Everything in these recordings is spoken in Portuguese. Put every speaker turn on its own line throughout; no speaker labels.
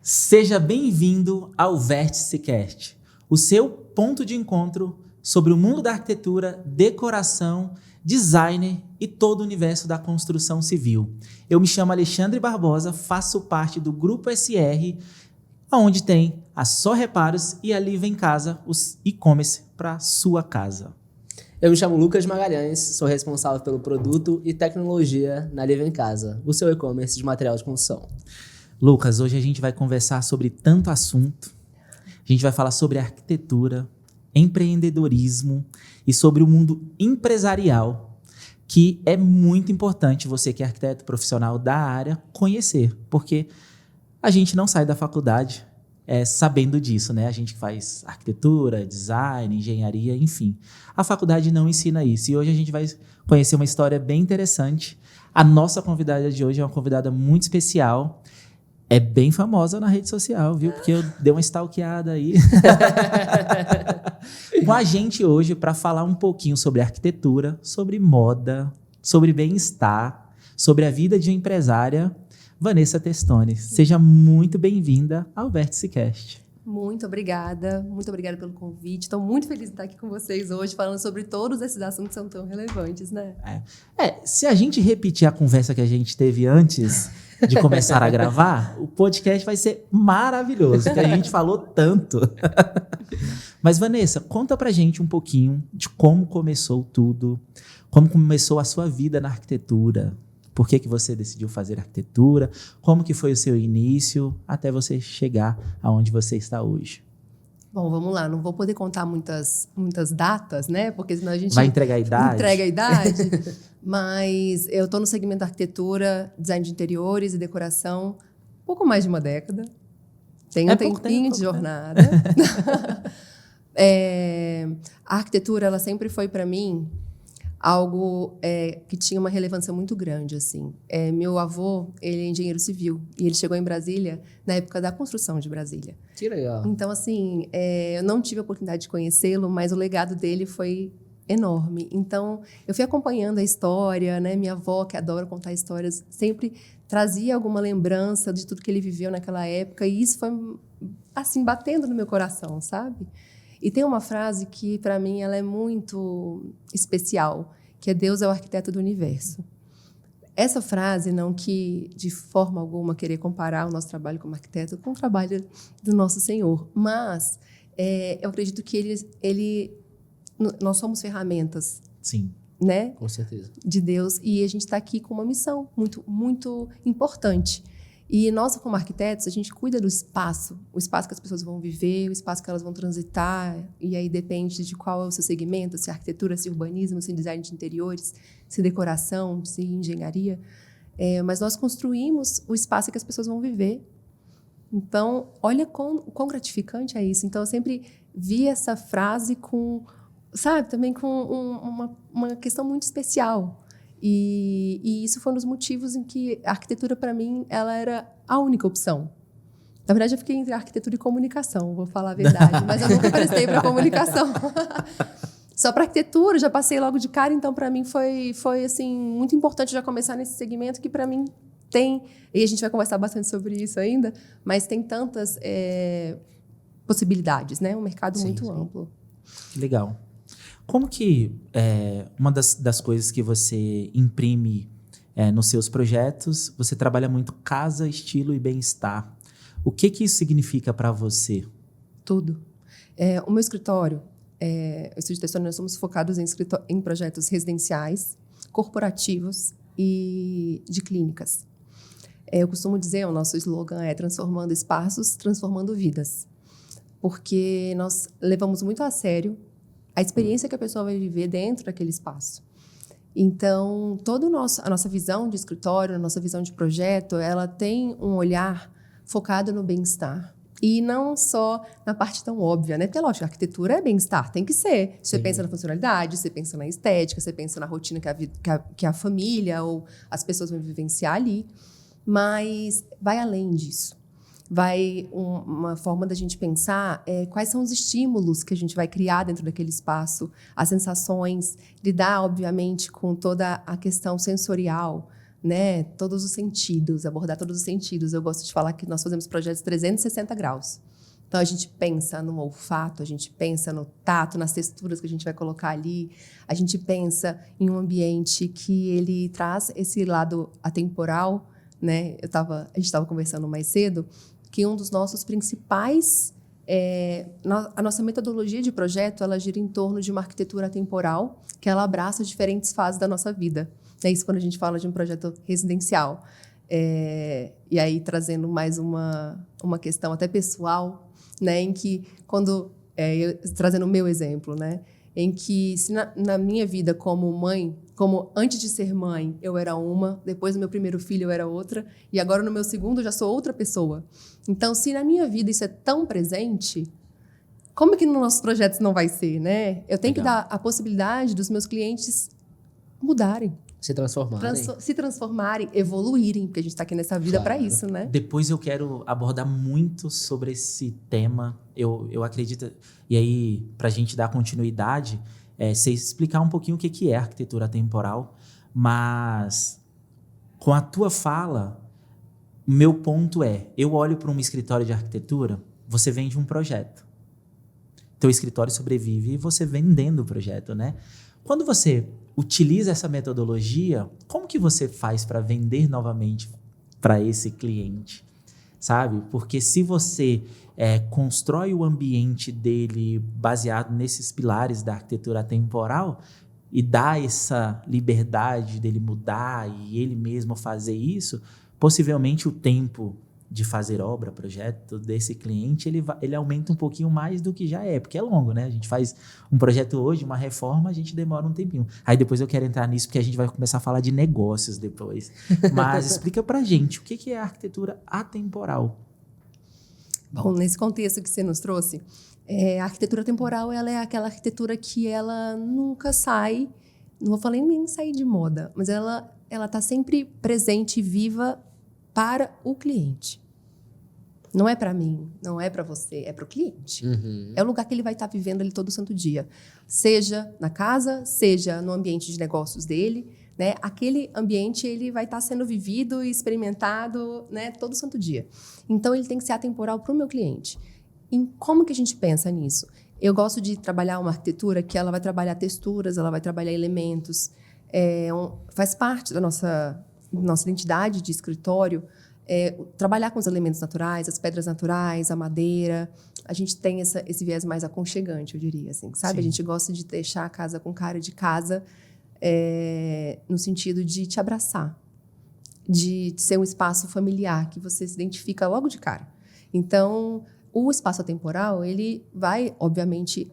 Seja bem-vindo ao Vértice Cast, o seu ponto de encontro sobre o mundo da arquitetura, decoração, design e todo o universo da construção civil. Eu me chamo Alexandre Barbosa, faço parte do Grupo SR, onde tem a Só Reparos e ali vem casa os e-commerce para sua casa.
Eu me chamo Lucas Magalhães, sou responsável pelo produto e tecnologia na Live em Casa, o seu e-commerce de material de construção.
Lucas, hoje a gente vai conversar sobre tanto assunto. A gente vai falar sobre arquitetura, empreendedorismo e sobre o mundo empresarial, que é muito importante você que é arquiteto profissional da área conhecer, porque a gente não sai da faculdade sabendo disso, né? A gente faz arquitetura, design, engenharia, enfim. A faculdade não ensina isso. E hoje a gente vai conhecer uma história bem interessante. A nossa convidada de hoje é uma convidada muito especial. É bem famosa na rede social, viu? Porque eu dei uma stalkeada aí. Com a gente hoje para falar um pouquinho sobre arquitetura, sobre moda, sobre bem-estar, sobre a vida de uma empresária, Vanessa Testoni. Seja muito bem-vinda ao Vértice Cast.
Muito obrigada pelo convite. Estou muito feliz de estar aqui com vocês hoje, falando sobre todos esses assuntos que são tão relevantes, né?
Se a gente repetir a conversa que a gente teve antes de começar a gravar, o podcast vai ser maravilhoso, porque a gente falou tanto. Mas, Vanessa, conta pra gente um pouquinho de como começou tudo, como começou a sua vida na arquitetura, por que você decidiu fazer arquitetura, como que foi o seu início, até você chegar aonde você está hoje.
Bom, vamos lá, não vou poder contar muitas datas, né? Porque senão a gente
vai entregar a idade.
Entrega a idade. Mas eu estou no segmento da arquitetura, design de interiores e decoração, um pouco mais de uma década. Tem um tempinho de jornada. A arquitetura, ela sempre foi para mim algo que tinha uma relevância muito grande, assim. Meu avô, ele é engenheiro civil e ele chegou em Brasília na época da construção de Brasília.
Que legal.
Então, assim, eu não tive a oportunidade de conhecê-lo, mas o legado dele foi enorme. Então, eu fui acompanhando a história, né? Minha avó, que adora contar histórias, sempre trazia alguma lembrança de tudo que ele viveu naquela época e isso foi, assim, batendo no meu coração, sabe? E tem uma frase que, para mim, ela é muito especial, que é Deus é o arquiteto do universo. Essa frase, não que, de forma alguma, querer comparar o nosso trabalho como arquiteto com o trabalho do nosso Senhor, mas eu acredito que nós somos ferramentas.
Sim.
Né?
Com certeza.
De Deus, e a gente está aqui com uma missão muito, muito importante. E nós, como arquitetos, a gente cuida do espaço, o espaço que as pessoas vão viver, o espaço que elas vão transitar, e aí depende de qual é o seu segmento, se é arquitetura, se é urbanismo, se é design de interiores, se é decoração, se é engenharia. Mas nós construímos o espaço que as pessoas vão viver. Então, olha quão gratificante é isso. Então, eu sempre vi essa frase também com uma questão muito especial. E isso foi um dos motivos em que a arquitetura, para mim, ela era a única opção. Na verdade, eu fiquei entre arquitetura e comunicação, vou falar a verdade, mas eu nunca prestei para comunicação. Só para arquitetura, já passei logo de cara, então, para mim, foi assim, muito importante já começar nesse segmento que, para mim, tem... E a gente vai conversar bastante sobre isso ainda, mas tem tantas possibilidades, né? Um mercado muito amplo.
Legal. Como que uma das coisas que você imprime nos seus projetos, você trabalha muito casa, estilo e bem-estar. O que isso significa para você?
Tudo. O meu escritório, o Estúdio Testoni, nós somos focados em projetos residenciais, corporativos e de clínicas. Eu costumo dizer, o nosso slogan é transformando espaços, transformando vidas. Porque nós levamos muito a sério a experiência que a pessoa vai viver dentro daquele espaço. Então, toda a nossa visão de escritório, a nossa visão de projeto, ela tem um olhar focado no bem-estar. E não só na parte tão óbvia, né? Porque, lógico, a arquitetura é bem-estar, tem que ser. Você pensa na funcionalidade, você pensa na estética, você pensa na rotina que a família ou as pessoas vão vivenciar ali. Mas vai além disso. Uma forma da gente pensar quais são os estímulos que a gente vai criar dentro daquele espaço, as sensações, lidar, obviamente, com toda a questão sensorial, né, todos os sentidos, abordar todos os sentidos. Eu gosto de falar que nós fazemos projetos 360 graus. Então, a gente pensa no olfato, a gente pensa no tato, nas texturas que a gente vai colocar ali. A gente pensa em um ambiente que ele traz esse lado atemporal, né? A gente estava conversando mais cedo, que um dos nossos principais... a nossa metodologia de projeto, ela gira em torno de uma arquitetura atemporal, que ela abraça diferentes fases da nossa vida. É isso quando a gente fala de um projeto residencial. E aí, trazendo mais uma questão até pessoal, né, em que, trazendo o meu exemplo, né, em que se na minha vida como mãe, como antes de ser mãe eu era uma, depois do meu primeiro filho eu era outra, e agora no meu segundo eu já sou outra pessoa. Então, se na minha vida isso é tão presente, como é que nos nossos projetos não vai ser, né? Eu tenho que dar a possibilidade dos meus clientes mudarem. Se transformarem, evoluírem, porque a gente está aqui nessa vida para isso, né?
Depois eu quero abordar muito sobre esse tema. Eu acredito... E aí, para a gente dar continuidade, você explicar um pouquinho o que é arquitetura atemporal, mas com a tua fala, meu ponto eu olho para um escritório de arquitetura, você vende um projeto. Teu escritório sobrevive e você vendendo o projeto, né? Quando você utiliza essa metodologia, como que você faz para vender novamente para esse cliente, sabe? Porque se você constrói o ambiente dele baseado nesses pilares da arquitetura atemporal e dá essa liberdade dele mudar e ele mesmo fazer isso, possivelmente o tempo de fazer obra, projeto desse cliente, ele aumenta um pouquinho mais do que já porque é longo, né? A gente faz um projeto hoje, uma reforma, a gente demora um tempinho. Aí depois eu quero entrar nisso, porque a gente vai começar a falar de negócios depois. Mas explica pra gente, o que é a arquitetura atemporal?
Bom, nesse contexto que você nos trouxe, a arquitetura atemporal, ela é aquela arquitetura que ela nunca sai, não vou falar nem sair de moda, mas ela está sempre presente e viva para o cliente. Não é para mim, não é para você, é para o cliente.
Uhum.
É o lugar que ele vai estar vivendo ali todo santo dia. Seja na casa, seja no ambiente de negócios dele, né? Aquele ambiente ele vai estar sendo vivido e experimentado, né, todo santo dia. Então, ele tem que ser atemporal para o meu cliente. E como que a gente pensa nisso? Eu gosto de trabalhar uma arquitetura que ela vai trabalhar texturas, ela vai trabalhar elementos. Faz parte da nossa identidade de escritório, trabalhar com os elementos naturais, as pedras naturais, a madeira. A gente tem esse viés mais aconchegante, eu diria, assim, sabe?
Sim.
A gente gosta de deixar a casa com cara de casa, no sentido de te abraçar, de ser um espaço familiar, que você se identifica logo de cara. Então, o espaço atemporal, ele vai, obviamente,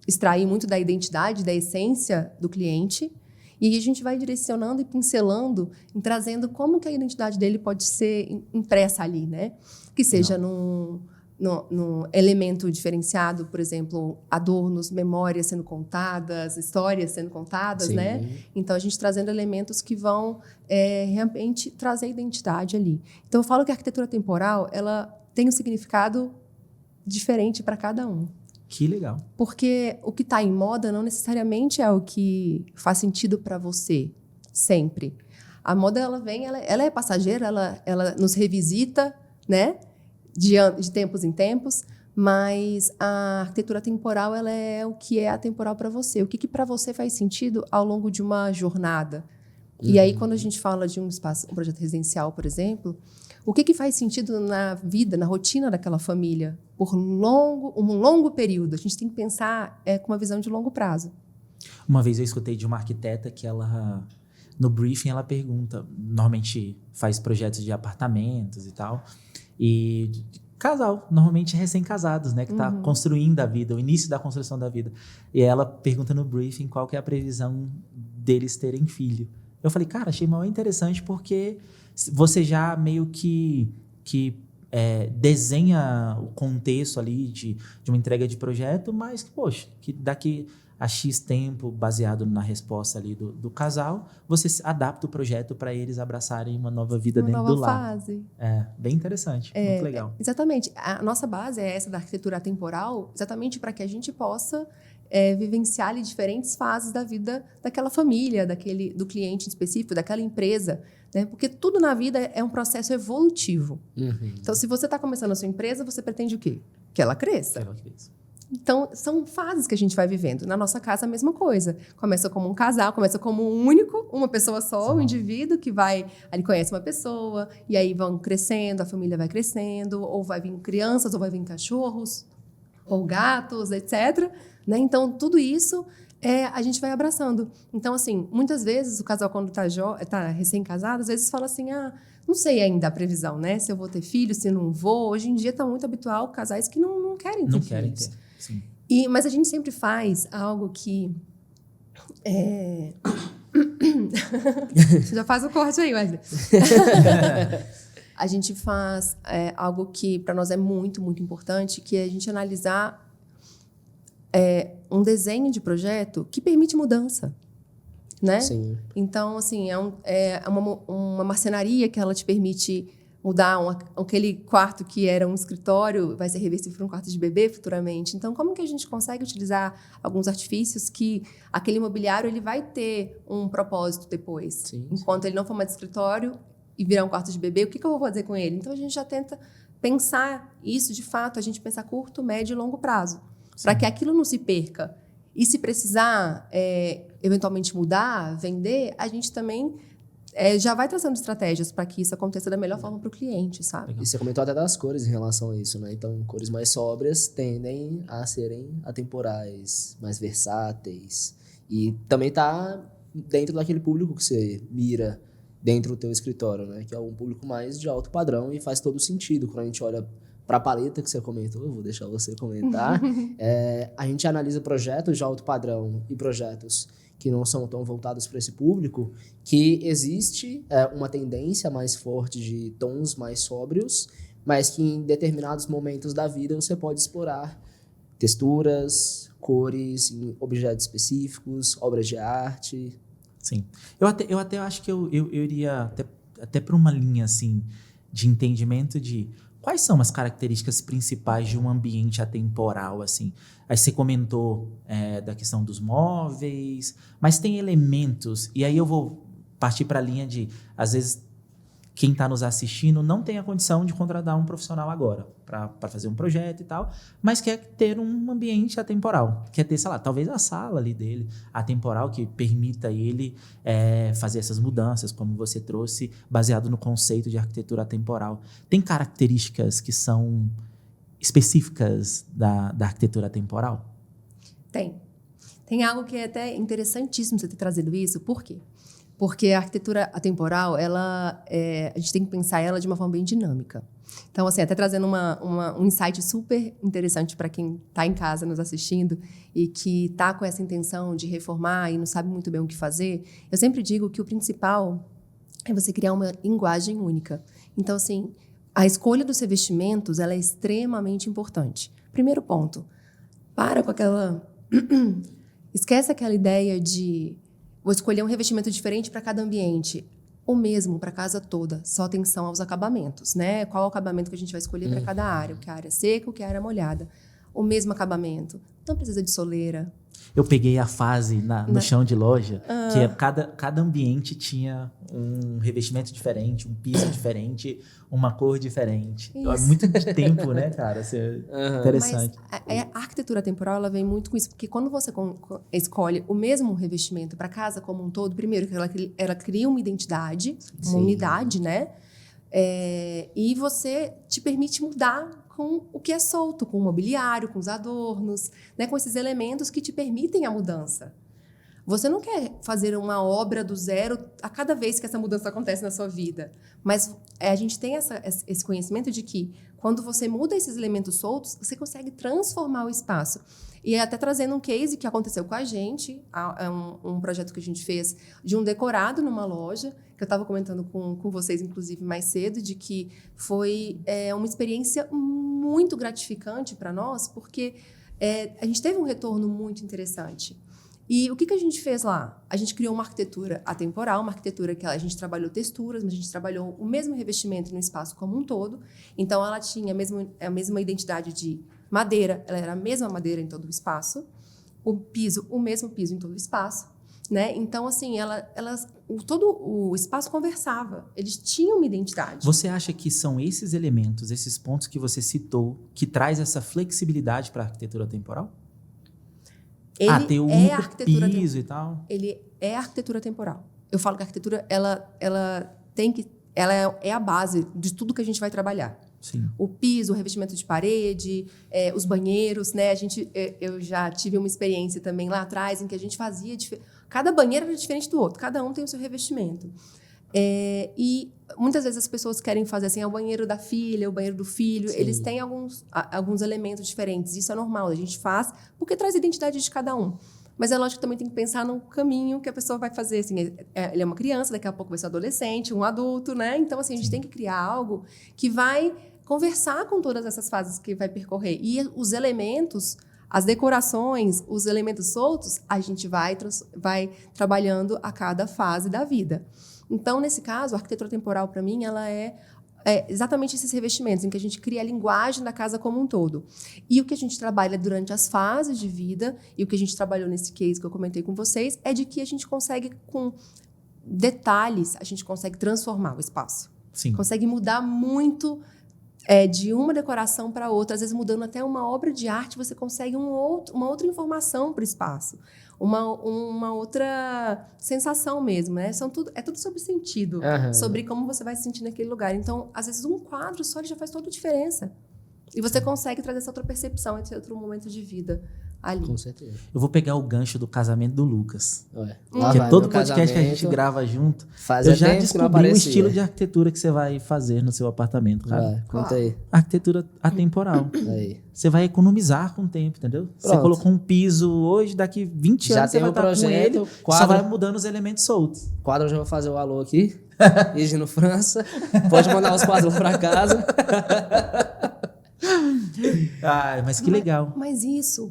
extrair muito da identidade, da essência do cliente, e a gente vai direcionando e pincelando, e trazendo como que a identidade dele pode ser impressa ali, né? Que seja num elemento diferenciado, por exemplo, adornos, memórias sendo contadas, histórias sendo contadas,
Sim.
né? Então, a gente trazendo elementos que vão realmente trazer a identidade ali. Então, eu falo que a arquitetura temporal, ela tem um significado diferente para cada um.
Que legal.
Porque o que está em moda não necessariamente é o que faz sentido para você, sempre. A moda, ela vem, ela é passageira, ela nos revisita, né? De tempos em tempos, mas a arquitetura temporal, ela é o que é atemporal para você. O que para você faz sentido ao longo de uma jornada. E aí, quando a gente fala de um projeto residencial, por exemplo, o que faz sentido na vida, na rotina daquela família, por um longo período? A gente tem que pensar com uma visão de longo prazo.
Uma vez eu escutei de uma arquiteta que ela, no briefing, ela pergunta, normalmente faz projetos de apartamentos e tal, e casal, normalmente recém-casados, né, que está construindo a vida, o início da construção da vida. E ela pergunta no briefing qual que é a previsão deles terem filho. Eu falei, cara, achei mal interessante porque você já meio que desenha o contexto ali de uma entrega de projeto, mas que, poxa, que daqui a X tempo, baseado na resposta ali do casal, você adapta o projeto para eles abraçarem uma nova vida dentro do lar.
Uma nova fase.
Bem interessante, muito legal.
Exatamente. A nossa base é essa da arquitetura atemporal, exatamente para que a gente possa vivenciar ali diferentes fases da vida daquela família, do cliente em específico, daquela empresa, né? Porque tudo na vida é um processo evolutivo. Então, se você está começando a sua empresa, você pretende o quê? Que ela cresça. Então, são fases que a gente vai vivendo. Na nossa casa, a mesma coisa. Começa como um casal, começa como um único, uma pessoa só, um indivíduo que vai... Ali conhece uma pessoa, e aí vão crescendo, a família vai crescendo, ou vai vir crianças, ou vai vir cachorros, ou gatos, etc. Né? Então, tudo isso a gente vai abraçando. Então, assim, muitas vezes o casal, quando tá recém-casado, às vezes fala assim, não sei ainda a previsão, né? Se eu vou ter filhos, se não vou. Hoje em dia está muito habitual casais que não querem ter filhos.
Sim.
Mas a gente sempre faz algo que... Já faz o corte aí, Wesley. A gente faz algo que para nós é muito, muito importante, que é a gente analisar um desenho de projeto que permite mudança, né?
Sim.
Então, assim, é uma marcenaria que ela te permite mudar aquele quarto que era um escritório, vai ser reversível para um quarto de bebê futuramente. Então, como que a gente consegue utilizar alguns artifícios que aquele imobiliário ele vai ter um propósito depois?
Sim.
Enquanto ele não for mais de escritório e virar um quarto de bebê, o que eu vou fazer com ele? Então, a gente já tenta pensar isso, de fato, a gente pensar curto, médio e longo prazo, para que aquilo não se perca. E se precisar, eventualmente, mudar, vender, a gente também... já vai traçando estratégias para que isso aconteça da melhor forma para o cliente, sabe?
E você comentou até das cores em relação a isso, né? Então, cores mais sóbrias tendem a serem atemporais, mais versáteis. E também tá dentro daquele público que você mira dentro do teu escritório, né? Que é um público mais de alto padrão e faz todo sentido. Quando a gente olha para a paleta que você comentou, eu vou deixar você comentar, a gente analisa projetos de alto padrão e projetos que não são tão voltados para esse público, que existe uma tendência mais forte de tons mais sóbrios, mas que em determinados momentos da vida você pode explorar texturas, cores, em objetos específicos, obras de arte.
Sim. Eu até acho que eu iria até para uma linha assim, de entendimento de quais são as características principais de um ambiente atemporal, assim. Aí você comentou da questão dos móveis, mas tem elementos, e aí eu vou partir para a linha de, às vezes, quem está nos assistindo não tem a condição de contratar um profissional agora para fazer um projeto e tal, mas quer ter um ambiente atemporal, quer ter, sei lá, talvez a sala ali dele atemporal que permita ele fazer essas mudanças, como você trouxe, baseado no conceito de arquitetura atemporal. Tem características que são específicas da arquitetura atemporal?
Tem algo que é até interessantíssimo você ter trazido isso. Por quê? Porque a arquitetura atemporal, a gente tem que pensar ela de uma forma bem dinâmica. Então, assim, até trazendo um insight super interessante para quem está em casa nos assistindo e que está com essa intenção de reformar e não sabe muito bem o que fazer, eu sempre digo que o principal é você criar uma linguagem única. Então, assim, a escolha dos revestimentos ela é extremamente importante. Primeiro ponto, para com aquela... Esquece aquela ideia de... Vou escolher um revestimento diferente para cada ambiente. O mesmo para a casa toda. Só atenção aos acabamentos, né? Qual o acabamento que a gente vai escolher para cada área? O que é a área seca, o que é a área molhada. O mesmo acabamento. Não precisa de soleira.
Eu peguei a fase no chão de loja, que cada ambiente tinha um revestimento diferente, um piso diferente, uma cor diferente. É muito de tempo, né, cara? Isso é interessante.
Mas a arquitetura temporal ela vem muito com isso, porque quando você escolhe o mesmo revestimento para a casa como um todo, primeiro que ela cria uma identidade, uma unidade, né? E você te permite mudar com o que é solto, com o mobiliário, com os adornos, né, com esses elementos que te permitem a mudança. Você não quer fazer uma obra do zero a cada vez que essa mudança acontece na sua vida, mas a gente tem esse conhecimento de que quando você muda esses elementos soltos, você consegue transformar o espaço. E até trazendo um case que aconteceu com a gente, um projeto que a gente fez de um decorado numa loja, que eu estava comentando com vocês, inclusive, mais cedo, de que foi uma experiência muito gratificante para nós, porque a gente teve um retorno muito interessante. E o que a gente fez lá? A gente criou uma arquitetura atemporal, uma arquitetura que a gente trabalhou texturas, mas a gente trabalhou o mesmo revestimento no espaço como um todo. Então, ela tinha a mesma identidade de madeira, ela era a mesma madeira em todo o espaço. o mesmo piso em todo o espaço, né? Então, assim, todo o espaço conversava. Eles tinham uma identidade.
Você acha que são esses elementos, esses pontos que você citou, que traz essa flexibilidade para a arquitetura temporal? Ter o único piso e tal?
Ele é a arquitetura temporal. Eu falo que a arquitetura, ela é a base de tudo que a gente vai trabalhar.
Sim.
O piso, o revestimento de parede, os banheiros, né? Eu já tive uma experiência também lá atrás em que a gente fazia... Cada banheiro era diferente do outro, cada um tem o seu revestimento. E muitas vezes as pessoas querem fazer assim, o banheiro da filha, o banheiro do filho,
Sim.
eles têm alguns elementos diferentes. Isso é normal, a gente faz porque traz a identidade de cada um. Mas é lógico que também tem que pensar no caminho que a pessoa vai fazer. Assim, ele é uma criança, daqui a pouco vai ser um adolescente, um adulto, né? Então, assim, a gente tem que criar algo que vai conversar com todas essas fases que vai percorrer. E os elementos, as decorações, os elementos soltos, a gente vai trabalhando a cada fase da vida. Então, nesse caso, a arquitetura temporal, para mim, ela é exatamente esses revestimentos, em que a gente cria a linguagem da casa como um todo. E o que a gente trabalha durante as fases de vida, e o que a gente trabalhou nesse case que eu comentei com vocês, é de que a gente consegue, com detalhes, a gente consegue transformar o espaço.
Sim.
Consegue mudar muito de uma decoração para outra, às vezes mudando até uma obra de arte, você consegue uma outra informação para o espaço, uma outra sensação mesmo, né? É tudo sobre sentido, sobre como você vai se sentir naquele lugar. Então, às vezes, um quadro só ele já faz toda a diferença. E você consegue trazer essa outra percepção, esse outro momento de vida ali.
Com certeza.
Eu vou pegar o gancho do casamento do Lucas.
Porque
todo podcast que a gente grava junto, eu já descobri o estilo de arquitetura que você vai fazer no seu apartamento, cara.
Conta aí.
Arquitetura atemporal.
Aí.
Você vai economizar com o tempo, entendeu? Você colocou um piso hoje, daqui 20
já
anos você vai estar com ele, só vai mudando os elementos soltos.
Quadro, eu já vou fazer o alô aqui. Higino França. Pode mandar os quadros pra casa.
Mas que legal.
Mas isso...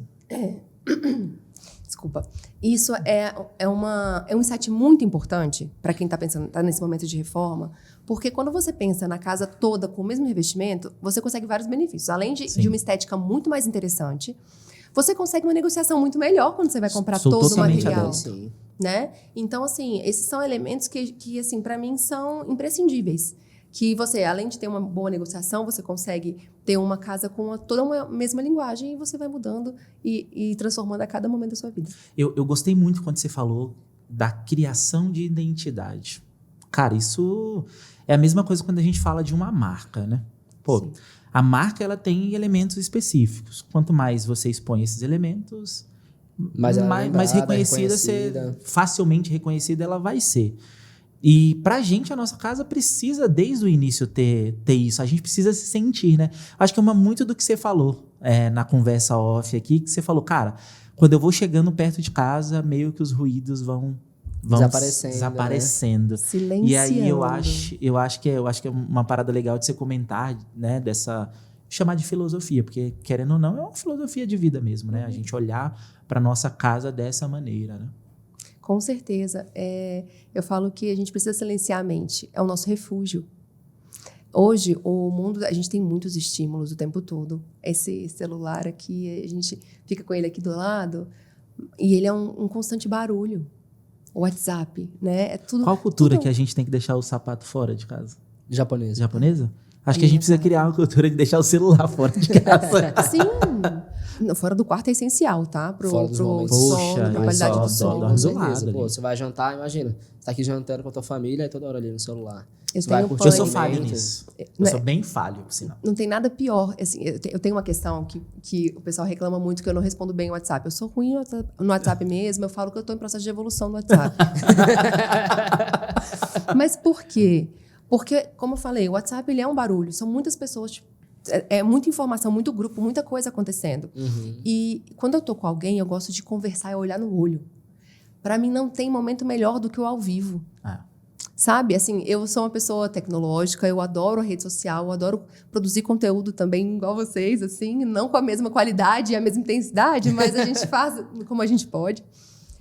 Desculpa. Isso é um insight muito importante para quem está nesse momento de reforma, porque quando você pensa na casa toda com o mesmo revestimento, você consegue vários benefícios. Além de uma estética muito mais interessante, você consegue uma negociação muito melhor quando você vai comprar todo o material.
Sim.
Né? Então, assim, esses são elementos que assim, para mim, são imprescindíveis. Que você, além de ter uma boa negociação, você consegue ter uma casa com toda uma mesma linguagem e você vai mudando e transformando a cada momento da sua vida.
Eu gostei muito quando você falou da criação de identidade. Cara, isso é a mesma coisa quando a gente fala de uma marca, né?
Sim.
A marca, ela tem elementos específicos. Quanto mais você expõe esses elementos, mais reconhecida, facilmente reconhecida ela vai ser. E pra gente, a nossa casa precisa, desde o início, ter isso. A gente precisa se sentir, né? Acho que é muito do que você falou na conversa off aqui, que você falou, cara, quando eu vou chegando perto de casa, meio que os ruídos vão desaparecendo.
Né? Silenciando.
E aí eu acho que é uma parada legal de você comentar, né? Chamar de filosofia, porque, querendo ou não, é uma filosofia de vida mesmo, né? A gente olhar pra nossa casa dessa maneira, né?
Com certeza. Eu falo que a gente precisa silenciar a mente. É o nosso refúgio. Hoje, o mundo, a gente tem muitos estímulos o tempo todo. Esse celular aqui, a gente fica com ele aqui do lado e ele é um constante barulho. O WhatsApp, né? É tudo.
Qual cultura que a gente tem que deixar o sapato fora de casa?
Japonesa.
Japonesa? Acho que a gente precisa criar uma cultura de deixar o celular fora de casa.
Sim. Fora do quarto é essencial, tá?
Fora dos momentos.
Sono, pra qualidade do sono.
Com certeza. Você vai jantar, imagina. Você tá aqui jantando com a tua família e toda hora ali no celular.
Eu
sou falho nisso. Eu sou bem falho, por sinal.
Não tem nada pior. Assim, eu tenho uma questão que o pessoal reclama muito que eu não respondo bem o WhatsApp. Eu sou ruim no WhatsApp mesmo. Eu falo que eu tô em processo de evolução no WhatsApp. Mas por quê? Porque, como eu falei, o WhatsApp ele é um barulho. São muitas pessoas... É muita informação, muito grupo, muita coisa acontecendo.
Uhum.
E quando eu tô com alguém, eu gosto de conversar e olhar no olho. Para mim, não tem momento melhor do que o ao vivo. Sabe? Assim, eu sou uma pessoa tecnológica, eu adoro a rede social, eu adoro produzir conteúdo também, igual vocês, assim, não com a mesma qualidade e a mesma intensidade, mas a gente faz como a gente pode.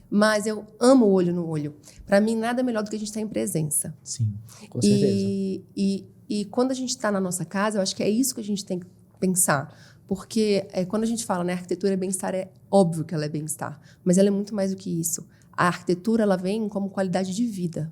Mas eu amo o olho no olho. Para mim, nada melhor do que a gente estar em presença.
Sim.
Com certeza.
E quando a gente está na nossa casa, eu acho que é isso que a gente tem que pensar. Porque quando a gente fala, né, arquitetura é bem-estar, é óbvio que ela é bem-estar, mas ela é muito mais do que isso. A arquitetura, ela vem como qualidade de vida.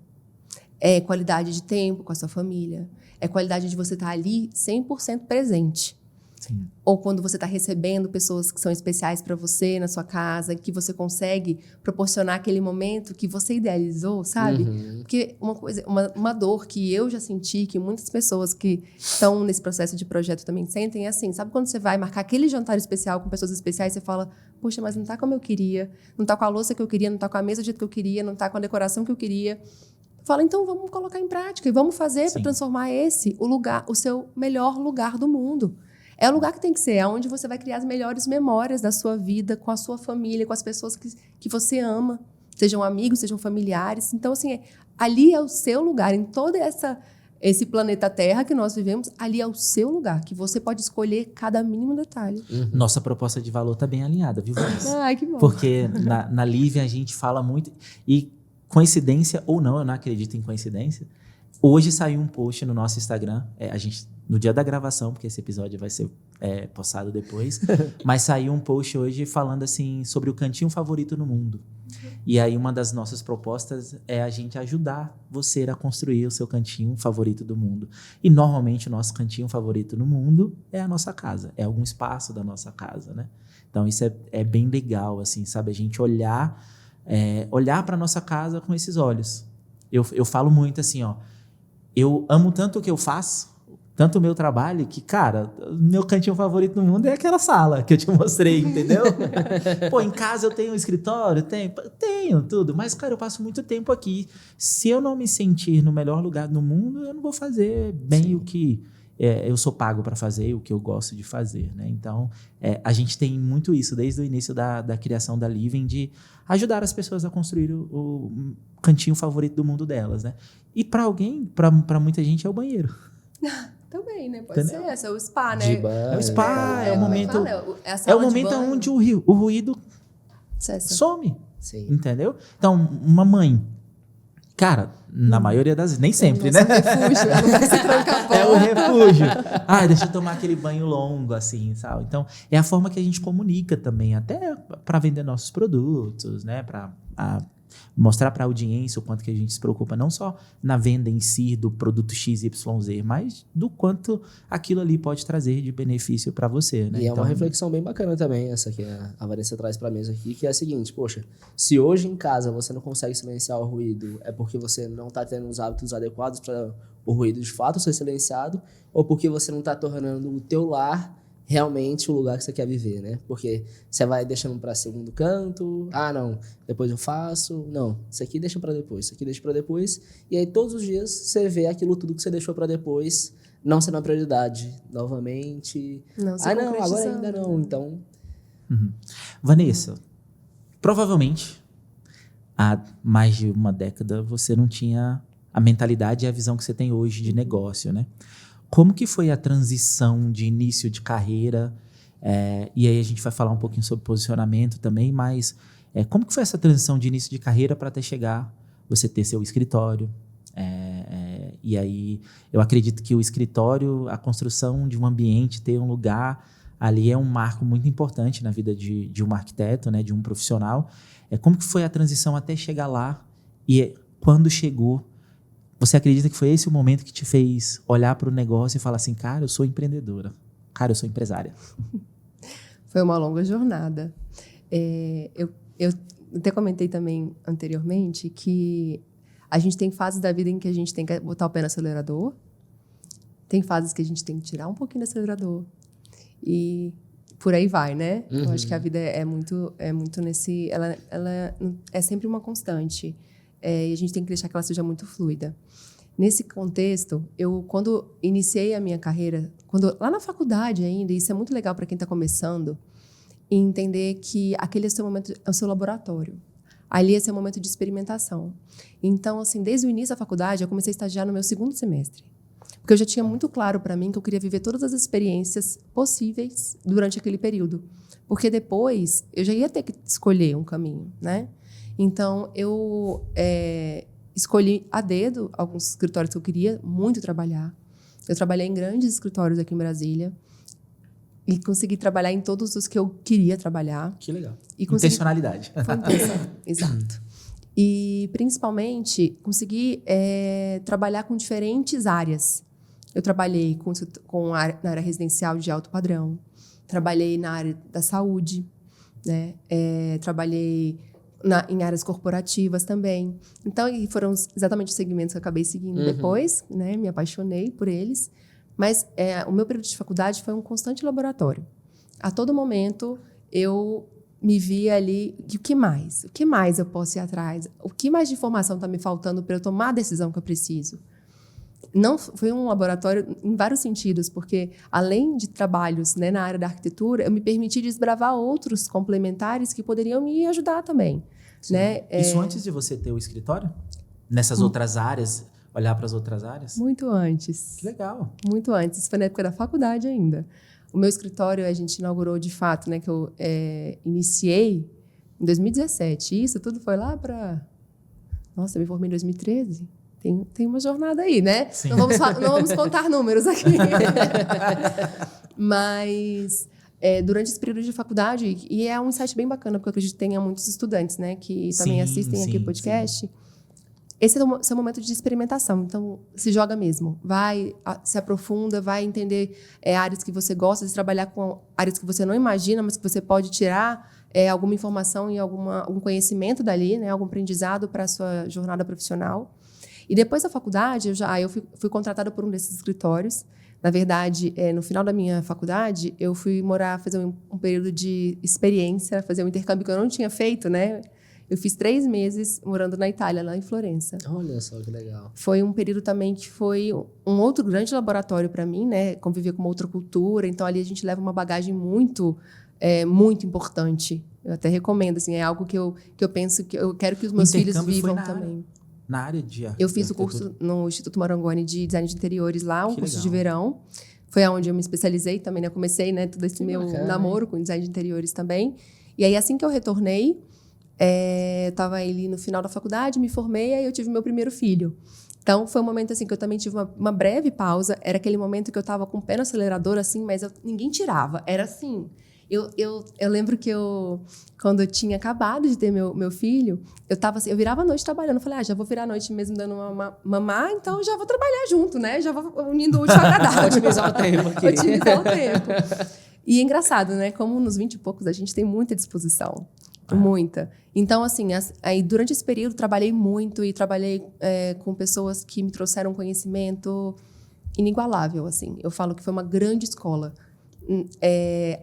É qualidade de tempo com a sua família, é qualidade de você estar ali 100% presente.
Sim.
Ou quando você está recebendo pessoas que são especiais para você na sua casa, que você consegue proporcionar aquele momento que você idealizou, sabe? Porque uma dor que eu já senti, que muitas pessoas que estão nesse processo de projeto também sentem, é assim, sabe quando você vai marcar aquele jantar especial com pessoas especiais, você fala, poxa, mas não tá como eu queria, não tá com a louça que eu queria, não tá com a mesa do jeito que eu queria, não tá com a decoração que eu queria. Fala, então vamos colocar em prática e vamos fazer para transformar o seu melhor lugar do mundo. É o lugar que tem que ser, é onde você vai criar as melhores memórias da sua vida, com a sua família, com as pessoas que você ama, sejam amigos, sejam familiares. Então, assim, ali é o seu lugar, em todo esse planeta Terra que nós vivemos, ali é o seu lugar, que você pode escolher cada mínimo detalhe.
Nossa proposta de valor está bem alinhada, viu, Vanessa?
Ai, que bom.
Porque na Living a gente fala muito, e coincidência ou não, eu não acredito em coincidência, hoje saiu um post no nosso Instagram, no dia da gravação, porque esse episódio vai ser postado depois, mas saiu um post hoje falando assim sobre o cantinho favorito no mundo. E aí uma das nossas propostas é a gente ajudar você a construir o seu cantinho favorito do mundo. E normalmente o nosso cantinho favorito no mundo é a nossa casa, é algum espaço da nossa casa, né? Então isso é bem legal, assim, sabe? A gente olhar para nossa casa com esses olhos. Eu falo muito assim, ó, eu amo tanto o que eu faço, tanto o meu trabalho, que, cara, meu cantinho favorito no mundo é aquela sala que eu te mostrei, entendeu? Pô, em casa eu tenho um escritório? Tenho tudo, mas, cara, eu passo muito tempo aqui. Se eu não me sentir no melhor lugar do mundo, eu não vou fazer bem o que eu sou pago para fazer, o que eu gosto de fazer, né? Então, a gente tem muito isso desde o início da criação da Living, de ajudar as pessoas a construir o cantinho favorito do mundo delas, né? E para alguém, para muita gente, é o banheiro.
Também, né? Pode ser, é o spa, né?
De banho,
É o spa, é o momento.
É
o momento onde o ruído some.
Sim.
Entendeu? Então, uma mãe. Cara, na maioria das vezes, nem sempre, né?
É o refúgio, ela vai se trancar a
É o refúgio. Deixa eu tomar aquele banho longo, assim, sabe? Então, é a forma que a gente comunica também, até para vender nossos produtos, né? Para mostrar para a audiência o quanto que a gente se preocupa, não só na venda em si do produto XYZ, mas do quanto aquilo ali pode trazer de benefício para você, né?
E é uma reflexão bem bacana também, essa que a Vanessa traz para a mesa aqui, que é a seguinte, poxa, se hoje em casa você não consegue silenciar o ruído, é porque você não está tendo os hábitos adequados para o ruído de fato ser silenciado, ou porque você não está tornando o teu lar realmente o lugar que você quer viver, né? Porque você vai deixando para segundo canto, não, depois eu faço, não, isso aqui deixa para depois, isso aqui deixa para depois, e aí todos os dias você vê aquilo tudo que você deixou para depois não sendo a prioridade novamente.
Não,
agora ainda não, então...
Vanessa, provavelmente há mais de uma década você não tinha a mentalidade e a visão que você tem hoje de negócio, né? Como que foi a transição de início de carreira? E aí a gente vai falar um pouquinho sobre posicionamento também, mas como que foi essa transição de início de carreira para até chegar, você ter seu escritório? E aí eu acredito que o escritório, a construção de um ambiente, ter um lugar ali é um marco muito importante na vida de um arquiteto, né, de um profissional. Como que foi a transição até chegar lá? E quando chegou, você acredita que foi esse o momento que te fez olhar para o negócio e falar assim, cara, eu sou empreendedora, cara, eu sou empresária?
Foi uma longa jornada. Eu até comentei também anteriormente que a gente tem fases da vida em que a gente tem que botar o pé no acelerador, tem fases que a gente tem que tirar um pouquinho do acelerador e por aí vai, né? Eu acho que a vida é muito nesse... Ela é sempre uma constante. E a gente tem que deixar que ela seja muito fluida. Nesse contexto, quando iniciei a minha carreira, lá na faculdade ainda, isso é muito legal para quem está começando, entender que aquele é o seu momento, é o seu laboratório. Ali é o seu momento de experimentação. Então, assim, desde o início da faculdade, eu comecei a estagiar no meu segundo semestre. Porque eu já tinha muito claro para mim que eu queria viver todas as experiências possíveis durante aquele período. Porque depois, eu já ia ter que escolher um caminho, né? Então, eu escolhi a dedo alguns escritórios que eu queria muito trabalhar. Eu trabalhei em grandes escritórios aqui em Brasília. E consegui trabalhar em todos os que eu queria trabalhar.
Que legal.
E consegui...
Intencionalidade.
Foi intenção, exato. E, principalmente, consegui trabalhar com diferentes áreas. Eu trabalhei na área residencial de alto padrão, trabalhei na área da saúde, né? Trabalhei em áreas corporativas também. Então, e foram exatamente os segmentos que eu acabei seguindo depois, né? Me apaixonei por eles. Mas o meu período de faculdade foi um constante laboratório. A todo momento, eu me via ali, o que mais? O que mais eu posso ir atrás? O que mais de informação está me faltando para eu tomar a decisão que eu preciso? Não foi um laboratório em vários sentidos, porque além de trabalhos, né, na área da arquitetura, eu me permiti desbravar outros complementares que poderiam me ajudar também. Né?
Isso antes de você ter o escritório? Nessas outras áreas, olhar para as outras áreas?
Muito antes.
Que legal.
Muito antes. Isso foi na época da faculdade ainda. O meu escritório a gente inaugurou de fato, né, que eu iniciei em 2017. Isso tudo foi lá para... Nossa, eu me formei em 2013. Tem uma jornada aí, né? Não vamos contar números aqui. Mas durante esse período de faculdade, e é um insight bem bacana, porque eu acredito que tenha muitos estudantes, né, que também assistem aqui o podcast. Esse é o seu momento de experimentação. Então, se joga mesmo. Vai, se aprofunda, vai entender áreas que você gosta, de trabalhar com áreas que você não imagina, mas que você pode tirar alguma informação e algum conhecimento dali, né, algum aprendizado para a sua jornada profissional. E depois da faculdade, eu fui contratada por um desses escritórios. Na verdade, no final da minha faculdade, eu fui fazer um período de experiência, fazer um intercâmbio que eu não tinha feito, né? Eu fiz 3 meses morando na Itália, lá em Florença.
Olha só que legal.
Foi um período também que foi um outro grande laboratório para mim, né? Conviver com uma outra cultura. Então, ali a gente leva uma bagagem muito importante. Eu até recomendo, assim, é algo que eu penso que eu quero que os meus filhos vivam também.
Na área de
Eu fiz o curso no Instituto Marangoni de Design de Interiores lá, um curso
legal.
de verão. Foi onde eu me especializei também, né? Eu comecei, né, todo esse meu namoro com design de interiores também. E aí, assim que eu retornei, eu estava ali no final da faculdade, me formei, aí eu tive meu primeiro filho. Então, foi um momento assim que eu também tive uma breve pausa. Era aquele momento que eu estava com o pé no acelerador, assim, mas ninguém tirava. Era assim... Eu lembro que quando eu tinha acabado de ter meu filho, eu tava assim, eu virava a noite trabalhando. Eu falei, já vou virar a noite mesmo dando mamar, então já vou trabalhar junto, né? Já vou unindo o útil ao agradável.
Otimizar o tempo aqui.
Otimizar o tempo. E é engraçado, né? Como nos 20 e poucos a gente tem muita disposição. Muita. Então, assim, aí durante esse período trabalhei muito e trabalhei com pessoas que me trouxeram conhecimento inigualável, assim. Eu falo que foi uma grande escola.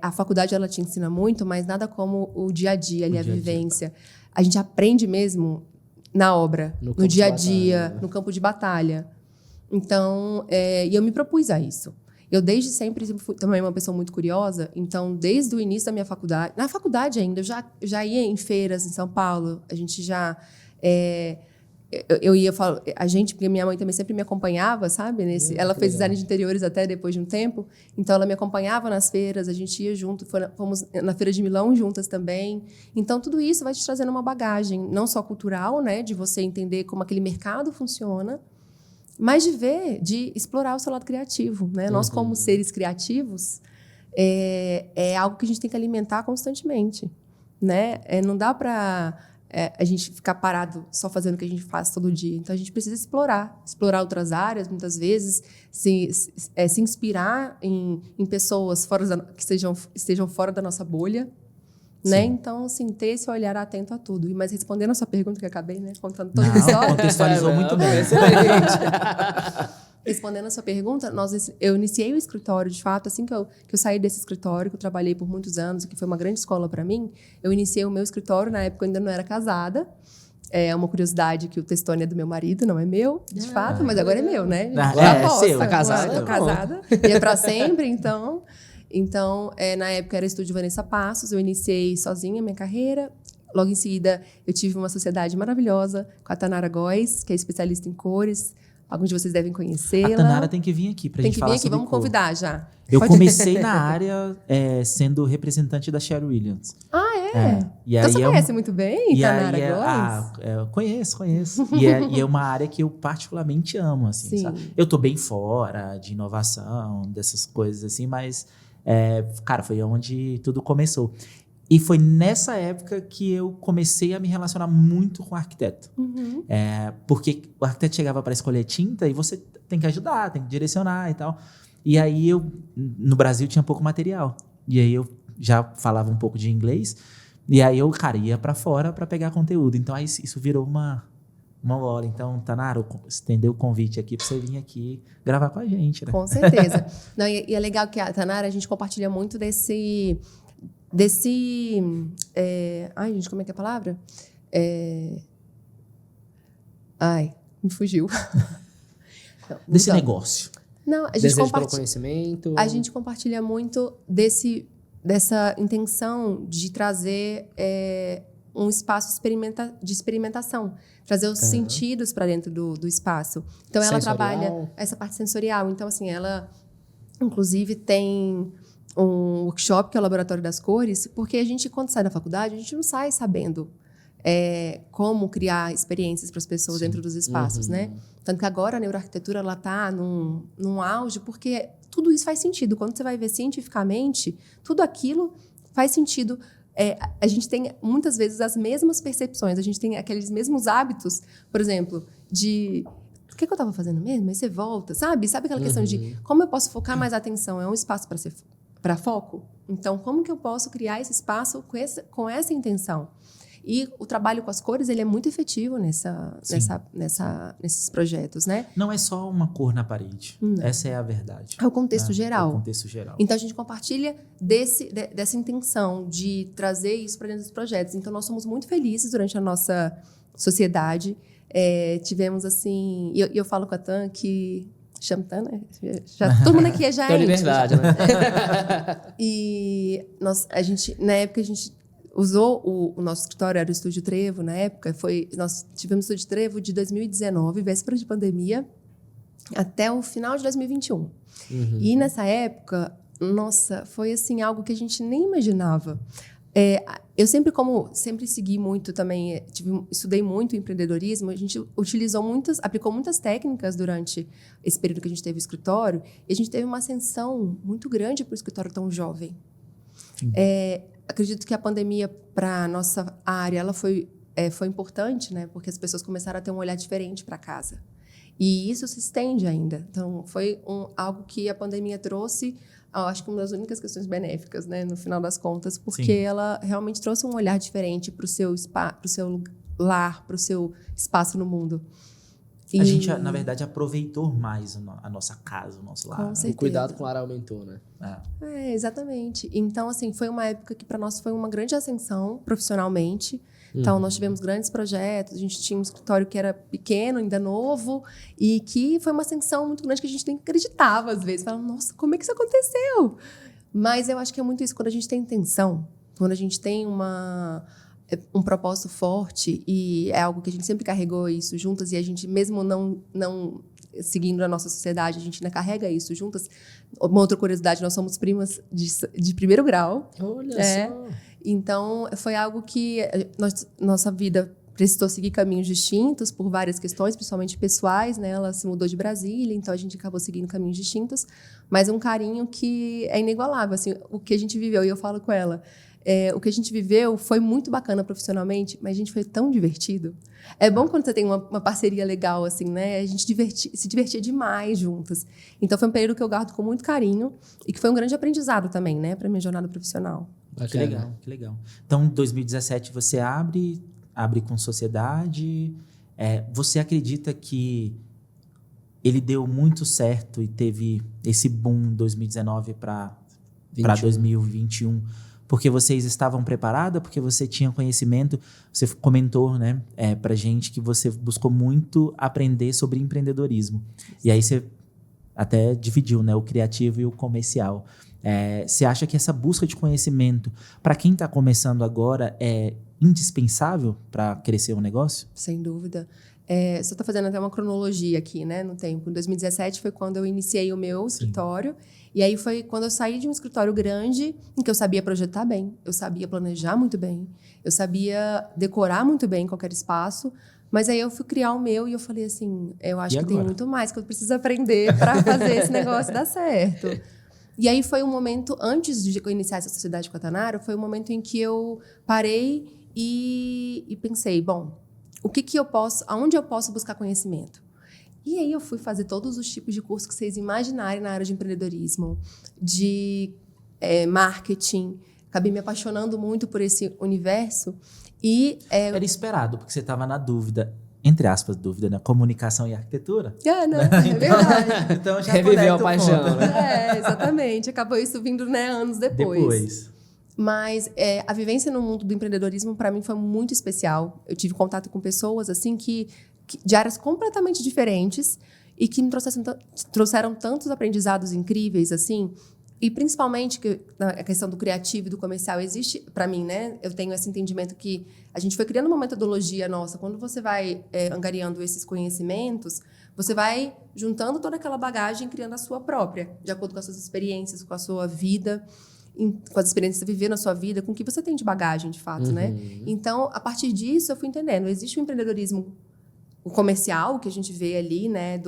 A faculdade ela te ensina muito, mas nada como o dia a dia, ali, a vivência. A gente aprende mesmo na obra, no dia a dia, no campo de batalha. Então, e eu me propus a isso. Eu desde sempre fui também uma pessoa muito curiosa, então desde o início da minha faculdade, na faculdade ainda, eu já ia em feiras em São Paulo, a gente já... Eu ia falar, porque minha mãe também sempre me acompanhava, sabe? Ela fez design de interiores até depois de um tempo, então ela me acompanhava nas feiras, a gente ia junto, fomos na Feira de Milão juntas também. Então tudo isso vai te trazendo uma bagagem, não só cultural, né, de você entender como aquele mercado funciona, mas de explorar o seu lado criativo, né? Nós como seres criativos é algo que a gente tem que alimentar constantemente, né? Não dá para a gente ficar parado só fazendo o que a gente faz todo dia. Então, a gente precisa explorar outras áreas, muitas vezes, se inspirar em pessoas que estejam fora da nossa bolha, né? Então, assim, ter esse olhar atento a tudo. Mas respondendo a sua pergunta, que eu acabei, né, contando toda a história.
Contextualizou muito bem.
Respondendo a sua pergunta, eu iniciei o escritório, de fato, assim que eu saí desse escritório, que eu trabalhei por muitos anos, que foi uma grande escola para mim, eu iniciei o meu escritório, na época eu ainda não era casada. É uma curiosidade que o Testone é do meu marido, não é meu, de fato, mas agora é meu, né?
Seu.
Tá casada? Tô casada. E é para sempre, então... Então, na época era Estúdio Vanessa Passos, eu iniciei sozinha a minha carreira. Logo em seguida, eu tive uma sociedade maravilhosa com a Tanara Góes, que é especialista em cores. Alguns de vocês devem conhecê-la.
A Tanara tem que vir aqui pra gente falar sobre
vamos
cor.
Convidar já.
Eu comecei na área sendo representante da Sherry Williams.
E então você conhece muito bem Tanara Góes?
Conheço. E é uma área que eu particularmente amo, assim, sabe? Eu tô bem fora de inovação, dessas coisas assim, mas Cara, foi onde tudo começou. E foi nessa época que eu comecei a me relacionar muito com o arquiteto.
Uhum.
Porque o arquiteto chegava para escolher tinta e você tem que ajudar, tem que direcionar e tal. E aí no Brasil tinha pouco material. E aí eu já falava um pouco de inglês. E aí eu, cara, ia para fora para pegar conteúdo. Então aí isso virou uma bola. Então, Tanara, estendeu o convite aqui para você vir aqui gravar com a gente, né?
Com certeza. Não, e é legal que a Tanara, a gente compartilha muito desse ai, gente, como é que é a palavra? Ai, me fugiu. Não,
Desse
então,
negócio.
Não, a gente
Desejo pelo conhecimento.
A gente compartilha muito dessa intenção de trazer um espaço de experimentação, trazer os sentidos para dentro do espaço. Então, ela trabalha essa parte sensorial. Então, assim, ela, inclusive, tem um workshop que é o Laboratório das Cores, porque a gente, quando sai da faculdade, a gente não sai sabendo como criar experiências para as pessoas dentro dos espaços, né? Tanto que agora a neuroarquitetura está num auge, porque tudo isso faz sentido. Quando você vai ver cientificamente, tudo aquilo faz sentido. A gente tem, muitas vezes, as mesmas percepções, a gente tem aqueles mesmos hábitos, por exemplo, de... O que eu estava fazendo mesmo? Aí você volta, sabe? Sabe aquela questão de como eu posso focar mais a atenção? É um espaço para foco? Então, como que eu posso criar esse espaço com essa intenção? E o trabalho com as cores, ele é muito efetivo nesses projetos, né?
Não é só uma cor na parede.
Não.
Essa é a verdade.
É o contexto geral.
É o contexto geral.
Então, a gente compartilha dessa intenção de trazer isso para dentro dos projetos. Então, nós somos muito felizes durante a nossa sociedade. Tivemos, assim... E eu falo com a Tan que... Chama Tan, né? Todo mundo aqui já é
liberdade, né?
E na época, a gente usou o nosso escritório, era o Estúdio Trevo, na época. Nós tivemos o Estúdio Trevo de 2019, véspera de pandemia, até o final de 2021. E nessa época, nossa, foi assim, algo que a gente nem imaginava. Eu sempre segui muito também, estudei muito empreendedorismo, a gente aplicou muitas técnicas durante esse período que a gente teve o escritório, e a gente teve uma ascensão muito grande para o escritório tão jovem. Acredito que a pandemia, para a nossa área, ela foi importante, né? Porque as pessoas começaram a ter um olhar diferente para casa. E isso se estende ainda. Então, foi algo que a pandemia trouxe, acho que uma das únicas questões benéficas, né? No final das contas, porque ela realmente trouxe um olhar diferente para o seu lar, para o seu espaço no mundo.
A gente, na verdade, aproveitou mais a nossa casa, o nosso lar.
Com certeza.
O cuidado com o lar aumentou, né?
Exatamente. Então, assim, foi uma época que para nós foi uma grande ascensão profissionalmente. Então, nós tivemos grandes projetos, a gente tinha um escritório que era pequeno, ainda novo, e que foi uma ascensão muito grande que a gente nem acreditava, às vezes. Falava, nossa, como é que isso aconteceu? Mas eu acho que é muito isso, quando a gente tem intenção, quando a gente tem um propósito forte, e é algo que a gente sempre carregou isso juntas, e a gente, mesmo não seguindo a nossa sociedade, a gente ainda carrega isso juntas. Uma outra curiosidade, nós somos primas de primeiro grau.
Olha só!
Então, foi algo que nossa vida precisou seguir caminhos distintos por várias questões, principalmente pessoais, né? Ela se mudou de Brasília, então a gente acabou seguindo caminhos distintos, mas um carinho que é inigualável, assim, o que a gente viveu, e eu falo com ela, o que a gente viveu foi muito bacana profissionalmente, mas a gente foi tão divertido. É bom quando você tem uma parceria legal, assim, né? A gente se divertia demais juntas. Então, foi um período que eu guardo com muito carinho e que foi um grande aprendizado também, né? Para minha jornada profissional.
Que legal, que legal. Então, em 2017, você abre com sociedade. Você acredita que ele deu muito certo e teve esse boom em 2019 para 2021? Porque vocês estavam preparados, porque você tinha conhecimento. Você comentou, né, pra gente que você buscou muito aprender sobre empreendedorismo. E aí você até dividiu, né, o criativo e o comercial. Você acha que essa busca de conhecimento, para quem está começando agora, é indispensável para crescer um negócio?
Sem dúvida. Você está fazendo até uma cronologia aqui, né, no tempo. Em 2017 foi quando eu iniciei o meu escritório. E aí foi quando eu saí de um escritório grande, em que eu sabia projetar bem, eu sabia planejar muito bem, eu sabia decorar muito bem qualquer espaço. Mas aí eu fui criar o meu e eu falei assim, eu acho que tem muito mais que eu preciso aprender para fazer esse negócio dar certo. E aí foi um momento, antes de eu iniciar essa sociedade com a Tanara, foi um momento em que eu parei e pensei, bom, aonde eu posso buscar conhecimento? E aí eu fui fazer todos os tipos de cursos que vocês imaginarem na área de empreendedorismo, de marketing. Acabei me apaixonando muito por esse universo.
Era esperado, porque você estava na dúvida, entre aspas, dúvida, né? Comunicação e arquitetura.
Não, é verdade.
Então já
Reviveu a
conecta o
paixão,
ponto.
né?
Exatamente. Acabou isso vindo, né, anos depois.
Depois.
Mas a vivência no mundo do empreendedorismo, para mim, foi muito especial. Eu tive contato com pessoas assim que de áreas completamente diferentes e que me trouxeram tantos aprendizados incríveis, assim. E principalmente a questão do criativo e do comercial existe para mim, né? Eu tenho esse entendimento que a gente foi criando uma metodologia nossa. Quando você vai angariando esses conhecimentos, você vai juntando toda aquela bagagem, criando a sua própria, de acordo com as suas experiências, com a sua vida, com as experiências que você viveu na sua vida, com o que você tem de bagagem, de fato, né? Então, a partir disso, eu fui entendendo. Existe um empreendedorismo comercial, que a gente vê ali, né,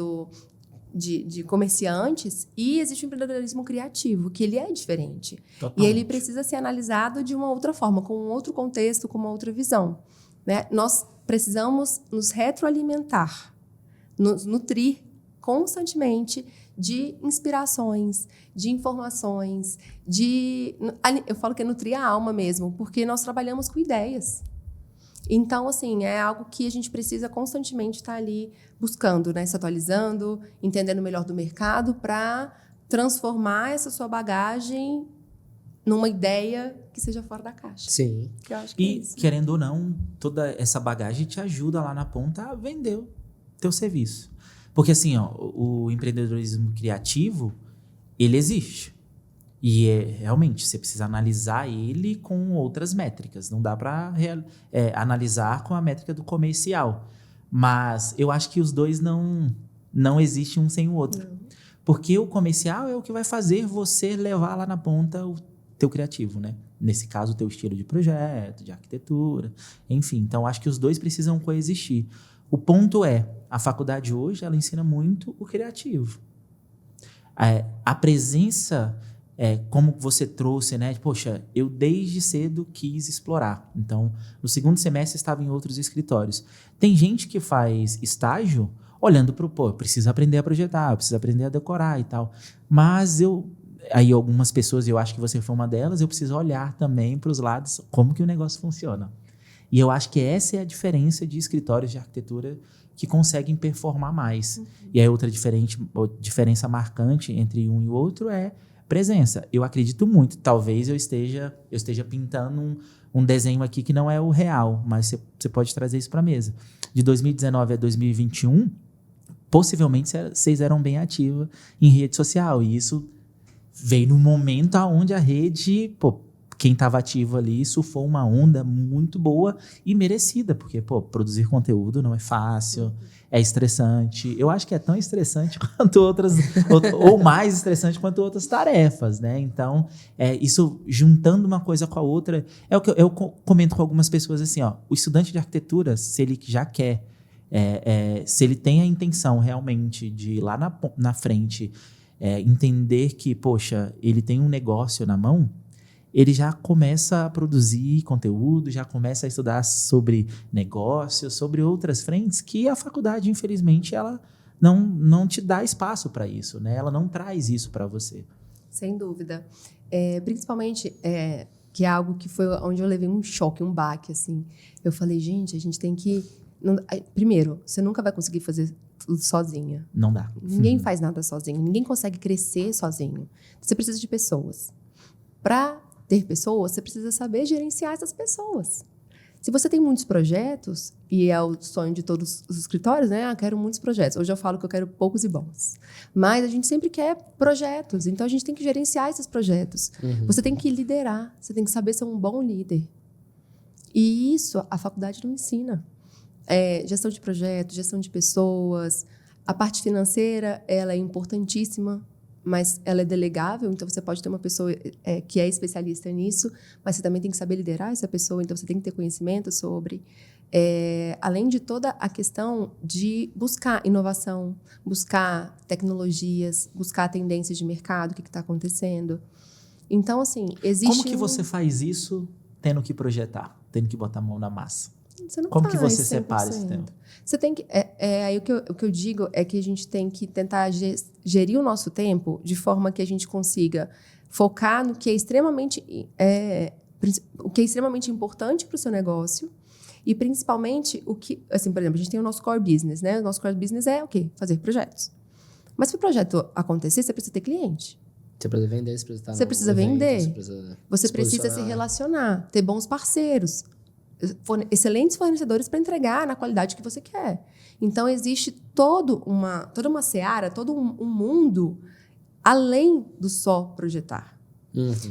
de comerciantes, e existe o empreendedorismo criativo, que ele é diferente.
Totalmente.
E ele precisa ser analisado de uma outra forma, com um outro contexto, com uma outra visão, né? Nós precisamos nos retroalimentar, nos nutrir constantemente de inspirações, de informações, eu falo que é nutrir a alma mesmo, porque nós trabalhamos com ideias. Então, assim, é algo que a gente precisa constantemente estar ali buscando, né? Se atualizando, entendendo melhor do mercado para transformar essa sua bagagem numa ideia que seja fora da caixa.
Sim.
Que eu acho que é
E,
isso.
querendo ou não, toda essa bagagem te ajuda lá na ponta a vender o teu serviço. Porque, assim, ó, o empreendedorismo criativo, ele existe. E realmente, você precisa analisar ele com outras métricas. Não dá para analisar com a métrica do comercial. Mas eu acho que os dois não existem um sem o outro.
Não.
Porque o comercial é o que vai fazer você levar lá na ponta o teu criativo, né? Nesse caso, o teu estilo de projeto, de arquitetura, enfim. Então, acho que os dois precisam coexistir. O ponto a faculdade hoje, ela ensina muito o criativo. A presença... como você trouxe, né? Poxa, eu desde cedo quis explorar. Então, no segundo semestre estava em outros escritórios. Tem gente que faz estágio olhando para eu preciso aprender a projetar, eu preciso aprender a decorar e tal. Mas aí algumas pessoas, eu acho que você foi uma delas, eu preciso olhar também para os lados, como que o negócio funciona. E eu acho que essa é a diferença de escritórios de arquitetura que conseguem performar mais. E aí outra diferença marcante entre um e o outro é presença. Eu acredito muito. Talvez eu esteja pintando um desenho aqui que não é o real, mas você pode trazer isso para a mesa. De 2019 a 2021, possivelmente vocês eram bem ativos em rede social. E isso veio no momento onde a rede, quem estava ativo ali surfou uma onda muito boa e merecida, porque, produzir conteúdo não é fácil, é estressante. Eu acho que é tão estressante quanto outras, ou mais estressante quanto outras tarefas, né? Então, isso juntando uma coisa com a outra, é o que eu comento com algumas pessoas assim, ó, o estudante de arquitetura, se ele já quer, se ele tem a intenção realmente de ir lá na frente, entender que, poxa, ele tem um negócio na mão, ele já começa a produzir conteúdo, já começa a estudar sobre negócios, sobre outras frentes que a faculdade, infelizmente, ela não te dá espaço para isso, né? Ela não traz isso para você.
Sem dúvida. Principalmente, que é algo que foi onde eu levei um choque, um baque, assim. Eu falei, gente, a gente tem que... Primeiro, você nunca vai conseguir fazer tudo sozinha.
Não dá.
Ninguém faz nada sozinho. Ninguém consegue crescer sozinho. Você precisa de pessoas. Para ter pessoas, você precisa saber gerenciar essas pessoas. Se você tem muitos projetos, e é o sonho de todos os escritórios, né? Quero muitos projetos. Hoje eu falo que eu quero poucos e bons. Mas a gente sempre quer projetos, então a gente tem que gerenciar esses projetos. Você tem que liderar, você tem que saber ser um bom líder. E isso a faculdade não ensina. Gestão de projetos, gestão de pessoas. A parte financeira, ela é importantíssima, mas ela é delegável, então você pode ter uma pessoa que é especialista nisso, mas você também tem que saber liderar essa pessoa, então você tem que ter conhecimento sobre. além de toda a questão de buscar inovação, buscar tecnologias, buscar tendências de mercado, o que está acontecendo. Então, assim, existe...
Como que você faz isso tendo que projetar, tendo que botar a mão na massa?
Você não
Como
faz
que você
100%.
separa esse tempo?
Você tem que... aí o que eu digo é que a gente tem que tentar gerir o nosso tempo de forma que a gente consiga focar no que é extremamente, o que é extremamente importante para o seu negócio. E, principalmente, o que... Assim, por exemplo, a gente tem o nosso core business, né? O nosso core business é o quê? Fazer projetos. Mas para o projeto acontecer, você precisa ter cliente.
Você precisa vender, você precisa estar
Você precisa vender. Você
se
precisa se
posicionar.
relacionar, ter bons parceiros, excelentes fornecedores para entregar na qualidade que você quer. Então, existe toda uma seara, todo um mundo além do só projetar.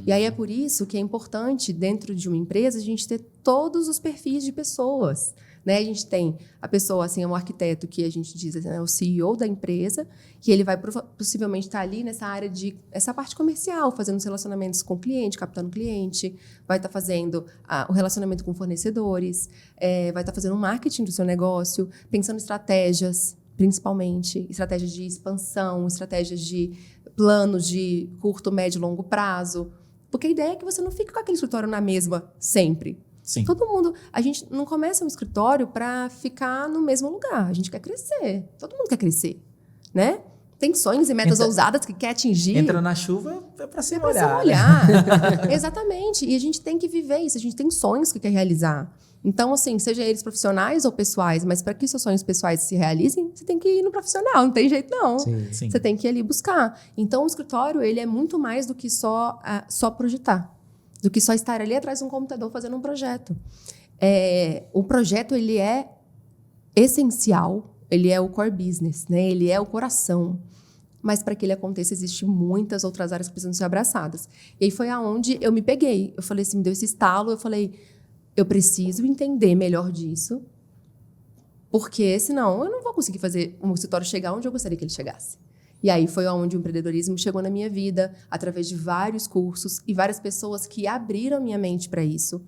E aí é por isso que é importante, dentro de uma empresa, a gente ter todos os perfis de pessoas. Né? A gente tem a pessoa, assim, é um arquiteto que a gente diz, né, o CEO da empresa, que ele vai possivelmente estar ali nessa área essa parte comercial, fazendo os relacionamentos com o cliente, captando o cliente, vai estar fazendo o relacionamento com fornecedores, vai estar fazendo o marketing do seu negócio, pensando em estratégias, principalmente, estratégias de expansão, estratégias de planos de curto, médio e longo prazo. Porque a ideia é que você não fique com aquele escritório na mesma sempre.
Sim.
Todo mundo... A gente não começa um escritório para ficar no mesmo lugar. A gente quer crescer. Todo mundo quer crescer, né? Tem sonhos e metas ousadas que quer atingir.
Entra na chuva, é para se molhar.
É para se molhar. Exatamente. E a gente tem que viver isso. A gente tem sonhos que quer realizar. Então, assim, seja eles profissionais ou pessoais, mas para que seus sonhos pessoais se realizem, você tem que ir no profissional, não tem jeito não.
Sim.
Sim.
Você tem que ir ali buscar. Então, o escritório, ele é muito mais do que só projetar, do que só estar ali atrás de um computador fazendo um projeto. O projeto, ele é essencial, ele é o core business, né? Ele é o coração. Mas para que ele aconteça, existem muitas outras áreas que precisam ser abraçadas. E aí foi aonde eu me peguei. Eu falei assim, me deu esse estalo, eu falei... Eu preciso entender melhor disso, porque senão eu não vou conseguir fazer um escritório chegar onde eu gostaria que ele chegasse. E aí foi onde o empreendedorismo chegou na minha vida, através de vários cursos e várias pessoas que abriram a minha mente para isso.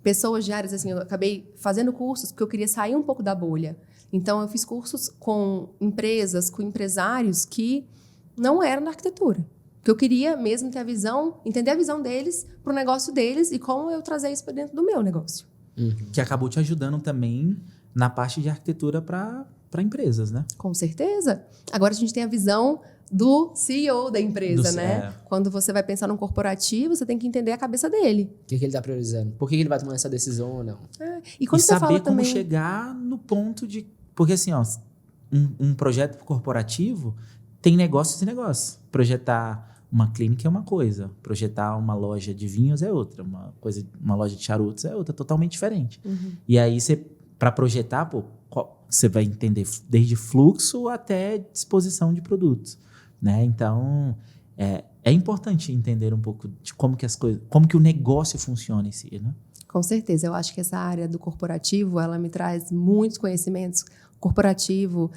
Pessoas de áreas, assim, eu acabei fazendo cursos porque eu queria sair um pouco da bolha. Então, eu fiz cursos com empresas, com empresários que não eram da arquitetura. Que eu queria mesmo ter a visão, entender a visão deles para o negócio deles e como eu trazer isso para dentro do meu negócio.
Que acabou te ajudando também na parte de arquitetura para empresas, né?
Com certeza. Agora a gente tem a visão do CEO da empresa, né? Quando você vai pensar num corporativo, você tem que entender a cabeça dele.
O que ele está priorizando? Por que ele vai tomar essa decisão ou não?
E quando
e
você
saber
fala
como
também...
chegar no ponto de... Porque assim, ó, um projeto corporativo tem negócios e negócios. Projetar uma clínica é uma coisa, projetar uma loja de vinhos é outra, uma loja de charutos é outra, totalmente diferente. E aí, para projetar, você vai entender desde fluxo até disposição de produtos, né? Então, é importante entender um pouco de como que o negócio funciona em si, né?
Com certeza, eu acho que essa área do corporativo, ela me traz muitos conhecimentos corporativo,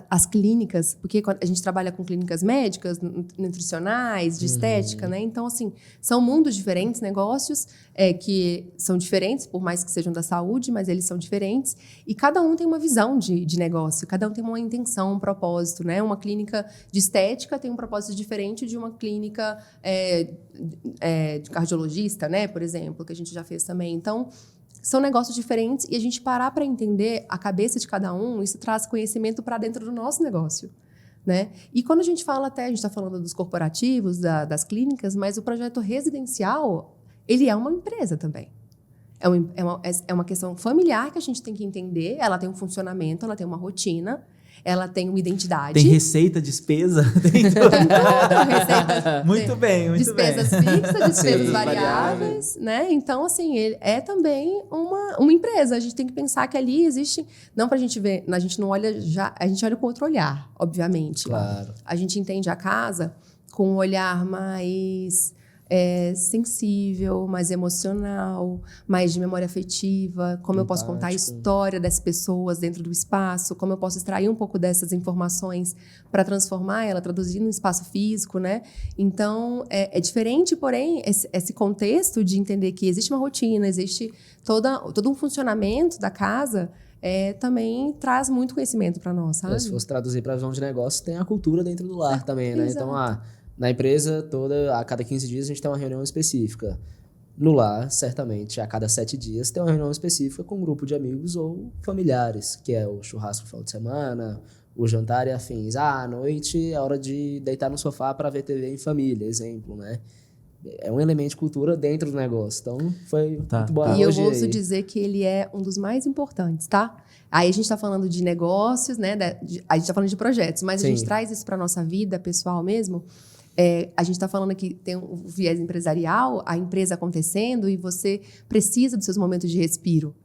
as clínicas, porque a gente trabalha com clínicas médicas, nutricionais, de estética, né? Então, assim, são mundos diferentes, negócios que são diferentes, por mais que sejam da saúde, mas eles são diferentes. E cada um tem uma visão de negócio, cada um tem uma intenção, um propósito, né? Uma clínica de estética tem um propósito diferente de uma clínica de cardiologista, né? Por exemplo, que a gente já fez também. Então, são negócios diferentes e a gente parar para entender a cabeça de cada um, isso traz conhecimento para dentro do nosso negócio, né? E quando a gente fala a gente está falando dos corporativos, das clínicas, mas o projeto residencial, ele é uma empresa também. É uma questão familiar que a gente tem que entender, ela tem um funcionamento, ela tem uma rotina, ela tem uma identidade.
Tem receita, despesa. Tem tudo.
Receita,
muito bem.
Despesas fixas, despesas
Sim,
variáveis, né? Então, assim, ele é também uma empresa. A gente tem que pensar que ali existe... Não para a gente ver... A gente não olha já... A gente olha com outro olhar, obviamente.
Claro.
A gente entende a casa com um olhar mais... sensível, mais emocional, mais de memória afetiva, como eu posso contar a história das pessoas dentro do espaço, como eu posso extrair um pouco dessas informações para transformar ela, traduzir no espaço físico, né? Então, é diferente, porém, esse contexto de entender que existe uma rotina, existe todo um funcionamento da casa, também traz muito conhecimento para nós, sabe?
Se fosse traduzir para a visão de negócio, tem a cultura dentro do lar também, né?
Exato.
Então, na empresa toda, a cada 15 dias a gente tem uma reunião específica. No lar, certamente, a cada 7 dias tem uma reunião específica com um grupo de amigos ou familiares, que é o churrasco no final de semana, o jantar e afins. À noite é hora de deitar no sofá para ver TV em família, exemplo, né? É um elemento de cultura dentro do negócio. Então, foi muito boa
E eu
analogia
ouço dizer que ele é um dos mais importantes, tá? Aí a gente está falando de negócios, né? A gente está falando de projetos, mas
Sim.
a gente traz isso para nossa vida pessoal mesmo. A gente está falando que tem um viés empresarial, a empresa acontecendo, e você precisa dos seus momentos de respiro,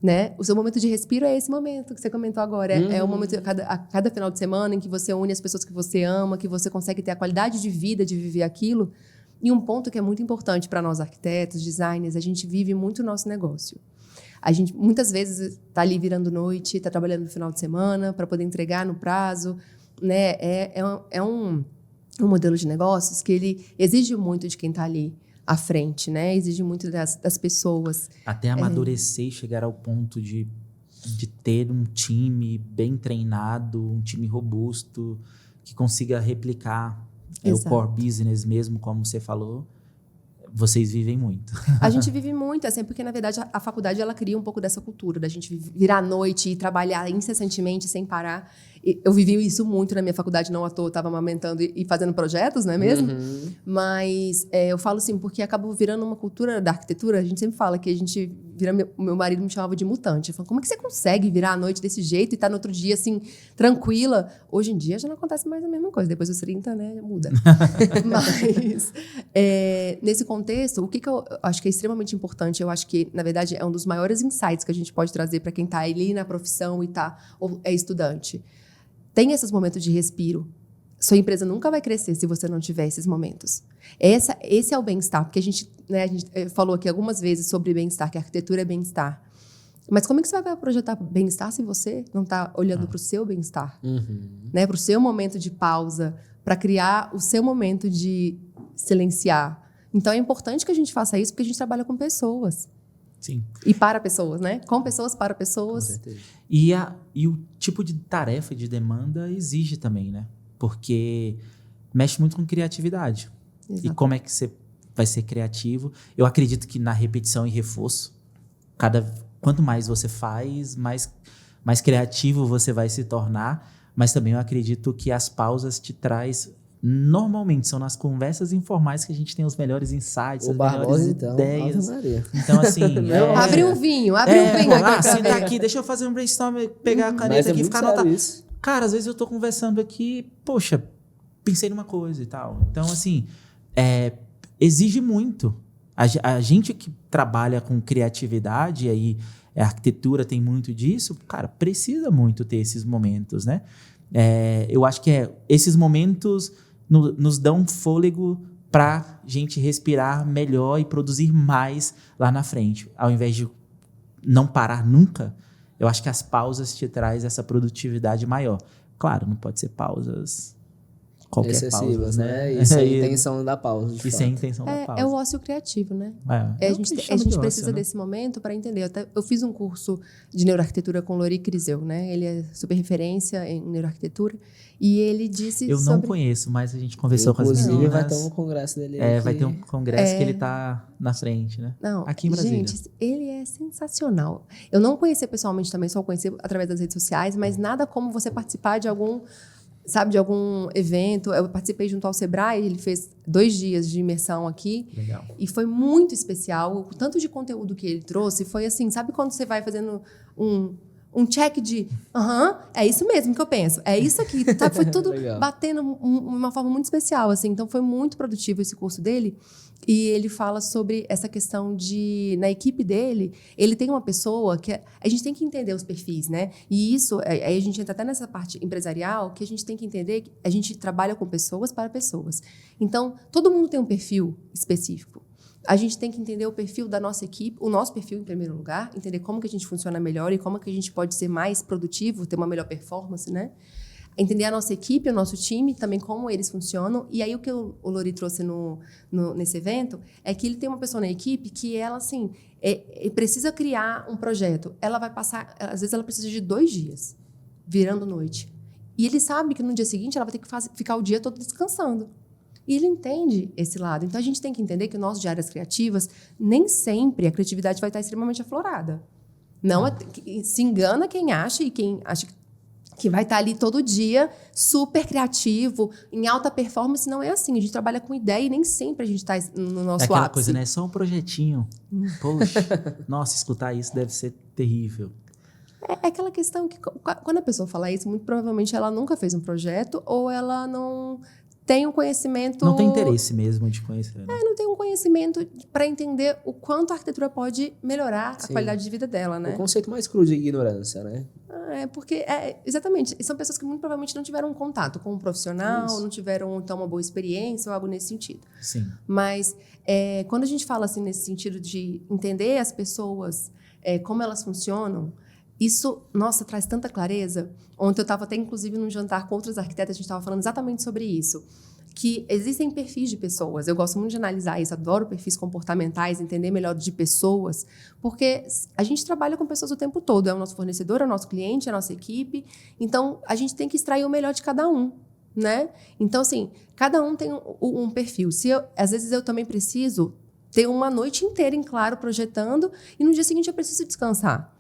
né? O seu momento de respiro é esse momento que você comentou agora. É o momento a cada final de semana em que você une as pessoas que você ama, que você consegue ter a qualidade de vida de viver aquilo. E um ponto que é muito importante para nós arquitetos, designers, a gente vive muito o nosso negócio. A gente muitas vezes está ali virando noite, está trabalhando no final de semana para poder entregar no prazo, né? É um modelo de negócios que ele exige muito de quem está ali à frente, né? Exige muito das pessoas.
Até amadurecer e chegar ao ponto de ter um time bem treinado, um time robusto, que consiga replicar o core business mesmo, como você falou. Vocês vivem muito.
A gente vive muito, assim, porque, na verdade, a faculdade ela cria um pouco dessa cultura, da gente virar à noite e trabalhar incessantemente, sem parar. Eu vivi isso muito na minha faculdade, não à toa, estava amamentando e fazendo projetos, não é mesmo? Mas eu falo assim, porque acabou virando uma cultura da arquitetura. A gente sempre fala que a gente o meu marido me chamava de mutante. Eu falo, como é que você consegue virar à noite desse jeito e estar no outro dia, assim, tranquila? Hoje em dia já não acontece mais a mesma coisa. Depois dos 30, né, muda. Mas, nesse contexto, o que eu acho que é extremamente importante, eu acho que, na verdade, é um dos maiores insights que a gente pode trazer para quem está ali na profissão e ou é estudante. Tem esses momentos de respiro. Sua empresa nunca vai crescer se você não tiver esses momentos. Esse é o bem-estar, porque a gente falou aqui algumas vezes sobre bem-estar, que a arquitetura é bem-estar. Mas como é que você vai projetar bem-estar se você não está olhando para o seu bem-estar? Né? Para o seu momento de pausa, para criar o seu momento de silenciar. Então, é importante que a gente faça isso, porque a gente trabalha com pessoas.
Sim.
E para pessoas, né? Com pessoas, para pessoas.
Com certeza.
E o tipo de tarefa, de demanda, exige também, né? Porque mexe muito com criatividade.
Exato.
E como é que você vai ser criativo? Eu acredito que na repetição e reforço, quanto mais você faz, mais criativo você vai se tornar. Mas também eu acredito que as pausas te traz... Normalmente são nas conversas informais que a gente tem os melhores insights, as melhores ideias. Então, assim...
Abre um vinho aqui.
Senta aqui, deixa eu fazer um brainstorm, pegar a caneta aqui e ficar anotando. Cara, às vezes eu tô conversando aqui, poxa, pensei numa coisa e tal. Então, assim, exige muito. A gente que trabalha com criatividade, e aí a arquitetura tem muito disso, cara, precisa muito ter esses momentos, né? Eu acho que esses momentos nos dão fôlego para a gente respirar melhor e produzir mais lá na frente. Ao invés de não parar nunca, eu acho que as pausas te traz essa produtividade maior. Claro, não pode ser pausas qualquer
excessivas,
pausa, né?
E sem intenção da pausa.
E sem intenção da pausa.
É o ócio criativo, né? A gente precisa desse momento para entender. Eu fiz um curso de neuroarquitetura com Lori Criseu, né? Ele é super referência em neuroarquitetura. E ele disse
Eu não conheço, mas a gente conversou com as meninas.
Inclusive, vai ter um congresso dele aqui.
Vai ter um congresso que ele tá na frente, né?
Não,
aqui em Brasília.
Gente, ele é sensacional. Eu não conheci pessoalmente também, só conheci através das redes sociais, mas nada como você participar de algum evento. Eu participei junto ao Sebrae, ele fez 2 dias de imersão aqui.
Legal.
E foi muito especial. O tanto de conteúdo que ele trouxe foi assim, sabe quando você vai fazendo um um check de, é isso mesmo que eu penso, é isso aqui, tá? Foi tudo batendo uma forma muito especial, assim. Então, foi muito produtivo esse curso dele. E ele fala sobre essa questão de, na equipe dele, ele tem uma pessoa que a gente tem que entender os perfis, né? E isso, aí a gente entra até nessa parte empresarial, que a gente tem que entender que a gente trabalha com pessoas para pessoas. Então, todo mundo tem um perfil específico. A gente tem que entender o perfil da nossa equipe, o nosso perfil em primeiro lugar, entender como que a gente funciona melhor e como que a gente pode ser mais produtivo, ter uma melhor performance, né? Entender a nossa equipe, o nosso time, também como eles funcionam. E aí o que o Lori trouxe nesse evento é que ele tem uma pessoa na equipe que ela, assim, precisa criar um projeto. Ela vai passar, às vezes ela precisa de 2 dias, virando noite. E ele sabe que no dia seguinte ela vai ter que ficar o dia todo descansando. E ele entende esse lado. Então, a gente tem que entender que nós, de áreas criativas, nem sempre a criatividade vai estar extremamente aflorada. Não se engana quem acha e quem acha que vai estar ali todo dia super criativo, em alta performance. Não é assim. A gente trabalha com ideia e nem sempre a gente está no nosso ápice.
É aquela coisa, né? É só um projetinho. Poxa, nossa, escutar isso deve ser terrível.
É aquela questão que, quando a pessoa fala isso, muito provavelmente ela nunca fez um projeto ou ela não tem um conhecimento...
Não tem interesse mesmo de conhecer, né?
Não tem um conhecimento para entender o quanto a arquitetura pode melhorar a qualidade de vida dela, né?
O conceito mais cru de ignorância, né?
Porque, exatamente, são pessoas que muito provavelmente não tiveram um contato com um profissional, não tiveram, então, uma boa experiência ou algo nesse sentido.
Sim.
Mas, quando a gente fala, assim, nesse sentido de entender as pessoas, como elas funcionam, isso, nossa, traz tanta clareza. Ontem eu estava até, inclusive, num jantar com outros arquitetos, a gente estava falando exatamente sobre isso. Que existem perfis de pessoas. Eu gosto muito de analisar isso, adoro perfis comportamentais, entender melhor de pessoas, porque a gente trabalha com pessoas o tempo todo. É o nosso fornecedor, é o nosso cliente, é a nossa equipe. Então, a gente tem que extrair o melhor de cada um, né? Então, assim, cada um tem um perfil. Às vezes eu também preciso ter uma noite inteira em claro projetando e no dia seguinte eu preciso descansar.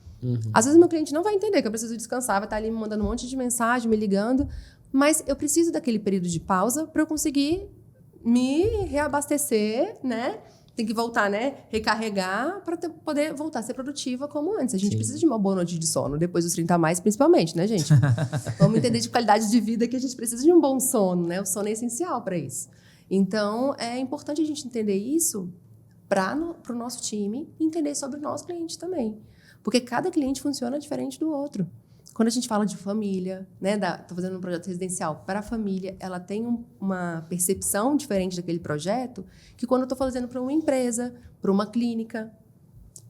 Às vezes meu cliente não vai entender que eu preciso descansar, vai estar ali me mandando um monte de mensagem, me ligando, mas eu preciso daquele período de pausa para eu conseguir me reabastecer, né? Tem que voltar, né? Recarregar para poder voltar a ser produtiva como antes. A gente precisa de uma boa noite de sono, depois dos 30 a mais, principalmente, né, gente? Vamos entender de qualidade de vida que a gente precisa de um bom sono, né? O sono é essencial para isso. Então, é importante a gente entender isso para o nosso time e entender sobre o nosso cliente também. Porque cada cliente funciona diferente do outro. Quando a gente fala de família, né, estou fazendo um projeto residencial para a família, ela tem uma percepção diferente daquele projeto que quando eu estou fazendo para uma empresa, para uma clínica.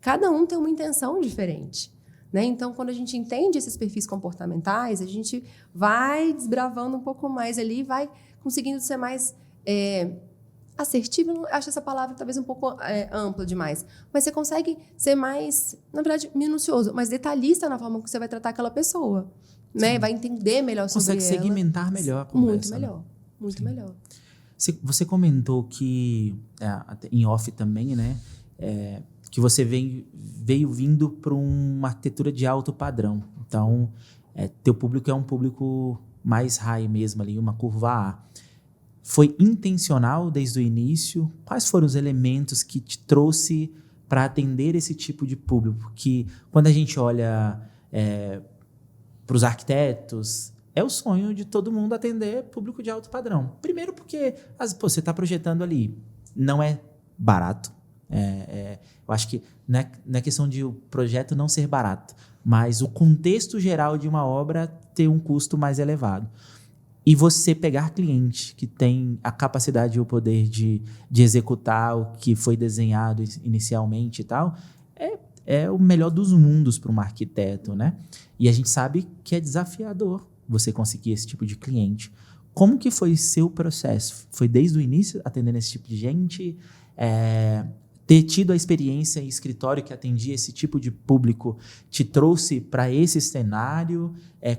Cada um tem uma intenção diferente, né? Então, quando a gente entende esses perfis comportamentais, a gente vai desbravando um pouco mais ali, vai conseguindo ser mais... assertivo, eu acho essa palavra talvez um pouco ampla demais, mas você consegue ser mais, na verdade, minucioso, mais detalhista na forma que você vai tratar aquela pessoa, né? Vai entender melhor sobre ela.
Consegue segmentar melhor a conversa.
Muito melhor, muito melhor.
Você comentou que, em off também, né, que você veio vindo para uma arquitetura de alto padrão. Então, teu público é um público mais high mesmo ali, uma curva A. Foi intencional desde o início? Quais foram os elementos que te trouxe para atender esse tipo de público? Porque quando a gente olha para os arquitetos, é o sonho de todo mundo atender público de alto padrão. Primeiro porque você está projetando ali, não é barato. Eu acho que não é questão de o projeto não ser barato, mas o contexto geral de uma obra ter um custo mais elevado. E você pegar cliente que tem a capacidade e o poder de executar o que foi desenhado inicialmente e tal, é o melhor dos mundos para um arquiteto, né? E a gente sabe que é desafiador você conseguir esse tipo de cliente. Como que foi seu processo? Foi desde o início atendendo esse tipo de gente? Ter tido a experiência em escritório que atendia esse tipo de público te trouxe para esse cenário?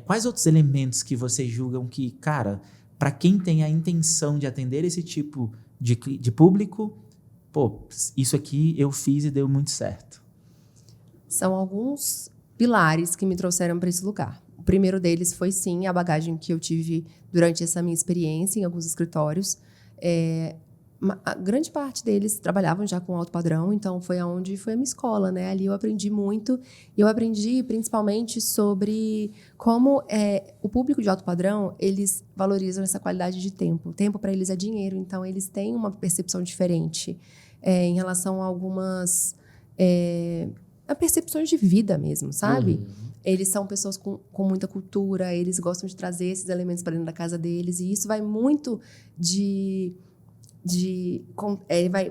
Quais outros elementos que vocês julgam que, cara, para quem tem a intenção de atender esse tipo de público, isso aqui eu fiz e deu muito certo?
São alguns pilares que me trouxeram para esse lugar. O primeiro deles foi, sim, a bagagem que eu tive durante essa minha experiência em alguns escritórios. a grande parte deles trabalhavam já com alto padrão, então foi a minha escola, né? Ali eu aprendi muito, e eu aprendi principalmente sobre como o público de alto padrão, eles valorizam essa qualidade de tempo. O tempo para eles é dinheiro, então eles têm uma percepção diferente em relação a algumas percepções de vida mesmo, sabe? Eles são pessoas com muita cultura, eles gostam de trazer esses elementos para dentro da casa deles, e isso vai muito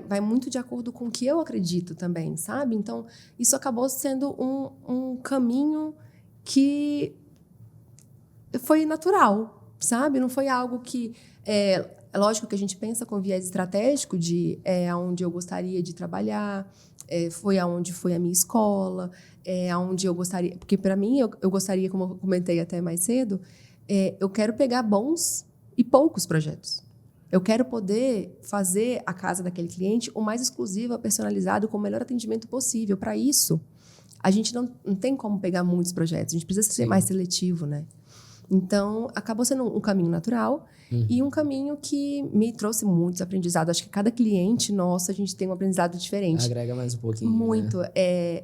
vai muito de acordo com o que eu acredito também, sabe? Então, isso acabou sendo um caminho que foi natural, sabe? Não foi algo que... É lógico que a gente pensa com viés estratégico de aonde eu gostaria de trabalhar, foi aonde foi a minha escola, aonde eu gostaria... Porque, para mim, eu gostaria, como eu comentei até mais cedo, eu quero pegar bons e poucos projetos. Eu quero poder fazer a casa daquele cliente o mais exclusiva, personalizado, com o melhor atendimento possível. Para isso, a gente não tem como pegar muitos projetos. A gente precisa ser mais seletivo, né? Então, acabou sendo um caminho natural e um caminho que me trouxe muitos aprendizados. Acho que cada cliente nosso, a gente tem um aprendizado diferente.
Agrega mais um pouquinho,
muito.
né?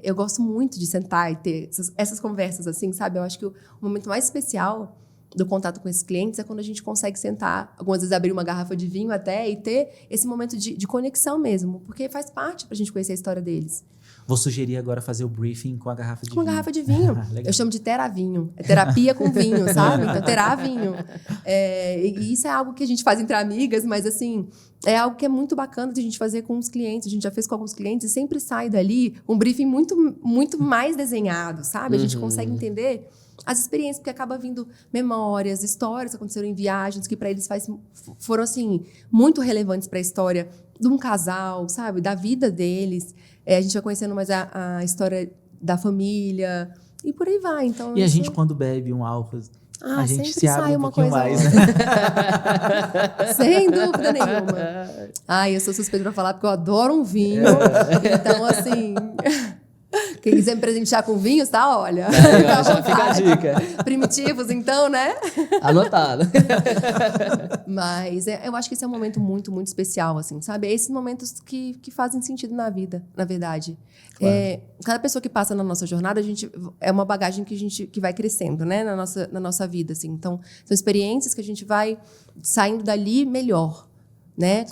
Eu gosto muito de sentar e ter essas conversas assim, sabe? Eu acho que o momento mais especial do contato com esses clientes é quando a gente consegue sentar, algumas vezes abrir uma garrafa de vinho até e ter esse momento de conexão mesmo, porque faz parte pra gente conhecer a história deles.
Vou sugerir agora fazer o briefing com a garrafa de vinho.
Com a garrafa de vinho. Eu chamo de teravinho. É terapia com vinho, sabe? Então, teravinho. E isso é algo que a gente faz entre amigas, mas, assim, é algo que é muito bacana de a gente fazer com os clientes. A gente já fez com alguns clientes e sempre sai dali um briefing muito, muito mais desenhado, sabe? A gente consegue entender as experiências, porque acaba vindo memórias, histórias que aconteceram em viagens, que para eles foram, assim, muito relevantes para a história de um casal, sabe? Da vida deles. A gente vai conhecendo mais a história da família e por aí vai. Então,
e a gente, quando bebe um álcool, a gente se abre um pouquinho mais, né?
Sem dúvida nenhuma. Eu sou suspeita pra falar porque eu adoro um vinho. Então, assim... Quem quiser me presentear com vinhos, tá? Olha.
Já fica a dica.
Primitivos, então, né?
Anotado.
Mas eu acho que esse é um momento muito, muito especial, assim, sabe? É esses momentos que fazem sentido na vida, na verdade. Claro. Cada pessoa que passa na nossa jornada, é uma bagagem que vai crescendo, né? Na nossa vida, assim. Então, são experiências que a gente vai saindo dali melhor, né?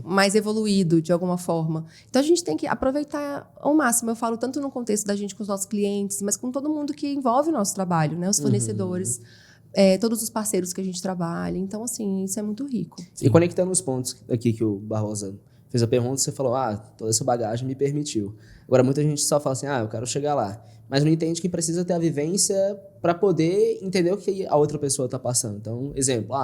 Mais evoluído, de alguma forma. Então, a gente tem que aproveitar ao máximo. Eu falo tanto no contexto da gente com os nossos clientes, mas com todo mundo que envolve o nosso trabalho, né? Os fornecedores, todos os parceiros que a gente trabalha. Então, assim, isso é muito rico.
E conectando os pontos aqui que o Barbosa fez a pergunta, você falou, toda essa bagagem me permitiu. Agora, muita gente só fala assim, eu quero chegar lá. Mas não entende que precisa ter a vivência para poder entender o que a outra pessoa está passando. Então, exemplo,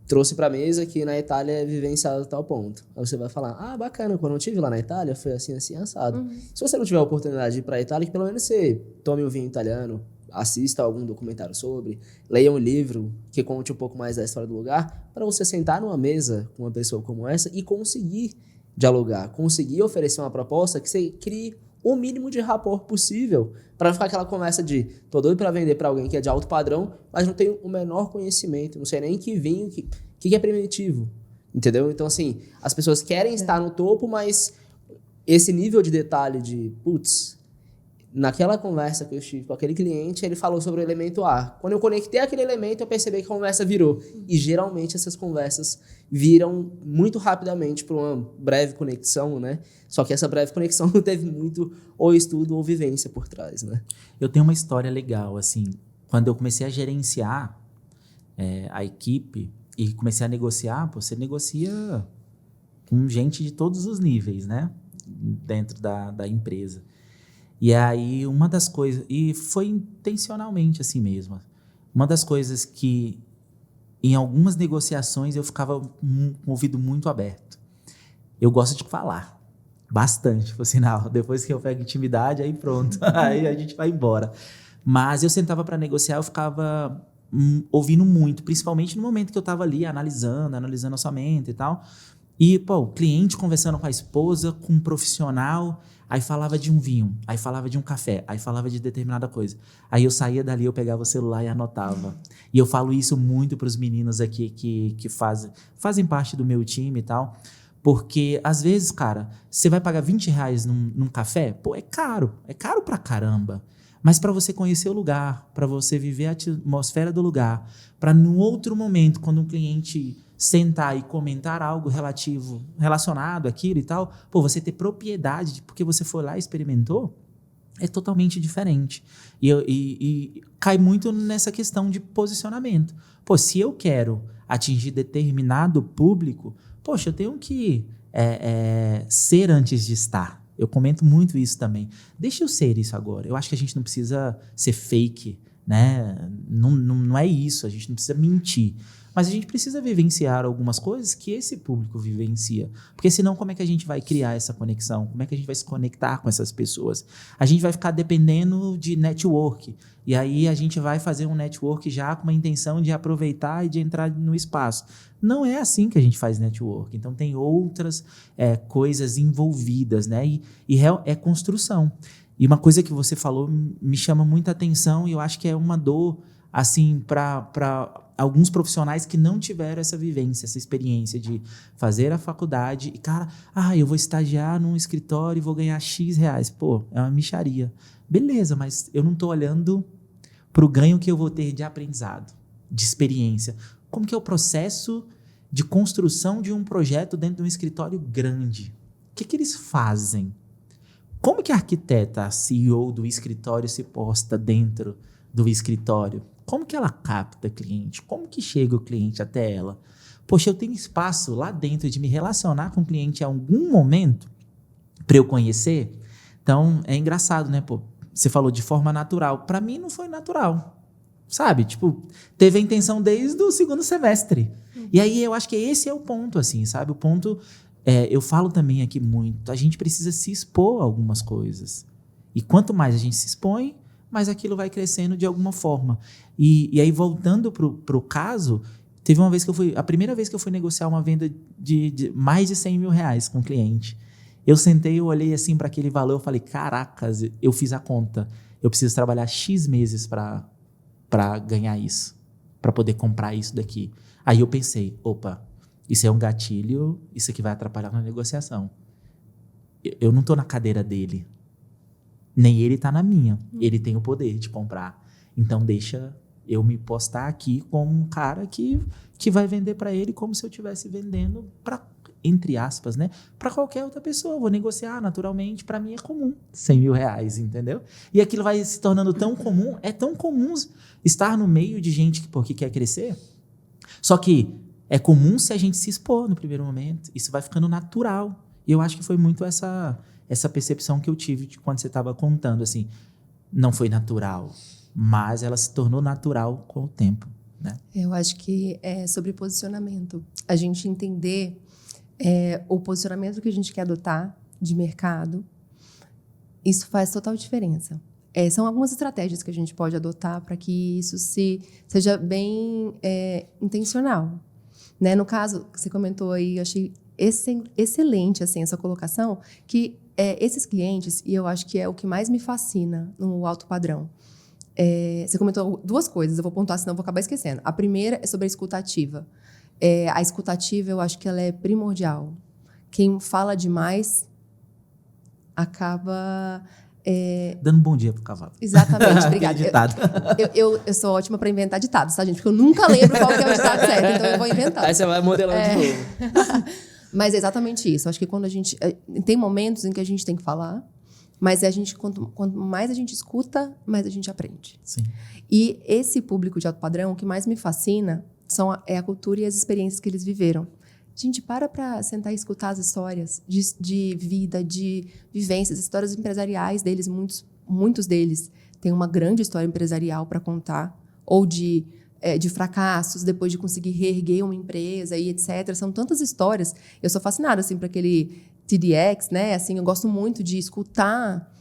trouxe pra mesa que na Itália é vivenciado a tal ponto. Aí você vai falar, bacana, quando eu estive lá na Itália foi assim, assim, assado. Se você não tiver a oportunidade de ir pra Itália, que pelo menos você tome um vinho italiano, assista algum documentário sobre, leia um livro que conte um pouco mais da história do lugar, para você sentar numa mesa com uma pessoa como essa e conseguir dialogar, conseguir oferecer uma proposta que você crie o mínimo de rapport possível, para não ficar aquela conversa de tô doido para vender para alguém que é de alto padrão, mas não tenho o menor conhecimento, não sei nem que vinho, que é primitivo, entendeu? Então, assim, as pessoas querem estar no topo, mas esse nível de detalhe de, naquela conversa que eu estive com aquele cliente, ele falou sobre o elemento A. Quando eu conectei aquele elemento, eu percebi que a conversa virou. E, geralmente, essas conversas viram muito rapidamente para uma breve conexão, né? Só que essa breve conexão não teve muito ou estudo ou vivência por trás, né?
Eu tenho uma história legal, assim. Quando eu comecei a gerenciar a equipe e comecei a negociar, você negocia com gente de todos os níveis, né? Dentro da empresa. E aí, uma das coisas... E foi intencionalmente assim mesmo. Uma das coisas que, em algumas negociações, eu ficava com o ouvido muito aberto. Eu gosto de falar. Bastante, por sinal. Depois que eu pego intimidade, aí pronto. Aí a gente vai embora. Mas eu sentava para negociar, eu ficava ouvindo muito. Principalmente no momento que eu estava ali analisando orçamento e tal. E, o cliente conversando com a esposa, com um profissional... Aí falava de um vinho, aí falava de um café, aí falava de determinada coisa. Aí eu saía dali, eu pegava o celular e anotava. E eu falo isso muito para os meninos aqui que fazem parte do meu time e tal, Porque, às vezes, cara, você vai pagar R$20 num café? Pô, é caro pra caramba. Mas para você conhecer o lugar, para você viver a atmosfera do lugar, para num outro momento, quando um cliente sentar e comentar algo relacionado àquilo e tal, pô, você ter propriedade porque você foi lá e experimentou, é totalmente diferente. E cai muito nessa questão de posicionamento. Pô, se eu quero atingir determinado público, poxa, eu tenho que ser antes de estar. Eu comento muito isso também. Deixa eu ser isso agora. Eu acho que a gente não precisa ser fake, né? Não é isso, a gente não precisa mentir. Mas a gente precisa vivenciar algumas coisas que esse público vivencia. Porque senão como é que a gente vai criar essa conexão? Como é que a gente vai se conectar com essas pessoas? A gente vai ficar dependendo de network. E aí a gente vai fazer um network já com uma intenção de aproveitar e de entrar no espaço. Não é assim que a gente faz network. Então tem outras coisas envolvidas, né? E é construção. E uma coisa que você falou me chama muita atenção e eu acho que é uma dor assim, para alguns profissionais que não tiveram essa vivência, essa experiência de fazer a faculdade e, cara, eu vou estagiar num escritório e vou ganhar X reais. Pô, é uma mixaria. Beleza, mas eu não estou olhando para o ganho que eu vou ter de aprendizado, de experiência. Como que é o processo de construção de um projeto dentro de um escritório grande? O que eles fazem? Como que a arquiteta, a CEO do escritório, se posta dentro do escritório? Como que ela capta cliente? Como que chega o cliente até ela? Poxa, eu tenho espaço lá dentro de me relacionar com o cliente em algum momento para eu conhecer? Então, é engraçado, né? Pô, você falou de forma natural. Para mim, não foi natural. Sabe? Tipo, teve a intenção desde o segundo semestre. E aí, eu acho que esse é o ponto, assim, sabe? O ponto, eu falo também aqui muito, a gente precisa se expor a algumas coisas. E quanto mais a gente se expõe, mas aquilo vai crescendo de alguma forma. E aí, voltando pro caso, teve uma vez que a primeira vez que eu fui negociar uma venda de mais de R$100 mil com o cliente. Eu sentei, eu olhei assim para aquele valor, eu falei, caracas, eu fiz a conta. Eu preciso trabalhar X meses para ganhar isso, para poder comprar isso daqui. Aí eu pensei, opa, isso é um gatilho, isso aqui vai atrapalhar na negociação. Eu não estou na cadeira dele. Nem ele está na minha. Ele tem o poder de comprar. Então, deixa eu me postar aqui como um cara que vai vender para ele como se eu estivesse vendendo para, entre aspas, né? Para qualquer outra pessoa. Eu vou negociar naturalmente. Para mim é comum. R$100 mil, entendeu? E aquilo vai se tornando tão comum. É tão comum estar no meio de gente que quer crescer. Só que é comum se a gente se expor no primeiro momento. Isso vai ficando natural. E eu acho que foi muito essa percepção que eu tive de quando você estava contando, assim, não foi natural, mas ela se tornou natural com o tempo, né?
Eu acho que é sobre posicionamento. A gente entender o posicionamento que a gente quer adotar de mercado, isso faz total diferença. São algumas estratégias que a gente pode adotar para que isso seja bem intencional. Né? No caso que você comentou aí, eu achei excelente assim, essa colocação, que esses clientes, e eu acho que é o que mais me fascina no alto padrão. Você comentou duas coisas, eu vou pontuar, senão eu vou acabar esquecendo. A primeira é sobre a escuta ativa. A escuta ativa, eu acho que ela é primordial. Quem fala demais acaba...
dando um bom dia pro cavalo.
Exatamente, obrigada.
Ditado.
Eu sou ótima para inventar ditados, tá, gente? Porque eu nunca lembro qual que é o ditado certo, então eu vou inventar.
Aí você vai modelando de novo.
Mas é exatamente isso. Acho que quando a gente... Tem momentos em que a gente tem que falar, mas quanto mais a gente escuta, mais a gente aprende.
Sim.
E esse público de alto padrão, o que mais me fascina é a cultura e as experiências que eles viveram. Gente, para sentar e escutar as histórias de vida, de vivências, histórias empresariais deles. Muitos deles têm uma grande história empresarial para contar, ou de fracassos, depois de conseguir reerguer uma empresa e etc. São tantas histórias. Eu sou fascinada assim, por aquele TEDx, né? Assim, eu gosto muito de escutar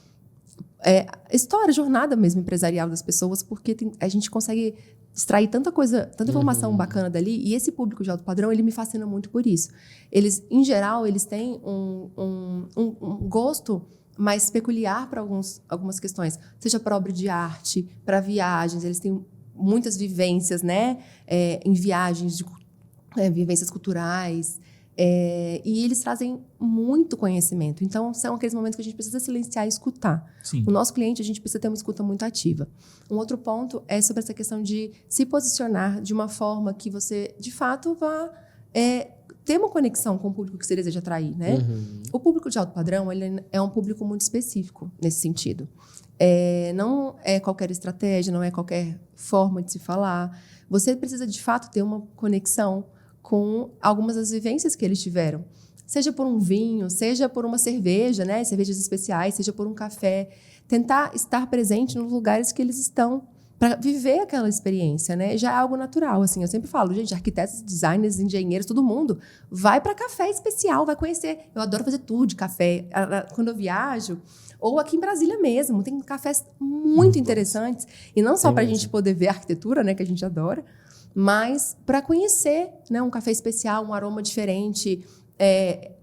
história, jornada mesmo empresarial das pessoas, porque a gente consegue extrair tanta coisa, tanta informação bacana dali. E esse público de alto padrão, ele me fascina muito por isso. Eles, em geral, eles têm um gosto mais peculiar para algumas questões, seja para obra de arte, para viagens. Eles têm muitas vivências, né? Em viagens, vivências culturais. E eles trazem muito conhecimento. Então, são aqueles momentos que a gente precisa silenciar e escutar.
Sim.
O nosso cliente, a gente precisa ter uma escuta muito ativa. Um outro ponto é sobre essa questão de se posicionar de uma forma que você, de fato, vá ter uma conexão com o público que você deseja atrair, né? O público de alto padrão, ele é um público muito específico nesse sentido. Não é qualquer estratégia, não é qualquer forma de se falar. Você precisa, de fato, ter uma conexão com algumas das vivências que eles tiveram. Seja por um vinho, seja por uma cerveja, né? Cervejas especiais, seja por um café. Tentar estar presente nos lugares que eles estão para viver aquela experiência, né? Já é algo natural, assim. Eu sempre falo, gente, arquitetos, designers, engenheiros, todo mundo vai para café especial, vai conhecer. Eu adoro fazer tour de café. Quando eu viajo, ou aqui em Brasília mesmo, tem cafés muito interessantes. E não só para a gente poder ver a arquitetura, né? Que a gente adora, mas para conhecer, né, um café especial, um aroma diferente.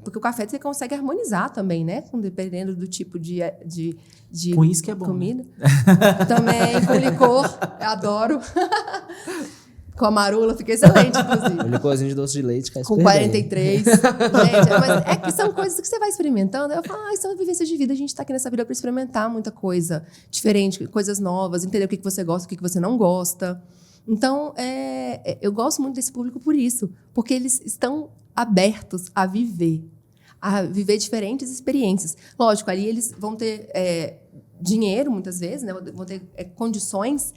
Porque o café você consegue harmonizar também, né? Dependendo do tipo de
com isso que é bom,
comida.
Né?
Também com licor, eu adoro. Com a marula, fica excelente, inclusive.
Um licorzinho de doce de leite, cai
Com
super
43. Gente, mas é que são coisas que você vai experimentando. Eu falo, são vivências de vida. A gente tá aqui nessa vida para experimentar muita coisa diferente, coisas novas, entender o que você gosta, o que você não gosta. Então, eu gosto muito desse público por isso. Porque eles estão abertos a viver diferentes experiências. Lógico, ali eles vão ter dinheiro, muitas vezes, né? Vão ter condições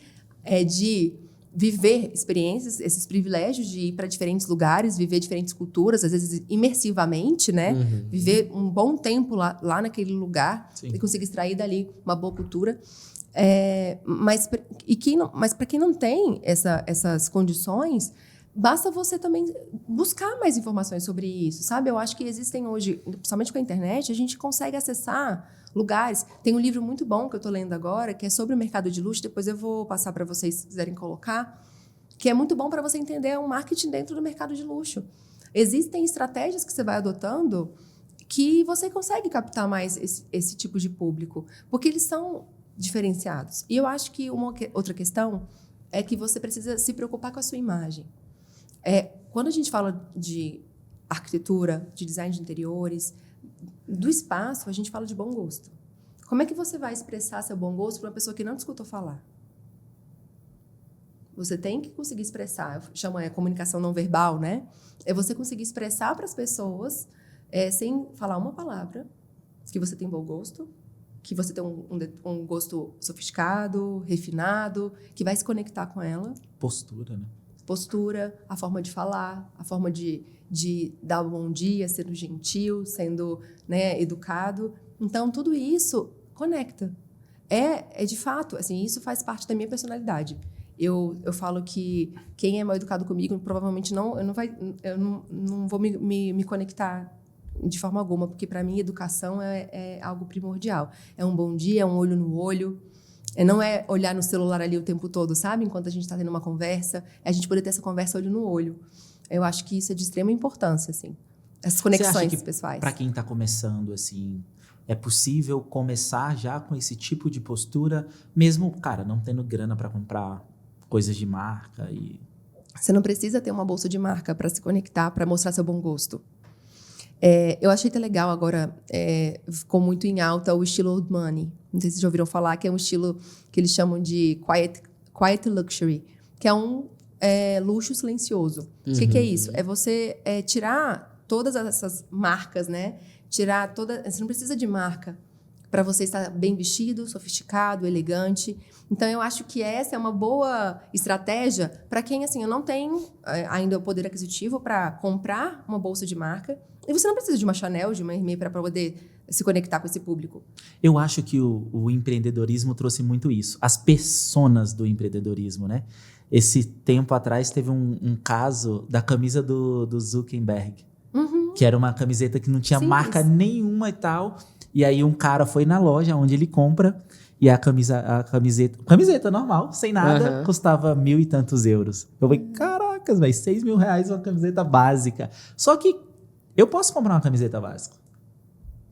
de viver experiências, esses privilégios de ir para diferentes lugares, viver diferentes culturas, às vezes imersivamente, né? Viver um bom tempo lá naquele lugar. Sim. E conseguir extrair dali uma boa cultura. Mas para quem não tem essas condições, basta você também buscar mais informações sobre isso, sabe? Eu acho que existem hoje, principalmente com a internet, a gente consegue acessar lugares. Tem um livro muito bom que eu estou lendo agora, que é sobre o mercado de luxo, depois eu vou passar para vocês, se quiserem colocar, que é muito bom para você entender o marketing dentro do mercado de luxo. Existem estratégias que você vai adotando que você consegue captar mais esse tipo de público, porque eles são diferenciados. E eu acho que uma outra questão é que você precisa se preocupar com a sua imagem. Quando a gente fala de arquitetura, de design de interiores, do espaço, a gente fala de bom gosto. Como é que você vai expressar seu bom gosto para uma pessoa que não te escutou falar? Você tem que conseguir expressar, eu chamo comunicação não verbal, né? É você conseguir expressar para as pessoas, sem falar uma palavra, que você tem bom gosto, que você tem um gosto sofisticado, refinado, que vai se conectar com ela.
Postura, né?
Postura, a forma de falar, a forma de dar um bom dia, sendo gentil, sendo, né, educado. Então, tudo isso conecta. De fato, assim, isso faz parte da minha personalidade. Eu falo que quem é mal educado comigo, provavelmente eu não vou me conectar de forma alguma, porque, para mim, educação é algo primordial. É um bom dia, é um olho no olho. Não é olhar no celular ali o tempo todo, sabe? Enquanto a gente está tendo uma conversa, é a gente poder ter essa conversa olho no olho. Eu acho que isso é de extrema importância, assim. Essas conexões pessoais.
Para quem está começando, assim, é possível começar já com esse tipo de postura, mesmo, cara, não tendo grana para comprar coisas de marca e...
Você não precisa ter uma bolsa de marca para se conectar, para mostrar seu bom gosto. Eu achei até legal agora, ficou muito em alta o estilo Old Money. Não sei se vocês já ouviram falar, que é um estilo que eles chamam de quiet luxury, que é um luxo silencioso. O que é isso? É você tirar todas essas marcas, né? Você não precisa de marca para você estar bem vestido, sofisticado, elegante. Então, eu acho que essa é uma boa estratégia para quem, assim, eu não tenho ainda o poder aquisitivo para comprar uma bolsa de marca. E você não precisa de uma Chanel, de uma Hermès para poder se conectar com esse público.
Eu acho que o empreendedorismo trouxe muito isso. As personas do empreendedorismo, né? Esse tempo atrás teve um caso da camisa do Zuckerberg, que era uma camiseta que não tinha marca nenhuma e tal. E aí um cara foi na loja onde ele compra e a camiseta normal, sem nada, custava 1.000 e tantos euros. Eu falei, caracas, velho, 6 mil reais uma camiseta básica. Só que eu posso comprar uma camiseta básica,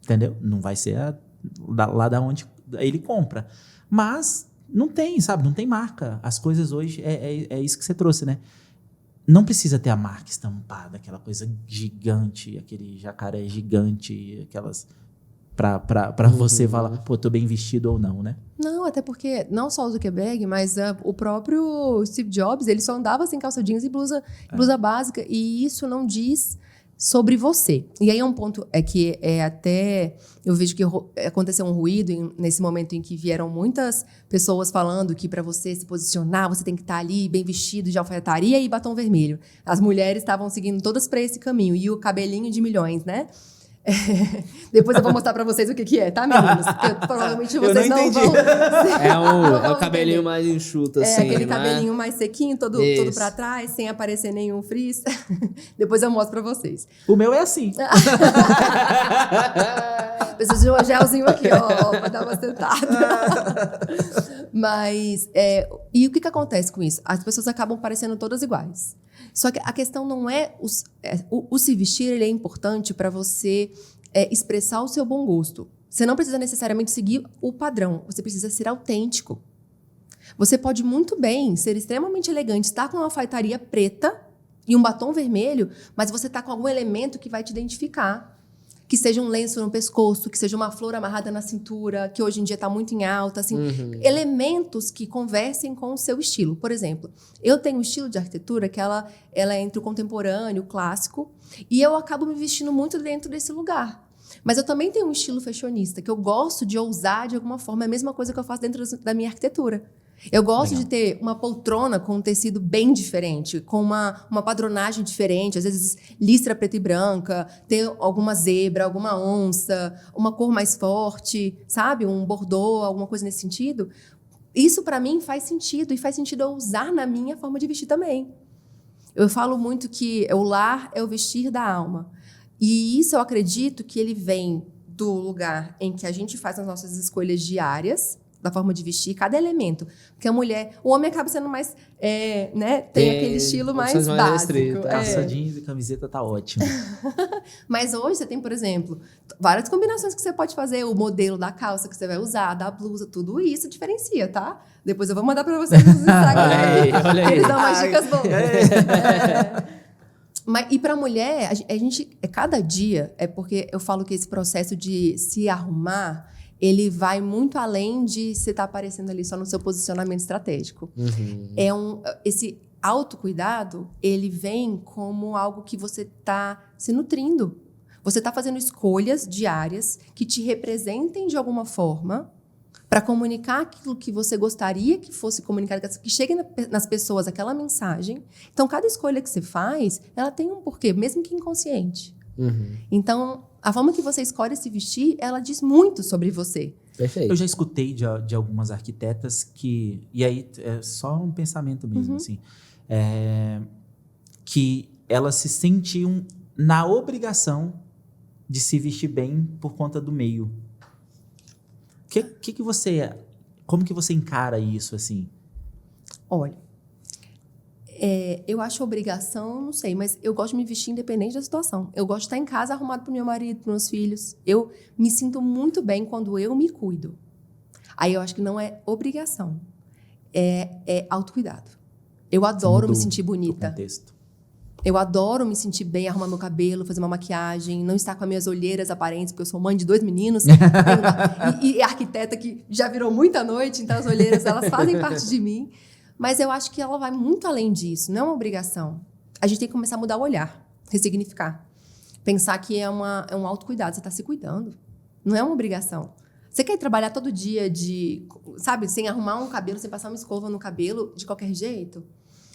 entendeu? Não vai ser lá da onde ele compra. Mas não tem, sabe? Não tem marca. As coisas hoje, é isso que você trouxe, né? não precisa ter a marca estampada, aquela coisa gigante, aquele jacaré gigante, aquelas... Pra você falar, pô, tô bem vestido ou não, né?
Não, até porque não só o Zuckerberg, mas o próprio Steve Jobs, ele só andava sem calça jeans e blusa básica. E isso não diz sobre você. E aí é um ponto que até eu vejo que aconteceu um ruído nesse momento em que vieram muitas pessoas falando que para você se posicionar, você tem que estar ali bem vestido de alfaiataria e batom vermelho. As mulheres estavam seguindo todas para esse caminho. E o cabelinho de milhões, né? Depois eu vou mostrar pra vocês o que é, tá, meninos? Porque provavelmente vocês não vão...
É o cabelinho mais enxuto, assim,
aquele
né?
cabelinho mais sequinho, todo pra trás, sem aparecer nenhum frizz. Depois eu mostro pra vocês.
O meu é assim.
Preciso de um gelzinho aqui, ó, pra dar uma sentada. Mas, e o que acontece com isso? As pessoas acabam parecendo todas iguais. Só que a questão não é... O se vestir, ele é importante para você expressar o seu bom gosto. Você não precisa necessariamente seguir o padrão. Você precisa ser autêntico. Você pode muito bem ser extremamente elegante, estar com uma alfaiataria preta e um batom vermelho, mas você está com algum elemento que vai te identificar. Que seja um lenço no pescoço, que seja uma flor amarrada na cintura, que hoje em dia está muito em alta, assim, elementos que conversem com o seu estilo. Por exemplo, eu tenho um estilo de arquitetura que ela é entre o contemporâneo, o clássico, e eu acabo me vestindo muito dentro desse lugar. Mas eu também tenho um estilo fashionista, que eu gosto de ousar de alguma forma, é a mesma coisa que eu faço dentro da minha arquitetura. Eu gosto de ter uma poltrona com um tecido bem diferente, com uma padronagem diferente, às vezes listra preta e branca, ter alguma zebra, alguma onça, uma cor mais forte, sabe? Um bordô, alguma coisa nesse sentido. Isso, para mim, faz sentido, e faz sentido eu usar na minha forma de vestir também. Eu falo muito que o lar é o vestir da alma. E isso eu acredito que ele vem do lugar em que a gente faz as nossas escolhas diárias, da forma de vestir, cada elemento. Porque a mulher... O homem acaba sendo mais... né? Tem aquele estilo mais básico.
Calça jeans e camiseta tá ótimo.
Mas hoje você tem, por exemplo, várias combinações que você pode fazer. O modelo da calça que você vai usar, da blusa, tudo isso diferencia, tá? Depois eu vou mandar pra vocês no Instagram.
Olha aí.
Eles dão umas dicas boas. Mas, e para a mulher, a gente... Cada dia... É porque eu falo que esse processo de se arrumar... ele vai muito além de você estar aparecendo ali só no seu posicionamento estratégico. Esse autocuidado, ele vem como algo que você está se nutrindo. Você está fazendo escolhas diárias que te representem de alguma forma para comunicar aquilo que você gostaria que fosse comunicado, que chegue nas pessoas aquela mensagem. Então, cada escolha que você faz, ela tem um porquê, mesmo que inconsciente. Então, a forma que você escolhe se vestir, ela diz muito sobre você.
Perfeito.
Eu já escutei de algumas arquitetas que... E aí, é só um pensamento mesmo, assim. Que elas se sentiam na obrigação de se vestir bem por conta do meio. Que você... Como que você encara isso, assim?
Olha... eu acho obrigação, não sei, mas eu gosto de me vestir independente da situação. Eu gosto de estar em casa arrumado para o meu marido, para meus filhos. Eu me sinto muito bem quando eu me cuido. Aí eu acho que não é obrigação, é autocuidado. Eu adoro me sentir bonita. Eu adoro me sentir bem, arrumar meu cabelo, fazer uma maquiagem, não estar com as minhas olheiras aparentes, porque eu sou mãe de 2 meninos. e arquiteta que já virou muita noite, então as olheiras, elas fazem parte de mim. Mas eu acho que ela vai muito além disso, não é uma obrigação. A gente tem que começar a mudar o olhar, ressignificar. Pensar que é um autocuidado, você está se cuidando. Não é uma obrigação. Você quer trabalhar todo dia sem arrumar um cabelo, sem passar uma escova no cabelo, de qualquer jeito?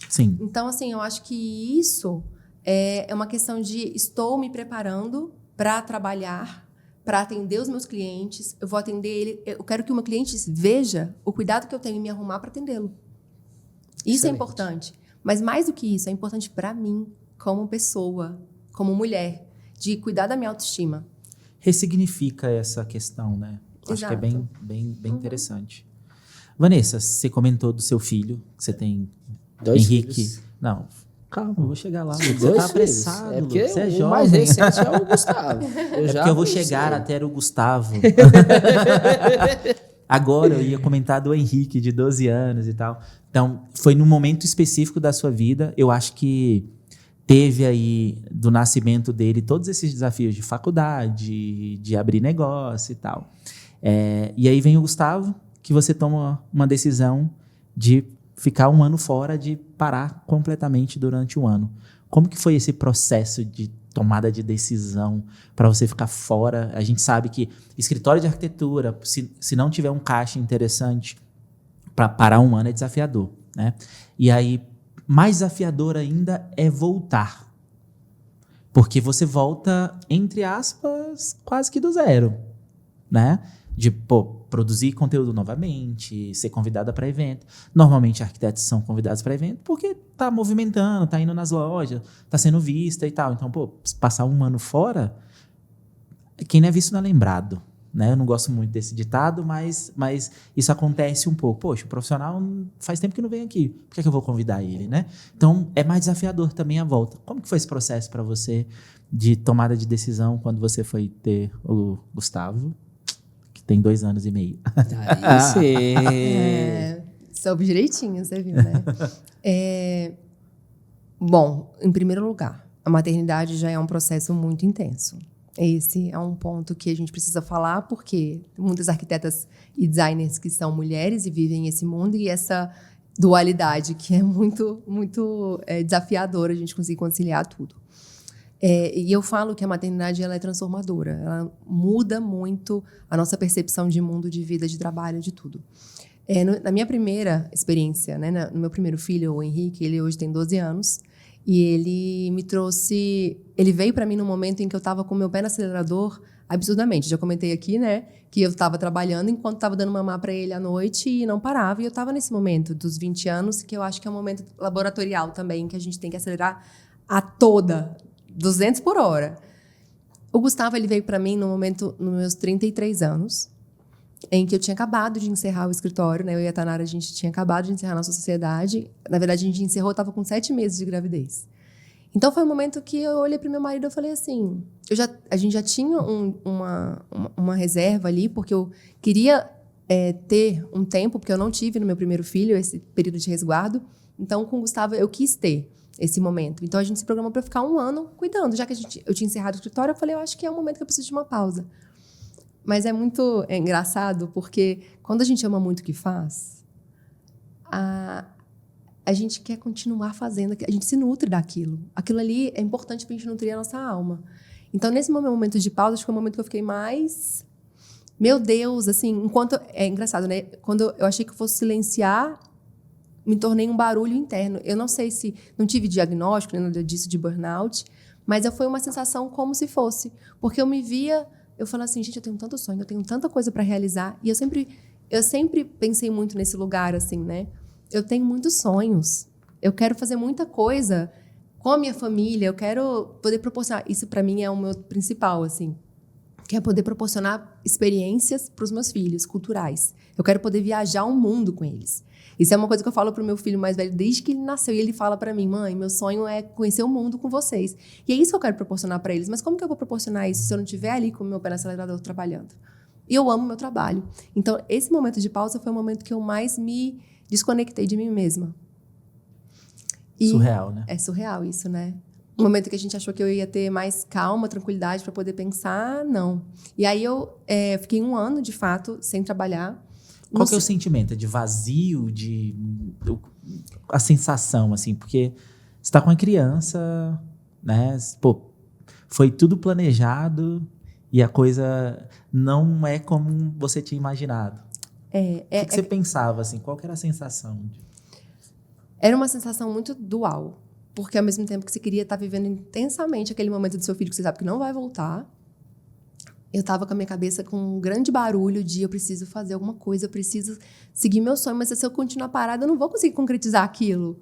Sim.
Então, assim, eu acho que isso é uma questão de estou me preparando para trabalhar, para atender os meus clientes. Eu vou atender ele, eu quero que o meu cliente veja o cuidado que eu tenho em me arrumar para atendê-lo. Isso Excelente. É importante. Mas mais do que isso, é importante para mim, como pessoa, como mulher, de cuidar da minha autoestima.
Ressignifica essa questão, né?
Exato.
Acho que é bem interessante. Vanessa, você comentou do seu filho, que você tem
2
Henrique.
filhos.
Não, calma, eu vou chegar lá. Você
2
tá apressado,
É porque
você é
o
jovem.
mais recente é o Gustavo.
Porque eu vou chegar até o Gustavo. Agora eu ia comentar do Henrique, de 12 anos e tal. Então, foi num momento específico da sua vida. Eu acho que teve aí, do nascimento dele, todos esses desafios de faculdade, de abrir negócio e tal. E aí vem o Gustavo, que você toma uma decisão de ficar um ano fora, de parar completamente durante um ano. Como que foi esse processo de tomada de decisão para você ficar fora? A gente sabe que escritório de arquitetura, se não tiver um caixa interessante, para parar um ano é desafiador, né? E aí, mais desafiador ainda é voltar. Porque você volta, entre aspas, quase que do zero, né? De, produzir conteúdo novamente, ser convidada para evento. Normalmente, arquitetos são convidados para evento porque tá movimentando, tá indo nas lojas, tá sendo vista e tal. Então, passar um ano fora, quem não é visto não é lembrado, né? Eu não gosto muito desse ditado, mas isso acontece um pouco. Poxa, o profissional faz tempo que não vem aqui, por que eu vou convidar ele, né? Então, é mais desafiador também a volta. Como que foi esse processo para você de tomada de decisão quando você foi ter o Gustavo? Tem 2 anos e meio.
Aí sim.
Soube direitinho, você viu, né? Bom, em primeiro lugar, a maternidade já é um processo muito intenso. Esse é um ponto que a gente precisa falar, porque muitas arquitetas e designers que são mulheres e vivem esse mundo, e essa dualidade que é muito, muito desafiadora a gente conseguir conciliar tudo. E eu falo que a maternidade ela é transformadora, ela muda muito a nossa percepção de mundo, de vida, de trabalho, de tudo. Na minha primeira experiência, né, no meu primeiro filho, o Henrique, ele hoje tem 12 anos, e ele me trouxe... Ele veio para mim no momento em que eu estava com o meu pé no acelerador absurdamente. Já comentei aqui, né, que eu estava trabalhando enquanto estava dando mamar para ele à noite e não parava. E eu estava nesse momento dos 20 anos, que eu acho que é um momento laboratorial também, que a gente tem que acelerar a toda, 200 por hora. O Gustavo, ele veio para mim no momento, nos meus 33 anos, em que eu tinha acabado de encerrar o escritório, né? Eu e a Tanara, a gente tinha acabado de encerrar a nossa sociedade. Na verdade, a gente encerrou, eu estava com 7 meses de gravidez. Então, foi um momento que eu olhei para o meu marido e falei assim... A gente já tinha uma reserva ali, porque eu queria ter um tempo, porque eu não tive no meu primeiro filho esse período de resguardo. Então, com o Gustavo, eu quis ter esse momento. Então, a gente se programou para ficar um ano cuidando. Já que eu tinha encerrado o escritório, eu falei, eu acho que é um momento que eu preciso de uma pausa. Mas é muito engraçado, porque quando a gente ama muito o que faz, a gente quer continuar fazendo, a gente se nutre daquilo. Aquilo ali é importante para a gente nutrir a nossa alma. Então, nesse momento de pausa, acho que foi o momento que eu fiquei mais... Meu Deus, assim, enquanto... É engraçado, né? Quando eu achei que eu fosse silenciar, me tornei um barulho interno. Eu não sei se... Não tive diagnóstico, nada disso de burnout, mas foi uma sensação como se fosse. Porque eu me via... Eu falo assim, gente, eu tenho tanto sonho, eu tenho tanta coisa para realizar. E eu sempre pensei muito nesse lugar, assim, né? Eu tenho muitos sonhos. Eu quero fazer muita coisa com a minha família. Eu quero poder proporcionar... Isso, para mim, é o meu principal, assim. Que é poder proporcionar experiências para os meus filhos, culturais. Eu quero poder viajar o mundo com eles. Isso é uma coisa que eu falo pro meu filho mais velho desde que ele nasceu. E ele fala para mim, mãe, meu sonho é conhecer o mundo com vocês. E é isso que eu quero proporcionar para eles. Mas como que eu vou proporcionar isso se eu não estiver ali com o meu pé no acelerador trabalhando? E eu amo meu trabalho. Então, esse momento de pausa foi o momento que eu mais me desconectei de mim mesma. E
surreal, né?
É surreal isso, né? Um momento que a gente achou que eu ia ter mais calma, tranquilidade para poder pensar, não. E aí eu fiquei 1 ano, de fato, sem trabalhar.
Qual que é o sentimento? De vazio? A sensação, assim? Porque você tá com uma criança, né? Foi tudo planejado e a coisa não é como você tinha imaginado. O que você pensava, assim? Qual que era a sensação?
Era uma sensação muito dual. Porque, ao mesmo tempo que você queria estar vivendo intensamente aquele momento do seu filho que você sabe que não vai voltar, eu estava com a minha cabeça com um grande barulho de eu preciso fazer alguma coisa, eu preciso seguir meu sonho, mas se eu continuar parada, eu não vou conseguir concretizar aquilo.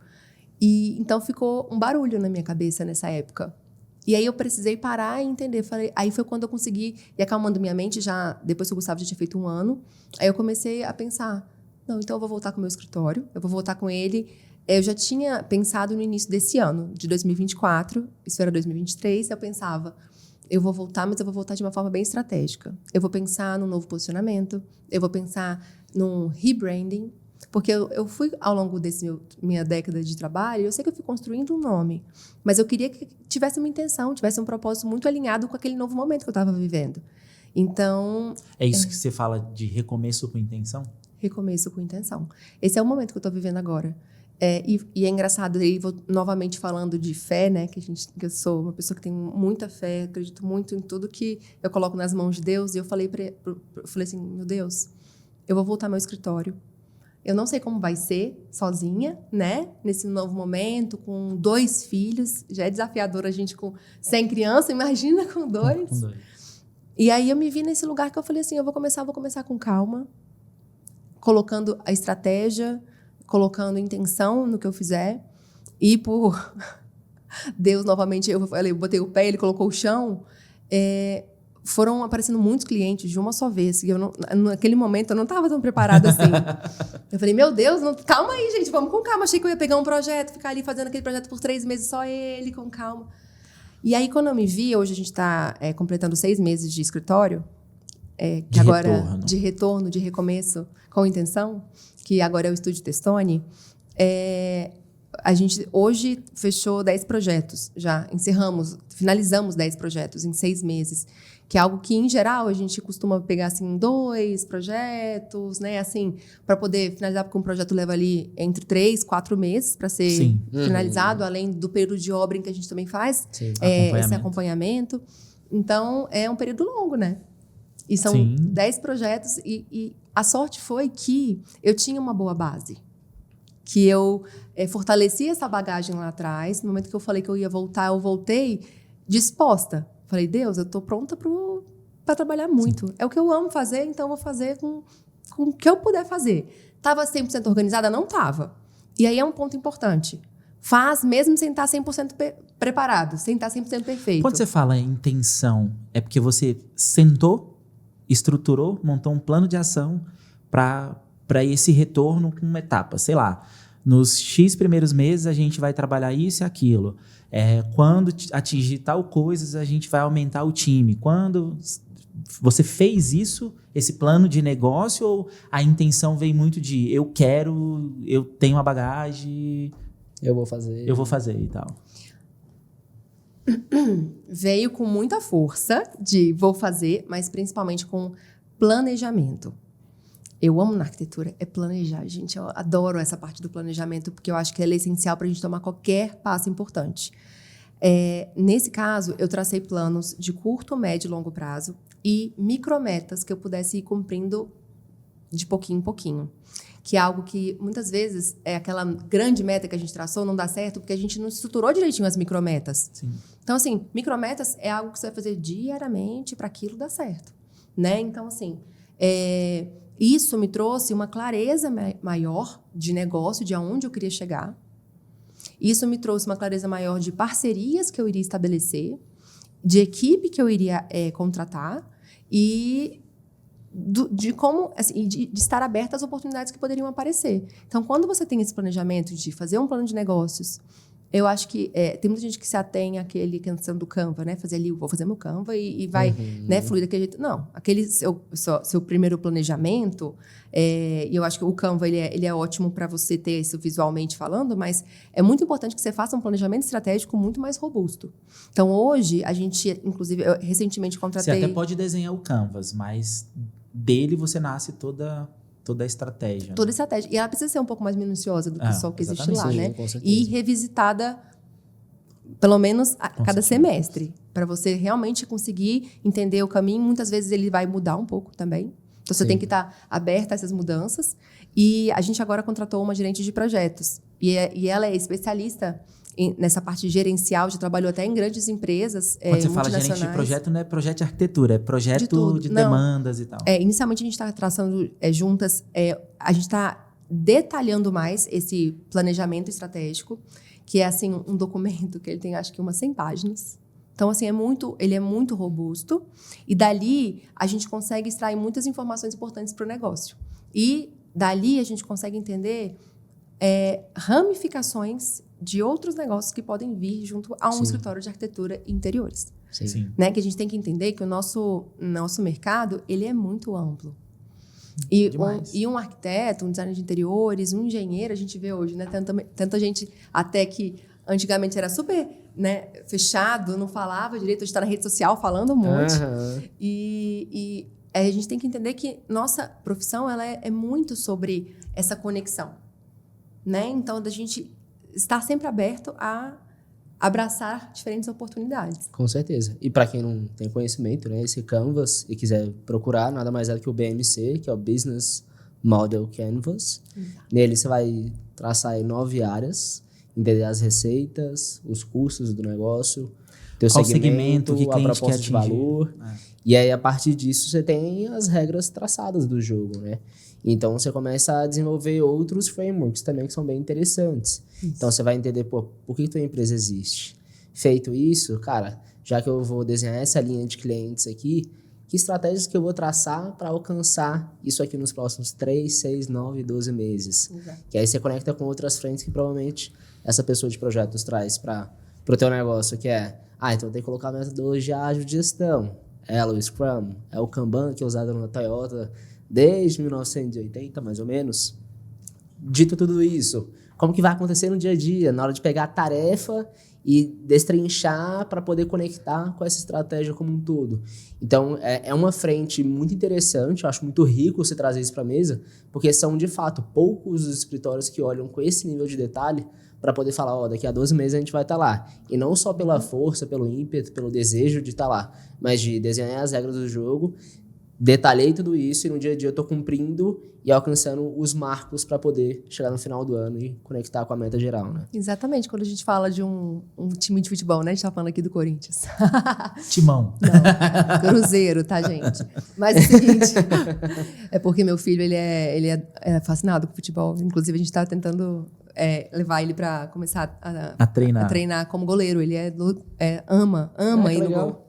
E então ficou um barulho na minha cabeça nessa época. E aí eu precisei parar e entender. Aí foi quando eu consegui ir acalmando minha mente, já depois que o Gustavo já tinha feito 1 ano. Aí eu comecei a pensar, não, então eu vou voltar com o meu escritório, eu vou voltar com ele. Eu já tinha pensado no início desse ano, de 2024, isso era 2023, eu pensava... eu vou voltar, mas eu vou voltar de uma forma bem estratégica. Eu vou pensar num novo posicionamento, eu vou pensar num rebranding, porque eu fui, ao longo minha década de trabalho, eu sei que eu fui construindo um nome, mas eu queria que tivesse uma intenção, tivesse um propósito muito alinhado com aquele novo momento que eu estava vivendo. Então...
É isso que você fala de recomeço com intenção?
Recomeço com intenção. Esse é o momento que eu estou vivendo agora. E é engraçado, aí vou novamente falando de fé, né? Que eu sou uma pessoa que tem muita fé, acredito muito em tudo que eu coloco nas mãos de Deus. E eu falei assim, meu Deus, eu vou voltar ao meu escritório. Eu não sei como vai ser sozinha, né? Nesse novo momento, com 2 filhos. Já é desafiador a gente sem criança, imagina com 2.
Com 2.
E aí eu me vi nesse lugar que eu falei assim, eu vou começar com calma, colocando a estratégia, colocando intenção no que eu fizer. E por Deus, novamente, eu botei o pé, ele colocou o chão. Foram aparecendo muitos clientes de uma só vez. E naquele momento, eu não estava tão preparada assim. Eu falei, meu Deus, calma aí, gente, vamos com calma. Achei que eu ia pegar um projeto, ficar ali fazendo aquele projeto por 3 meses, só ele, com calma. E aí, quando eu me vi, hoje a gente está completando 6 meses de escritório, que agora de retorno, de recomeço com intenção, que agora é o Estúdio Testoni. A gente hoje fechou 10 projetos, já finalizamos 10 projetos em 6 meses, que é algo que, em geral, a gente costuma pegar assim 2 projetos, né, assim, para poder finalizar, porque um projeto leva ali entre 3, 4 meses para ser finalizado, além do período de obra em que a gente também faz esse acompanhamento. Então, é um período longo, né? E são 10 projetos e a sorte foi que eu tinha uma boa base. Que eu fortaleci essa bagagem lá atrás. No momento que eu falei que eu ia voltar, eu voltei disposta. Falei, Deus, eu estou pronta para trabalhar muito. Sim. É o que eu amo fazer, então eu vou fazer com o que eu puder fazer. Estava 100% organizada? Não estava. E aí é um ponto importante. Faz mesmo sem estar 100% preparado, sem estar 100% perfeito.
Quando você fala intenção, é porque você sentou, estruturou, montou um plano de ação para esse retorno com uma etapa, sei lá, nos X primeiros meses a gente vai trabalhar isso e aquilo. Quando atingir tal coisas, a gente vai aumentar o time. Quando você fez isso, esse plano de negócio, ou a intenção veio muito de eu tenho uma bagagem, eu vou fazer e tal?
Veio com muita força de vou fazer, mas principalmente com planejamento. Eu amo na arquitetura, é planejar, gente. Eu adoro essa parte do planejamento, porque eu acho que ela é essencial para a gente tomar qualquer passo importante. Nesse caso, eu tracei planos de curto, médio e longo prazo e micrometas que eu pudesse ir cumprindo de pouquinho em pouquinho. Que é algo que, muitas vezes, aquela grande meta que a gente traçou não dá certo porque a gente não estruturou direitinho as micrometas.
Sim.
Então, assim, micrometas é algo que você vai fazer diariamente para aquilo dar certo. Né? Então, assim... Isso me trouxe uma clareza maior de negócio, de aonde eu queria chegar. Isso me trouxe uma clareza maior de parcerias que eu iria estabelecer, de equipe que eu iria contratar e de como assim, de estar aberta às oportunidades que poderiam aparecer. Então, quando você tem esse planejamento de fazer um plano de negócios, eu acho que tem muita gente que se atém àquele canção do Canva, né? Fazer ali, vou fazer meu Canva e vai né, fluir daquele jeito. Não, aquele seu primeiro planejamento, eu acho que o Canva ele é ótimo para você ter isso visualmente falando, mas é muito importante que você faça um planejamento estratégico muito mais robusto. Então, hoje, a gente, inclusive, eu recentemente contratei...
Você até pode desenhar o Canvas, mas dele você nasce toda a estratégia.
Toda a estratégia. E ela precisa ser um pouco mais minuciosa do que só o que existe lá,
sim,
né?
com certeza.
E revisitada, pelo menos, a cada semestre. Para você realmente conseguir entender o caminho. Muitas vezes ele vai mudar um pouco também. Então, você tem que estar aberta a essas mudanças. E a gente agora contratou uma gerente de projetos. E ela é especialista nessa parte gerencial, já trabalhou até em grandes empresas
Quando você fala gerente de projeto, não é projeto de arquitetura, é projeto de demandas e tal.
Inicialmente, a gente está traçando juntas, a gente está detalhando mais esse planejamento estratégico, que é assim, um documento que ele tem, acho que, umas 100 páginas. Então, assim, ele é muito robusto. E dali, a gente consegue extrair muitas informações importantes para o negócio. E dali, a gente consegue entender ramificações de outros negócios que podem vir junto a um
Sim.
escritório de arquitetura e interiores.
Sim.
Né? Que a gente tem que entender que o nosso mercado, ele é muito amplo. E um arquiteto, um designer de interiores, um engenheiro, a gente vê hoje, né? Tanta gente até que antigamente era super, né, fechado, não falava direito, a gente está na rede social falando um monte. E a gente tem que entender que nossa profissão ela é muito sobre essa conexão. Né? Então, da gente estar sempre aberto a abraçar diferentes oportunidades.
Com certeza. E para quem não tem conhecimento, né, esse Canvas, e quiser procurar, nada mais é do que o BMC, que é o Business Model Canvas. Nele você vai traçar aí 9 áreas, entender as receitas, os custos do negócio, teu segmento,
que
a
cliente
proposta
quer
de
atingir.
valor. E aí, a partir disso, você tem as regras traçadas do jogo, né? Então, você começa a desenvolver outros frameworks também que são bem interessantes. Isso. Então, você vai entender, por que tua empresa existe? Feito isso, cara, já que eu vou desenhar essa linha de clientes aqui, que estratégias que eu vou traçar para alcançar isso aqui nos próximos 3, 6, 9, 12 meses?
Exato.
Que aí você conecta com outras frentes que provavelmente essa pessoa de projetos traz para o teu negócio, que é, então tem que colocar a metodologia ágil de gestão. O Scrum, é o Kanban, que é usado na Toyota desde 1980, mais ou menos. Dito tudo isso, como que vai acontecer no dia a dia, na hora de pegar a tarefa e destrinchar para poder conectar com essa estratégia como um todo. Então, é uma frente muito interessante, eu acho muito rico você trazer isso para a mesa, porque são, de fato, poucos os escritórios que olham com esse nível de detalhe para poder falar, daqui a 12 meses a gente vai estar lá. E não só pela força, pelo ímpeto, pelo desejo de estar lá, mas de desenhar as regras do jogo, detalhei tudo isso e no dia a dia eu estou cumprindo e alcançando os marcos para poder chegar no final do ano e conectar com a meta geral, né?
Exatamente, quando a gente fala de um time de futebol, né? A gente tá falando aqui do Corinthians.
Timão.
Não, Cruzeiro, tá, gente? Mas é o seguinte, é porque meu filho, ele é fascinado com futebol. Inclusive, a gente tá tentando levar ele para começar a treinar como goleiro. Ele ama ir no gol.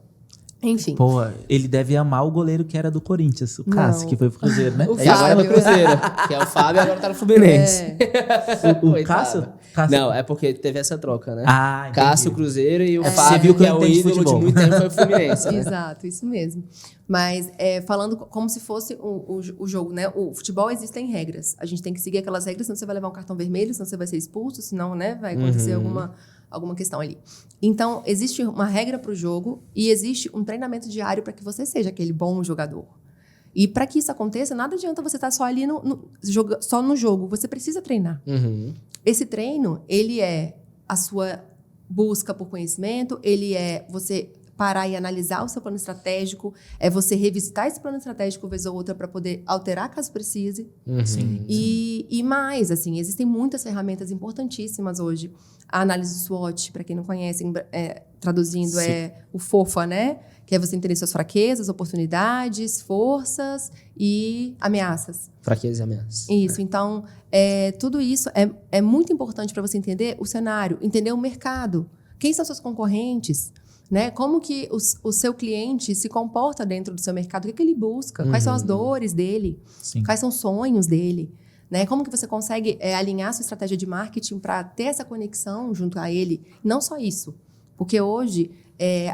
Enfim.
Pô, ele deve amar o goleiro que era do Corinthians, o Cássio, que foi pro Cruzeiro, né?
E agora é no Cruzeiro, que é o Fábio e agora tá no Fluminense.
O Cássio?
Não, é porque teve essa troca, né?
Entendi.
Cássio, Cruzeiro e o
Você
Fábio,
viu
que é o ídolo de muito tempo, foi o Fluminense. Né?
Exato, isso mesmo. Mas falando como se fosse o jogo, né? O futebol existem regras. A gente tem que seguir aquelas regras, senão você vai levar um cartão vermelho, senão você vai ser expulso, senão, né, vai acontecer alguma questão ali. Então, existe uma regra para o jogo e existe um treinamento diário para que você seja aquele bom jogador. E para que isso aconteça, nada adianta você estar só ali só no jogo. Você precisa treinar. Esse treino, ele é a sua busca por conhecimento, ele é você parar e analisar o seu plano estratégico, é você revisitar esse plano estratégico vez ou outra para poder alterar caso precise.
Sim.
E mais, assim, existem muitas ferramentas importantíssimas hoje. A análise SWOT, para quem não conhece, traduzindo, é o FOFA, né? Que é você entender suas fraquezas, oportunidades, forças e ameaças.
Fraquezas e ameaças.
Isso, então, tudo isso é muito importante para você entender o cenário, entender o mercado. Quem são seus concorrentes? Né? Como que o seu cliente se comporta dentro do seu mercado? O que ele busca? Quais são as dores dele?
Sim.
Quais são os sonhos dele? Né? Como que você consegue alinhar a sua estratégia de marketing para ter essa conexão junto a ele? Não só isso, porque hoje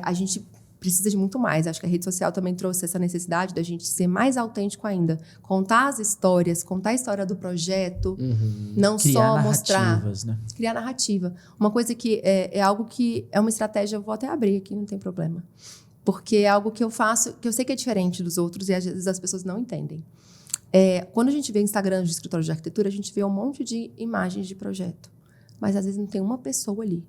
a gente precisa de muito mais. Acho que a rede social também trouxe essa necessidade da gente ser mais autêntico ainda. Contar as histórias, contar a história do projeto, não
criar
só mostrar.
Né?
Criar narrativa. Uma coisa que é algo que é uma estratégia, eu vou até abrir aqui, não tem problema. Porque é algo que eu faço, que eu sei que é diferente dos outros e às vezes as pessoas não entendem. Quando a gente vê Instagram de escritório de arquitetura, a gente vê um monte de imagens de projeto. Mas às vezes não tem uma pessoa ali.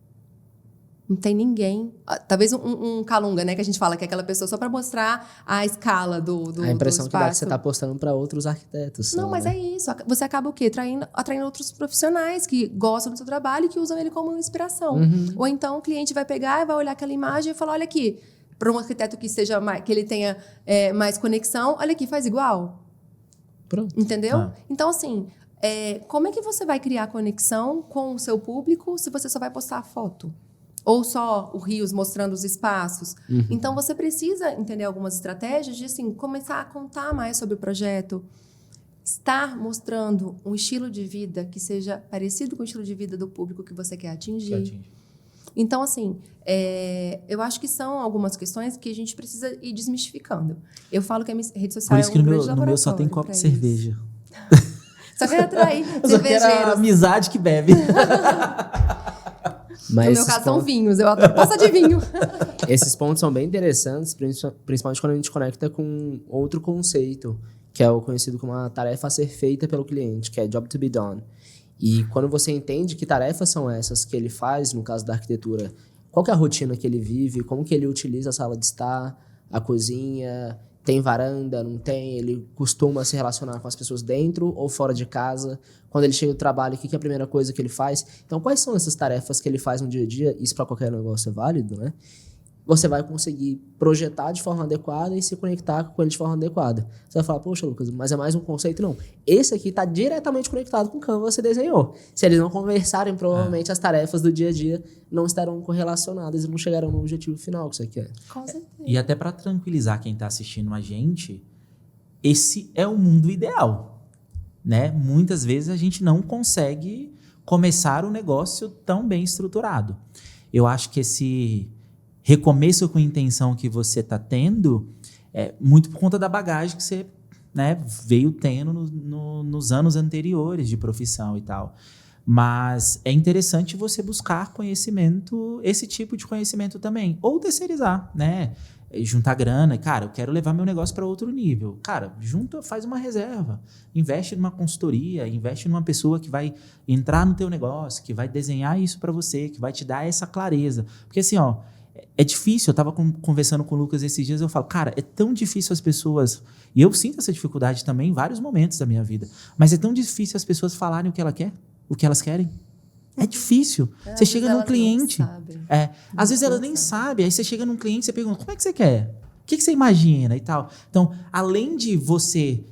Não tem ninguém. Talvez um calunga, né? Que a gente fala que é aquela pessoa só para mostrar a escala do
A impressão
do
que dá que você está postando para outros arquitetos.
Não, mas
né?
é isso. Você acaba o quê? Atraindo outros profissionais que gostam do seu trabalho e que usam ele como inspiração. Ou então o cliente vai pegar e vai olhar aquela imagem e falar, olha aqui, para um arquiteto que que ele tenha mais conexão, olha aqui, faz igual.
Pronto.
Entendeu? Então, assim, como é que você vai criar conexão com o seu público se você só vai postar a foto? Ou só o Rios mostrando os espaços. Então, você precisa entender algumas estratégias de, assim, começar a contar mais sobre o projeto. estar mostrando um estilo de vida que seja parecido com o estilo de vida do público que você quer atingir. Então, assim, eu acho que são algumas questões que a gente precisa ir desmistificando. Eu falo que a minha rede social
Por isso
é
que
um
no
grande
meu só tem
laboratório
copo
pra
de
isso.
cerveja.
Só quero atrair
Eu só quero a
cervejeiros.
amizade que bebe.
Mas
No meu
esses
caso, são
pontos-
vinhos. Eu adoro taça de vinho.
Esses pontos são bem interessantes, principalmente quando a gente conecta com outro conceito, que é o conhecido como a tarefa a ser feita pelo cliente, que é job to be done. E quando você entende que tarefas são essas que ele faz, no caso da arquitetura, qual que é a rotina que ele vive, como que ele utiliza a sala de estar, a cozinha, tem varanda, não tem, ele costuma se relacionar com as pessoas dentro ou fora de casa, quando ele chega do trabalho, o que é a primeira coisa que ele faz? Então, quais são essas tarefas que ele faz no dia a dia? Isso para qualquer negócio é válido, né? Você vai conseguir projetar de forma adequada e se conectar com ele de forma adequada. Você vai falar, poxa, Lucas, mas é mais um conceito? Não. Esse aqui está diretamente conectado com o Canva que você desenhou. Se eles não conversarem, provavelmente as tarefas do dia a dia não estarão correlacionadas e não chegarão no objetivo final que você quer.
Com certeza.
E até para tranquilizar quem está assistindo a gente, esse é o mundo ideal, né? Muitas vezes a gente não consegue começar um negócio tão bem estruturado. Eu acho que esse recomeço com intenção que você está tendo é muito por conta da bagagem que você, né, veio tendo nos anos anteriores de profissão e tal. Mas é interessante você buscar conhecimento, esse tipo de conhecimento também. Ou terceirizar, né? Juntar grana. Cara, eu quero levar meu negócio para outro nível. Cara, faz uma reserva. Investe numa consultoria, investe numa pessoa que vai entrar no teu negócio, que vai desenhar isso para você, que vai te dar essa clareza. Porque assim, ó, é difícil. Eu estava conversando com o Lucas esses dias, eu falo, cara, é tão difícil as pessoas... E eu sinto essa dificuldade também em vários momentos da minha vida. Mas é tão difícil as pessoas falarem o que ela quer. O que elas querem. É difícil. Você chega num cliente. Às vezes ela nem sabe. Aí você chega num cliente e você pergunta, como é que você quer? O que você imagina e tal? Então, além de você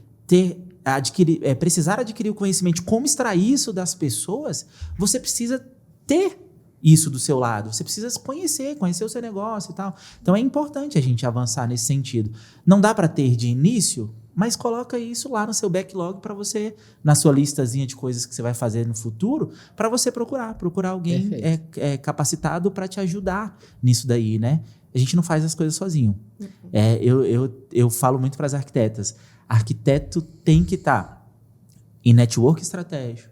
precisar adquirir o conhecimento de como extrair isso das pessoas, você precisa ter isso do seu lado. Você precisa conhecer o seu negócio e tal. Então, é importante a gente avançar nesse sentido. Não dá para ter de início, mas coloca isso lá no seu backlog para você, na sua listazinha de coisas que você vai fazer no futuro, para você procurar alguém capacitado para te ajudar nisso daí, né? A gente não faz as coisas sozinho. Eu falo muito para as arquitetas. Arquiteto tem que estar em network estratégico,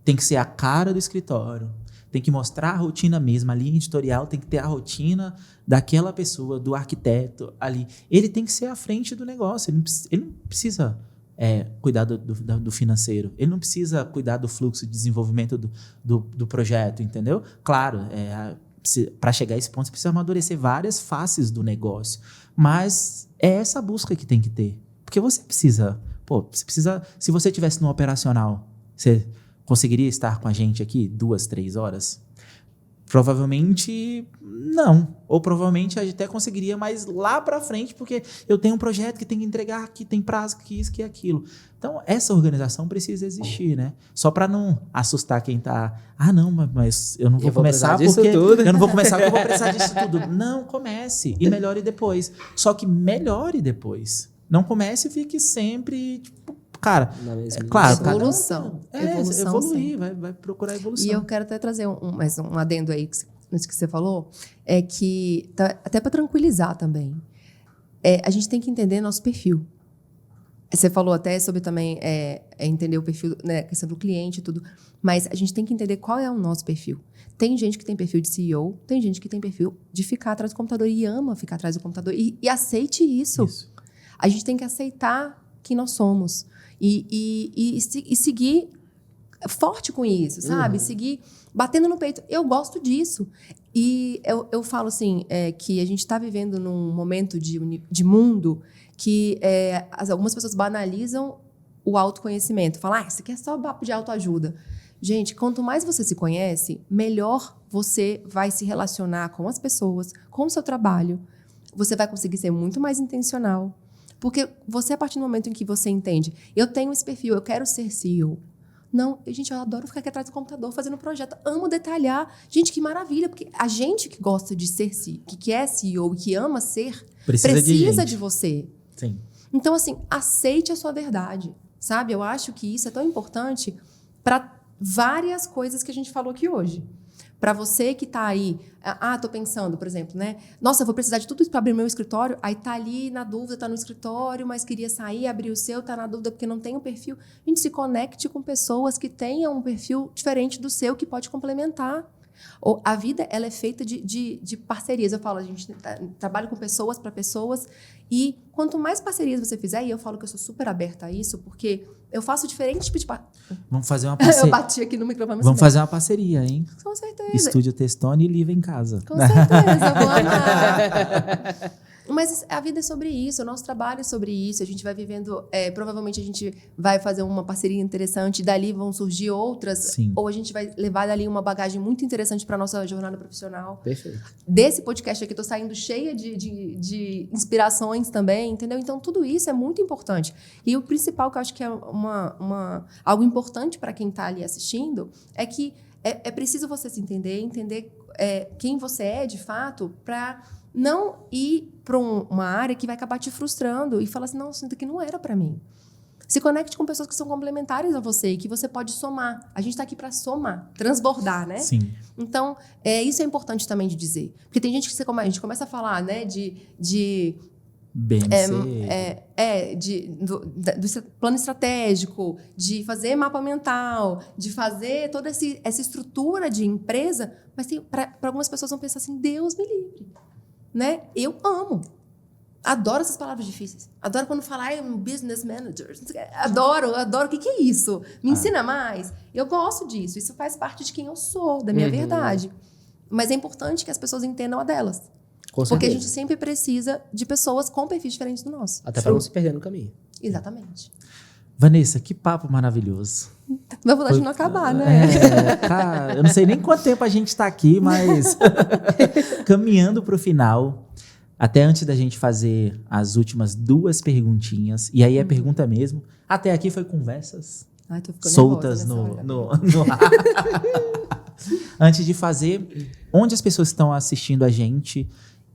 tem que ser a cara do escritório, tem que mostrar a rotina mesmo, a linha editorial tem que ter a rotina daquela pessoa, do arquiteto ali. Ele tem que ser à frente do negócio, ele não precisa cuidar do financeiro, ele não precisa cuidar do fluxo de desenvolvimento do projeto, entendeu? Claro, para chegar a esse ponto, você precisa amadurecer várias faces do negócio, mas é essa busca que tem que ter. Porque você precisa, se você estivesse no operacional, você conseguiria estar com a gente aqui 2, 3 horas? Provavelmente não. Ou provavelmente a gente até conseguiria, mas lá para frente, porque eu tenho um projeto que tem que entregar, que tem prazo, que isso, que aquilo. Então, essa organização precisa existir, né? Só para não assustar quem tá... não, mas eu não vou começar porque... Eu não vou começar porque eu vou precisar disso tudo. Não, comece e melhore depois. Só que melhore depois. Não comece e fique sempre... tipo, cara, claro,
evolução.
Evoluir, vai procurar evolução.
E eu quero até trazer mais um adendo aí nisso que você falou, é que, até para tranquilizar também, a gente tem que entender nosso perfil. Você falou até sobre também entender o perfil, né, a questão do cliente e tudo, mas a gente tem que entender qual é o nosso perfil. Tem gente que tem perfil de CEO, tem gente que tem perfil de ficar atrás do computador e ama ficar atrás do computador. E aceite isso. A gente tem que aceitar quem nós somos. E seguir forte com isso, sabe? Seguir batendo no peito. Eu gosto disso. E eu falo assim, que a gente está vivendo num momento de mundo que algumas pessoas banalizam o autoconhecimento. Falam, isso aqui é só papo de autoajuda. Gente, quanto mais você se conhece, melhor você vai se relacionar com as pessoas, com o seu trabalho. Você vai conseguir ser muito mais intencional. Porque você, a partir do momento em que você entende, eu tenho esse perfil, eu quero ser CEO. Não, gente, eu adoro ficar aqui atrás do computador fazendo projeto, amo detalhar. Gente, que maravilha, porque a gente que gosta de ser CEO, que é CEO e que ama ser, precisa de você.
Sim.
Então, assim, aceite a sua verdade. sabe? Eu acho que isso é tão importante para várias coisas que a gente falou aqui hoje. Para você que está aí, tô pensando, por exemplo, né? Nossa, eu vou precisar de tudo isso para abrir meu escritório. Aí tá ali na dúvida, tá no escritório, mas queria sair, abrir o seu, tá na dúvida porque não tem um perfil. A gente se conecte com pessoas que tenham um perfil diferente do seu, que pode complementar. A vida, ela é feita de parcerias. Eu falo, a gente trabalha com pessoas para pessoas. E quanto mais parcerias você fizer, e eu falo que eu sou super aberta a isso, porque eu faço diferentes tipos de
Vamos fazer uma parceria.
Eu bati aqui no microfone.
Vamos fazer uma parceria, hein?
Com certeza.
Estúdio Testoni e Liva em casa.
Com certeza, vou amar. Mas a vida é sobre isso, o nosso trabalho é sobre isso. A gente vai vivendo, provavelmente a gente vai fazer uma parceria interessante, dali vão surgir outras,
Sim.
Ou a gente vai levar dali uma bagagem muito interessante para a nossa jornada profissional.
Perfeito.
Desse podcast aqui, eu tô saindo cheia de inspirações também, entendeu? Então, tudo isso é muito importante. E o principal que eu acho que é algo importante para quem está ali assistindo é que é preciso você se entender quem você é, de fato, para não ir para uma área que vai acabar te frustrando e falar assim, não, isso daqui não era para mim. Se conecte com pessoas que são complementares a você e que você pode somar. A gente está aqui para somar, transbordar, né?
Sim.
Então, isso é importante também de dizer. Porque tem gente que a gente começa a falar, né, de
BMC.
Do plano estratégico, de fazer mapa mental, de fazer toda essa estrutura de empresa, mas para algumas pessoas vão pensar assim, Deus me livre. Né? Eu amo. Adoro essas palavras difíceis. Adoro quando falar um business manager. Adoro. O que é isso? Me ensina mais. Eu gosto disso. Isso faz parte de quem eu sou, da minha verdade. Mas é importante que as pessoas entendam a delas.
Com
Porque a
certeza.
gente sempre precisa de pessoas com perfis diferentes do nosso.
Até para não se perder no caminho.
Exatamente.
Vanessa, que papo maravilhoso.
Vai vontade de não acabar, né?
Cara, eu não sei nem quanto tempo a gente está aqui, mas caminhando para o final. Até antes da gente fazer as últimas 2 perguntinhas, e aí é pergunta mesmo. Até aqui foi conversas
Ai, tô ficando
soltas
nervosa
no ar. Antes de fazer, onde as pessoas que estão assistindo a gente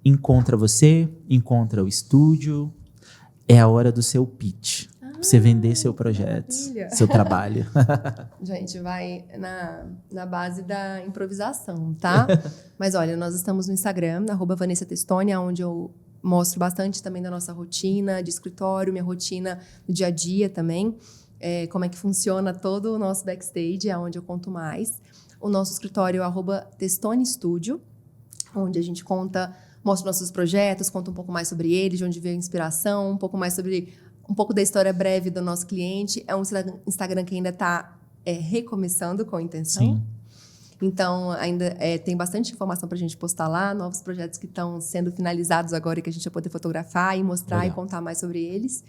encontra você, encontra o estúdio, é a hora do seu pitch. Pra você vender seu projeto,
maravilha.
seu trabalho.
Gente, vai na base da improvisação, tá? Mas olha, nós estamos no Instagram, @VanessaTestoni, onde eu mostro bastante também da nossa rotina de escritório, minha rotina no dia a dia também, como é que funciona todo o nosso backstage, é onde eu conto mais. O nosso escritório é @Testoni Studio, onde a gente mostra nossos projetos, conta um pouco mais sobre eles, de onde veio a inspiração, um pouco da história breve do nosso cliente. É um Instagram que ainda está recomeçando com intenção.
Sim.
Então, ainda tem bastante informação para a gente postar lá, novos projetos que estão sendo finalizados agora e que a gente vai poder fotografar e mostrar
Legal.
e contar mais sobre eles.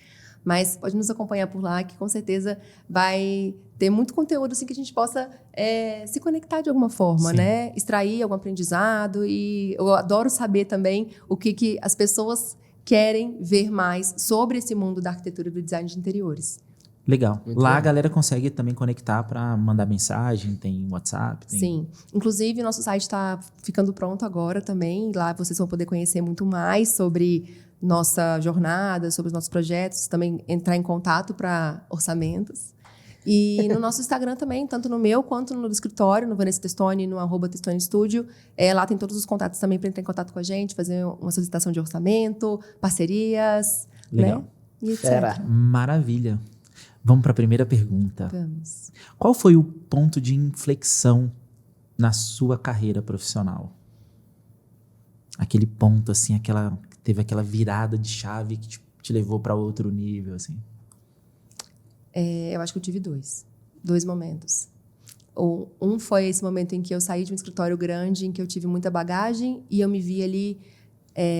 Mas pode nos acompanhar por lá, que com certeza vai ter muito conteúdo assim, que a gente possa se conectar de alguma forma,
Sim.
né? Extrair algum aprendizado. E eu adoro saber também o que as pessoas querem ver mais sobre esse mundo da arquitetura e do design de interiores.
Legal.
Muito
Lá
legal.
a galera consegue também conectar para mandar mensagem, tem WhatsApp. Tem...
Sim. Inclusive, nosso site está ficando pronto agora também. Lá vocês vão poder conhecer muito mais sobre nossa jornada, sobre os nossos projetos, também entrar em contato para orçamentos. E no nosso Instagram também, tanto no meu quanto no do escritório, no Vanessa Testoni, no @Testoni Studio. Lá tem todos os contatos também para entrar em contato com a gente, fazer uma solicitação de orçamento, parcerias,
Legal.
né? E etc.
Fera.
Maravilha. Vamos para a primeira pergunta.
Vamos.
Qual foi o ponto de inflexão na sua carreira profissional? Aquele ponto, assim, teve aquela virada de chave que te levou para outro nível, assim.
Eu acho que eu tive dois momentos. Um foi esse momento em que eu saí de um escritório grande, em que eu tive muita bagagem e eu me vi ali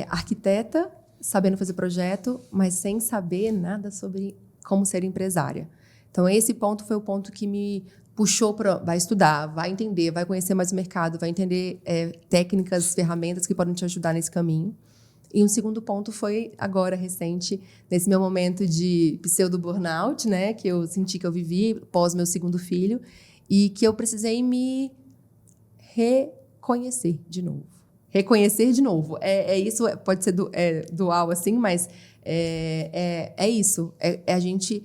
arquiteta, sabendo fazer projeto, mas sem saber nada sobre como ser empresária. Então, esse ponto foi o ponto que me puxou para... Vai estudar, vai entender, vai conhecer mais o mercado, vai entender técnicas, ferramentas que podem te ajudar nesse caminho. E um segundo ponto foi agora, recente, nesse meu momento de pseudo-burnout, né, que eu senti que eu vivi pós meu segundo filho, e que eu precisei me reconhecer de novo. Reconhecer de novo. Isso, pode ser dual assim, mas é isso. É a gente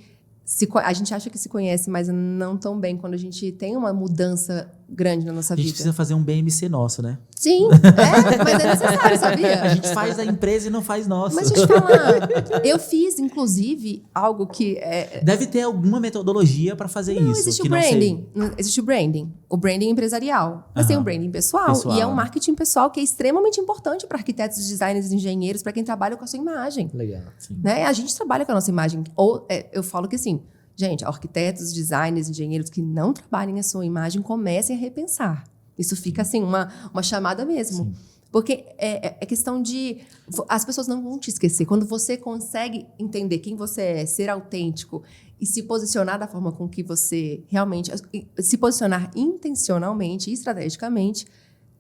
a gente acha que se conhece, mas não tão bem quando a gente tem uma mudança grande na nossa
A gente
vida.
precisa fazer um BMC nosso, né?
Sim, mas é necessário, sabia?
A gente faz da empresa e não faz nosso.
Mas deixa eu te falar, eu fiz, inclusive, algo que
Deve ter alguma metodologia para fazer
não
isso.
existe
que
o
não
branding. Não existe o branding. O branding empresarial. Mas tem o branding pessoal. E é um marketing pessoal que é extremamente importante para arquitetos, designers, engenheiros, para quem trabalha com a sua imagem.
Legal.
Sim.
Né? A gente trabalha com a nossa imagem. Ou eu falo que assim, gente, arquitetos, designers, engenheiros que não trabalhem a sua imagem, comecem a repensar. Isso fica assim, uma chamada mesmo.
Sim.
Porque é questão de... As pessoas não vão te esquecer. Quando você consegue entender quem você é, ser autêntico e se posicionar da forma com que você realmente... Se posicionar intencionalmente e estrategicamente,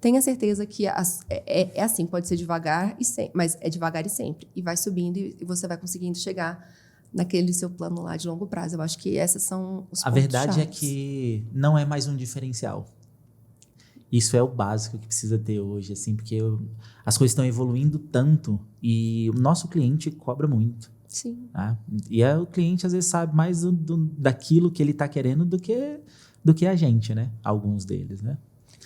tenha certeza que é assim, pode ser devagar, mas é devagar e sempre. E vai subindo e você vai conseguindo chegar naquele seu plano lá de longo prazo. Eu acho que esses são os pontos
A verdade é
chaves.
que não é mais um diferencial. Isso é o básico que precisa ter hoje, assim, porque as coisas estão evoluindo tanto e o nosso cliente cobra muito.
Sim.
Tá? E o cliente, às vezes, sabe mais daquilo que ele está querendo do que a gente, né? Alguns deles, né?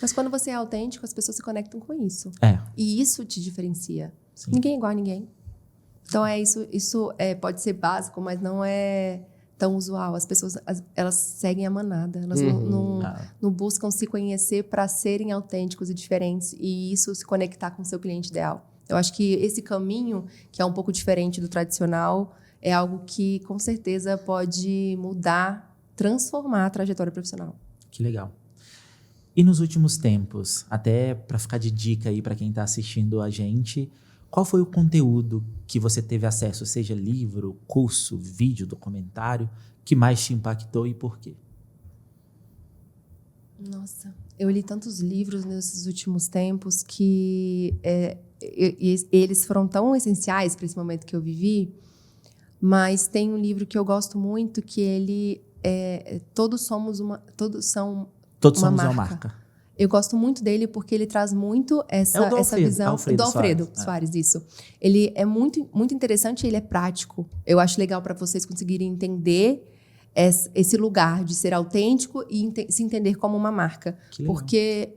Mas quando você é autêntico, as pessoas se conectam com isso.
É.
E isso te diferencia.
Sim.
Ninguém é igual a ninguém. Então, isso pode ser básico, mas não é tão usual. As pessoas, elas seguem a manada. Elas não buscam se conhecer para serem autênticos e diferentes. E isso se conectar com o seu cliente ideal. Eu acho que esse caminho, que é um pouco diferente do tradicional, é algo que, com certeza, pode mudar, transformar a trajetória profissional.
Que legal. E nos últimos tempos, até para ficar de dica aí para quem está assistindo a gente, qual foi o conteúdo que você teve acesso, seja livro, curso, vídeo, documentário, que mais te impactou e por quê?
Nossa, eu li tantos livros nesses últimos tempos que eles foram tão essenciais para esse momento que eu vivi, mas tem um livro que eu gosto muito que ele Todos são uma marca. Eu gosto muito dele porque ele traz muito essa visão do Alfredo Soares, isso. Ele é muito, muito interessante e ele é prático. Eu acho legal para vocês conseguirem entender esse lugar de ser autêntico e se entender como uma marca.
Que legal.
Porque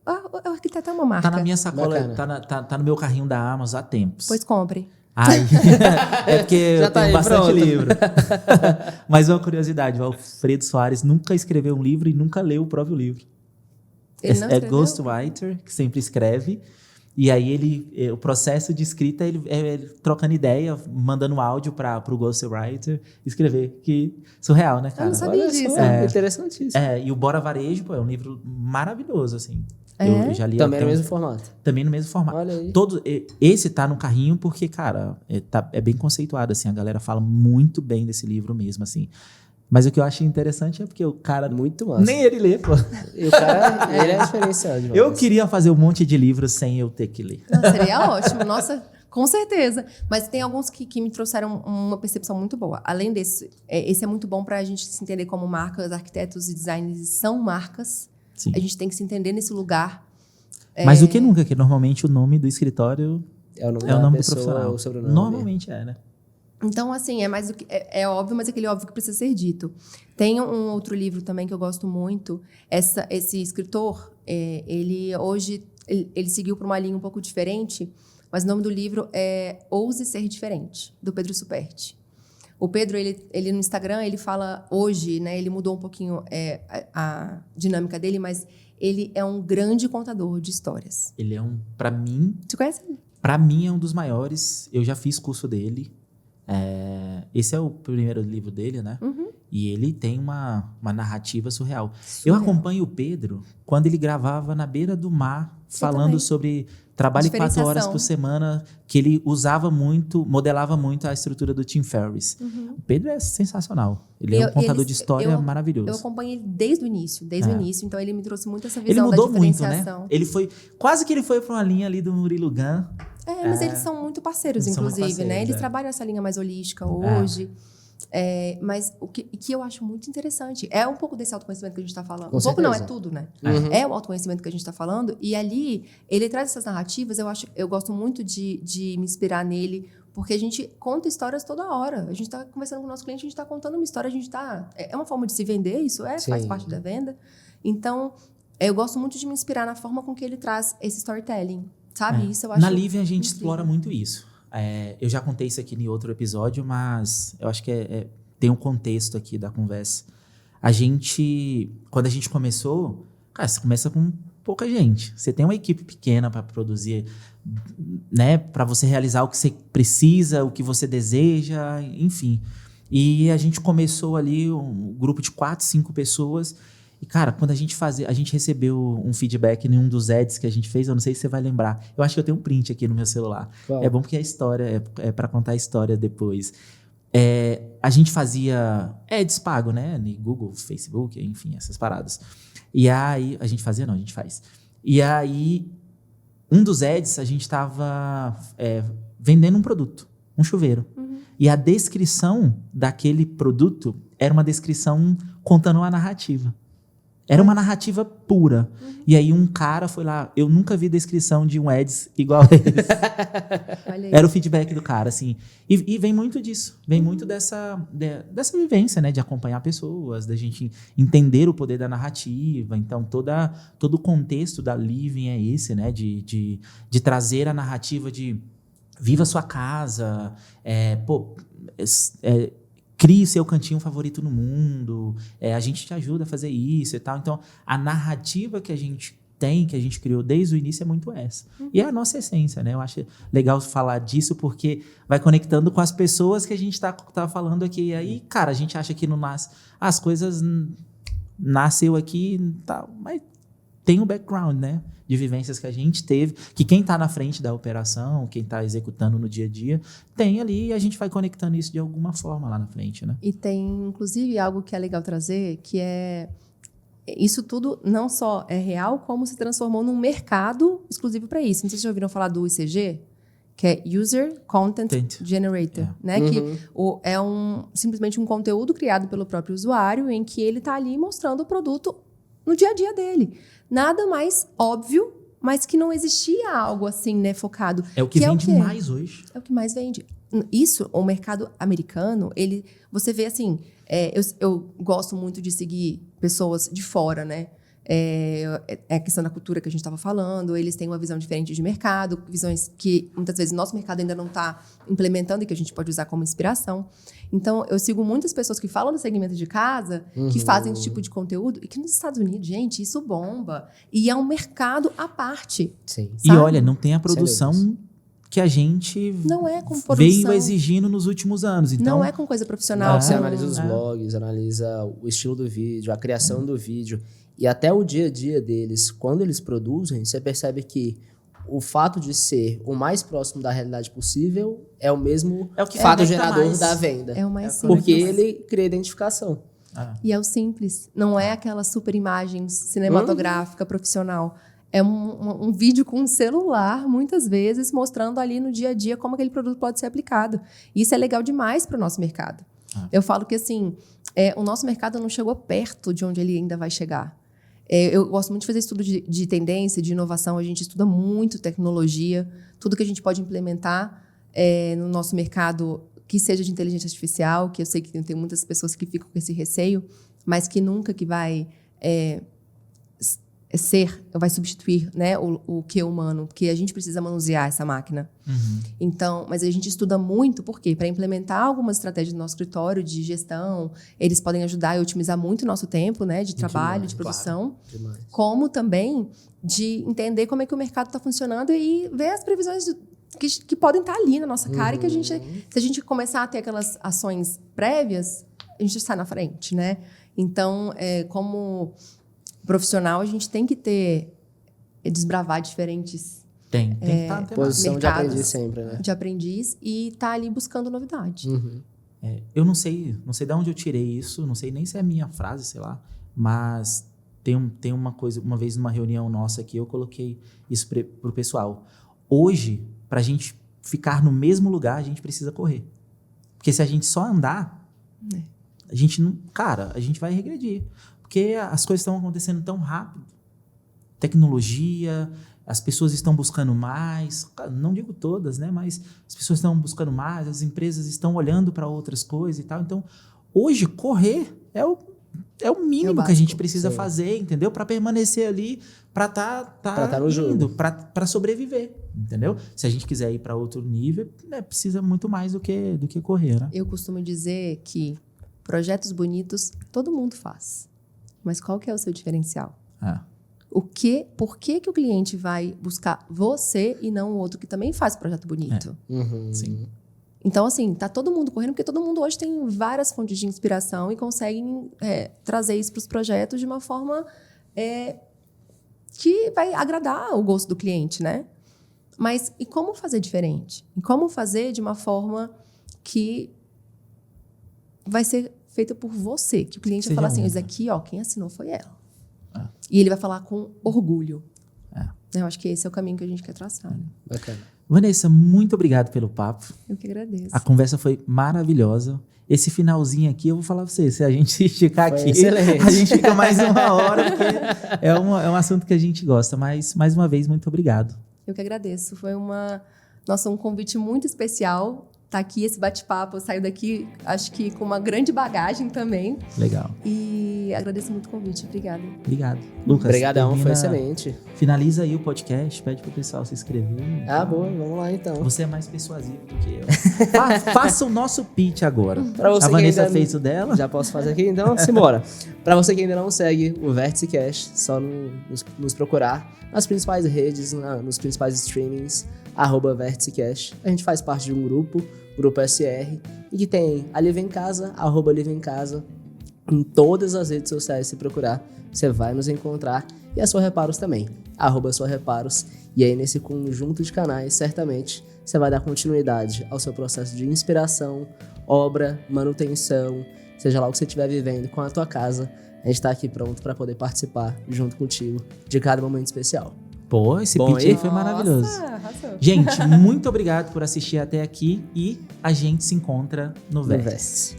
o arquiteto é uma marca.
Tá na minha sacola, tá no meu carrinho da Amazon há tempos.
Pois compre.
Ai, é porque
Já
eu
tá
tenho
aí,
bastante
pronto.
livro. Mas uma curiosidade, o Alfredo Soares nunca escreveu um livro e nunca leu o próprio livro.
Ele não escreveu?
Ghostwriter, que sempre escreve. E aí o processo de escrita, ele trocando ideia, mandando áudio para o Ghostwriter escrever. Que surreal, né, cara?
Eu não sabia disso.
Interessantíssimo.
E o Bora Varejo, pô, é um livro maravilhoso, assim.
É?
Eu já li
Também
até
no mesmo formato.
Também no mesmo formato.
Olha aí.
Esse tá no carrinho porque, cara, é bem conceituado, assim. A galera fala muito bem desse livro mesmo, assim. Mas o que eu achei interessante é porque o cara...
Muito massa.
Nem ele lê, pô.
E o cara, ele é diferenciado demais.
Eu queria fazer um monte de livros sem eu ter que ler.
Não, seria ótimo. Nossa, com certeza. Mas tem alguns que me trouxeram uma percepção muito boa. Além desse, esse é muito bom para a gente se entender como marca. Os arquitetos e designers são marcas.
Sim.
A gente tem que se entender nesse lugar.
Mas o que nunca? Que normalmente o nome do escritório
É o nome,
é o nome do
pessoa,
profissional.
o sobrenome.
Normalmente é, né?
Então, assim, é mais do que é óbvio, mas é aquele óbvio que precisa ser dito. Tem um outro livro também que eu gosto muito. Esse escritor, ele hoje ele seguiu por uma linha um pouco diferente, mas o nome do livro é Ouse Ser Diferente, do Pedro Superti. O Pedro, ele no Instagram, ele fala hoje, né? Ele mudou um pouquinho a dinâmica dele, mas ele é um grande contador de histórias.
Ele é pra mim...
Você conhece ele?
Pra mim é um dos maiores. Eu já fiz curso dele. Esse é o primeiro livro dele, né?
Uhum.
E ele tem uma narrativa surreal. Eu acompanho o Pedro quando ele gravava na beira do mar, falando
também.
sobre trabalho 4 horas por semana, que ele modelava muito a estrutura do Tim Ferriss.
Uhum.
O Pedro é sensacional. Ele é um contador de história maravilhoso.
Eu acompanho ele desde o início, então ele me trouxe muito essa
Ele
visão
mudou
da
muito, né?
diferenciação.
Quase que ele foi para uma linha ali do Murilo Gun.
Mas eles são muito parceiros,
Eles são muito
inclusive, né?
parceiros,
Eles trabalham essa linha mais holística hoje. Mas o que eu acho muito interessante é um pouco desse autoconhecimento que a gente está falando.
Com
um pouco não, é
certeza.
tudo, né?
Uhum.
É o autoconhecimento que a gente está falando. E ali, ele traz essas narrativas. Eu gosto muito de me inspirar nele, Porque a gente conta histórias toda hora. A gente está conversando com o nosso cliente, a gente está contando uma história, a gente está... É uma forma de se vender, isso faz
Sim.
parte da venda. Então, eu gosto muito de me inspirar na forma com que ele traz esse storytelling, sabe? Isso eu acho
Na Living a gente
incrível.
explora muito isso. Eu já contei isso aqui em outro episódio, mas eu acho que tem um contexto aqui da conversa. Quando a gente começou, cara, você começa com pouca gente. Você tem uma equipe pequena para produzir, né, para você realizar o que você precisa, o que você deseja, enfim. E a gente começou ali um grupo de 4, 5 pessoas. E, cara, quando a gente recebeu um feedback em um dos ads que a gente fez, eu não sei se você vai lembrar. Eu acho que eu tenho um print aqui no meu celular.
Qual?
É bom porque a história é para contar a história depois. A gente fazia ads pago, né? No Google, Facebook, enfim, essas paradas. E aí, a gente faz. E aí, um dos ads, a gente estava vendendo um produto, um chuveiro. E a descrição daquele produto era uma descrição contando uma narrativa. Era uma narrativa pura. E aí um cara foi lá, eu nunca vi descrição de um ads igual a esse.
Olha aí.
Era o feedback do cara, assim. E vem muito disso. Vem muito dessa vivência, né? De acompanhar pessoas, da gente entender o poder da narrativa. Então, todo o contexto da Living é esse, né? De trazer a narrativa de viva sua casa, crie seu cantinho favorito no mundo, a gente te ajuda a fazer isso e tal. Então, a narrativa que a gente tem, que a gente criou desde o início é muito essa. E é a nossa essência, né? Eu acho legal falar disso porque vai conectando com as pessoas que a gente tá falando aqui. E aí, cara, a gente acha que não nasce... As coisas nasceu aqui e tal, mas tem um background, né? De vivências que a gente teve, que quem está na frente da operação, quem está executando no dia a dia, tem ali e a gente vai conectando isso de alguma forma lá na frente, né?
E tem, inclusive, algo que é legal trazer, que isso tudo não só é real, como se transformou num mercado exclusivo para isso. Não sei se vocês já ouviram falar do ICG, que é User Content Generator, né? Que é simplesmente um conteúdo criado pelo próprio usuário em que ele está ali mostrando o produto no dia a dia dele. Nada mais óbvio, mas que não existia algo assim, né, focado.
É o que vende mais hoje.
É o que mais vende. Isso, o mercado americano, você vê assim, eu gosto muito de seguir pessoas de fora, né? É a questão da cultura que a gente estava falando, eles têm uma visão diferente de mercado, visões que muitas vezes o nosso mercado ainda não está implementando e que a gente pode usar como inspiração. Então, eu sigo muitas pessoas que falam do segmento de casa, que fazem esse tipo de conteúdo, e que nos Estados Unidos, gente, isso bomba. E é um mercado à parte.
Sim.
E olha, não tem a produção que a gente
não é com
veio exigindo nos últimos anos. Então,
não é com coisa profissional.
Você analisa os blogs, analisa o estilo do vídeo, a criação do vídeo. E até o dia a dia deles, quando eles produzem, você percebe que o fato de ser o mais próximo da realidade possível é o mesmo fato gerador da venda.
É o mais simples.
Porque ele cria identificação.
E é o simples. Não é aquela super imagem cinematográfica profissional. É um vídeo com um celular, muitas vezes, mostrando ali no dia a dia como aquele produto pode ser aplicado. E isso é legal demais para o nosso mercado. Eu falo que, assim, o nosso mercado não chegou perto de onde ele ainda vai chegar. Eu gosto muito de fazer estudo de tendência, de inovação. A gente estuda muito tecnologia, tudo que a gente pode implementar no nosso mercado, que seja de inteligência artificial, que eu sei que tem muitas pessoas que ficam com esse receio, mas que nunca que vai vai substituir, né, o que é humano, porque a gente precisa manusear essa máquina. Então, mas a gente estuda muito, por quê? Para implementar algumas estratégias no nosso escritório de gestão, eles podem ajudar e otimizar muito o nosso tempo, né, de trabalho, de produção, como também de entender como é que o mercado está funcionando e ver as previsões que podem estar ali na nossa cara e que se a gente começar a ter aquelas ações prévias, a gente sai na frente, né? Então, como profissional, a gente tem que desbravar diferentes
tem que estar
posição de aprendiz sempre, né?
De aprendiz e estar ali buscando novidade.
Eu não sei de onde eu tirei isso, não sei nem se é a minha frase, sei lá, mas tem uma coisa, uma vez numa reunião nossa aqui, eu coloquei isso pro pessoal. Hoje, pra gente ficar no mesmo lugar, a gente precisa correr. Porque se a gente só andar, a gente não... Cara, a gente vai regredir. Porque as coisas estão acontecendo tão rápido. Tecnologia, As pessoas estão buscando mais, não digo todas, né? Mas as pessoas estão buscando mais, as empresas estão olhando para outras coisas e tal. Então, hoje, correr é o mínimo que a gente precisa fazer, entendeu? Para permanecer ali, para tá
no jogo,
para sobreviver, entendeu? Se a gente quiser ir para outro nível, precisa muito mais do que correr, né?
Eu costumo dizer que projetos bonitos todo mundo faz. Mas qual que é o seu diferencial? Por que o cliente vai buscar você e não o outro que também faz projeto bonito?
Sim.
Então, assim, tá todo mundo correndo, porque todo mundo hoje tem várias fontes de inspiração e conseguem trazer isso para os projetos de uma forma que vai agradar o gosto do cliente, né? Mas e como fazer diferente? E como fazer de uma forma que vai ser feita por você? Que o cliente vai falar assim, isso aqui, ó, quem assinou foi ela. E ele vai falar com orgulho. Eu acho que esse é o caminho que a gente quer traçar. Né?
Bacana.
Vanessa, muito obrigado pelo papo.
Eu que agradeço.
A conversa foi maravilhosa. Esse finalzinho aqui, eu vou falar pra você, se a gente esticar
Foi
aqui,
excelente.
a gente fica mais 1 hora, porque é um assunto que a gente gosta. Mas, mais uma vez, muito obrigado.
Eu que agradeço. Foi um convite muito especial. Tá aqui esse bate-papo, eu saio daqui, acho que com uma grande bagagem também.
Legal.
E agradeço muito o convite. Obrigada.
Obrigado. Lucas,
Obrigadão, foi excelente.
Finaliza aí o podcast, pede pro pessoal se inscrever.
Boa, vamos lá então.
Você é mais persuasivo do que eu. Faça o nosso pitch agora.
Pra você
a Vanessa
ainda
fez o dela.
Já posso fazer aqui? Então, simbora. Pra você que ainda não segue o Vértice Cash, só nos procurar nas principais redes, nos principais streamings, @VérticeCash. A gente faz parte de um grupo SR, e que tem a Live em Casa, @Live em Casa. Em todas as redes sociais, se procurar, você vai nos encontrar. E a Sua Reparos também, @Sua Reparos. E aí, nesse conjunto de canais, certamente, você vai dar continuidade ao seu processo de inspiração, obra, manutenção, seja lá o que você estiver vivendo com a tua casa. A gente está aqui pronto para poder participar junto contigo de cada momento especial.
Pô, esse pitch aí foi maravilhoso.
Arrasou.
Gente, muito obrigado por assistir até aqui e a gente se encontra no Vértice.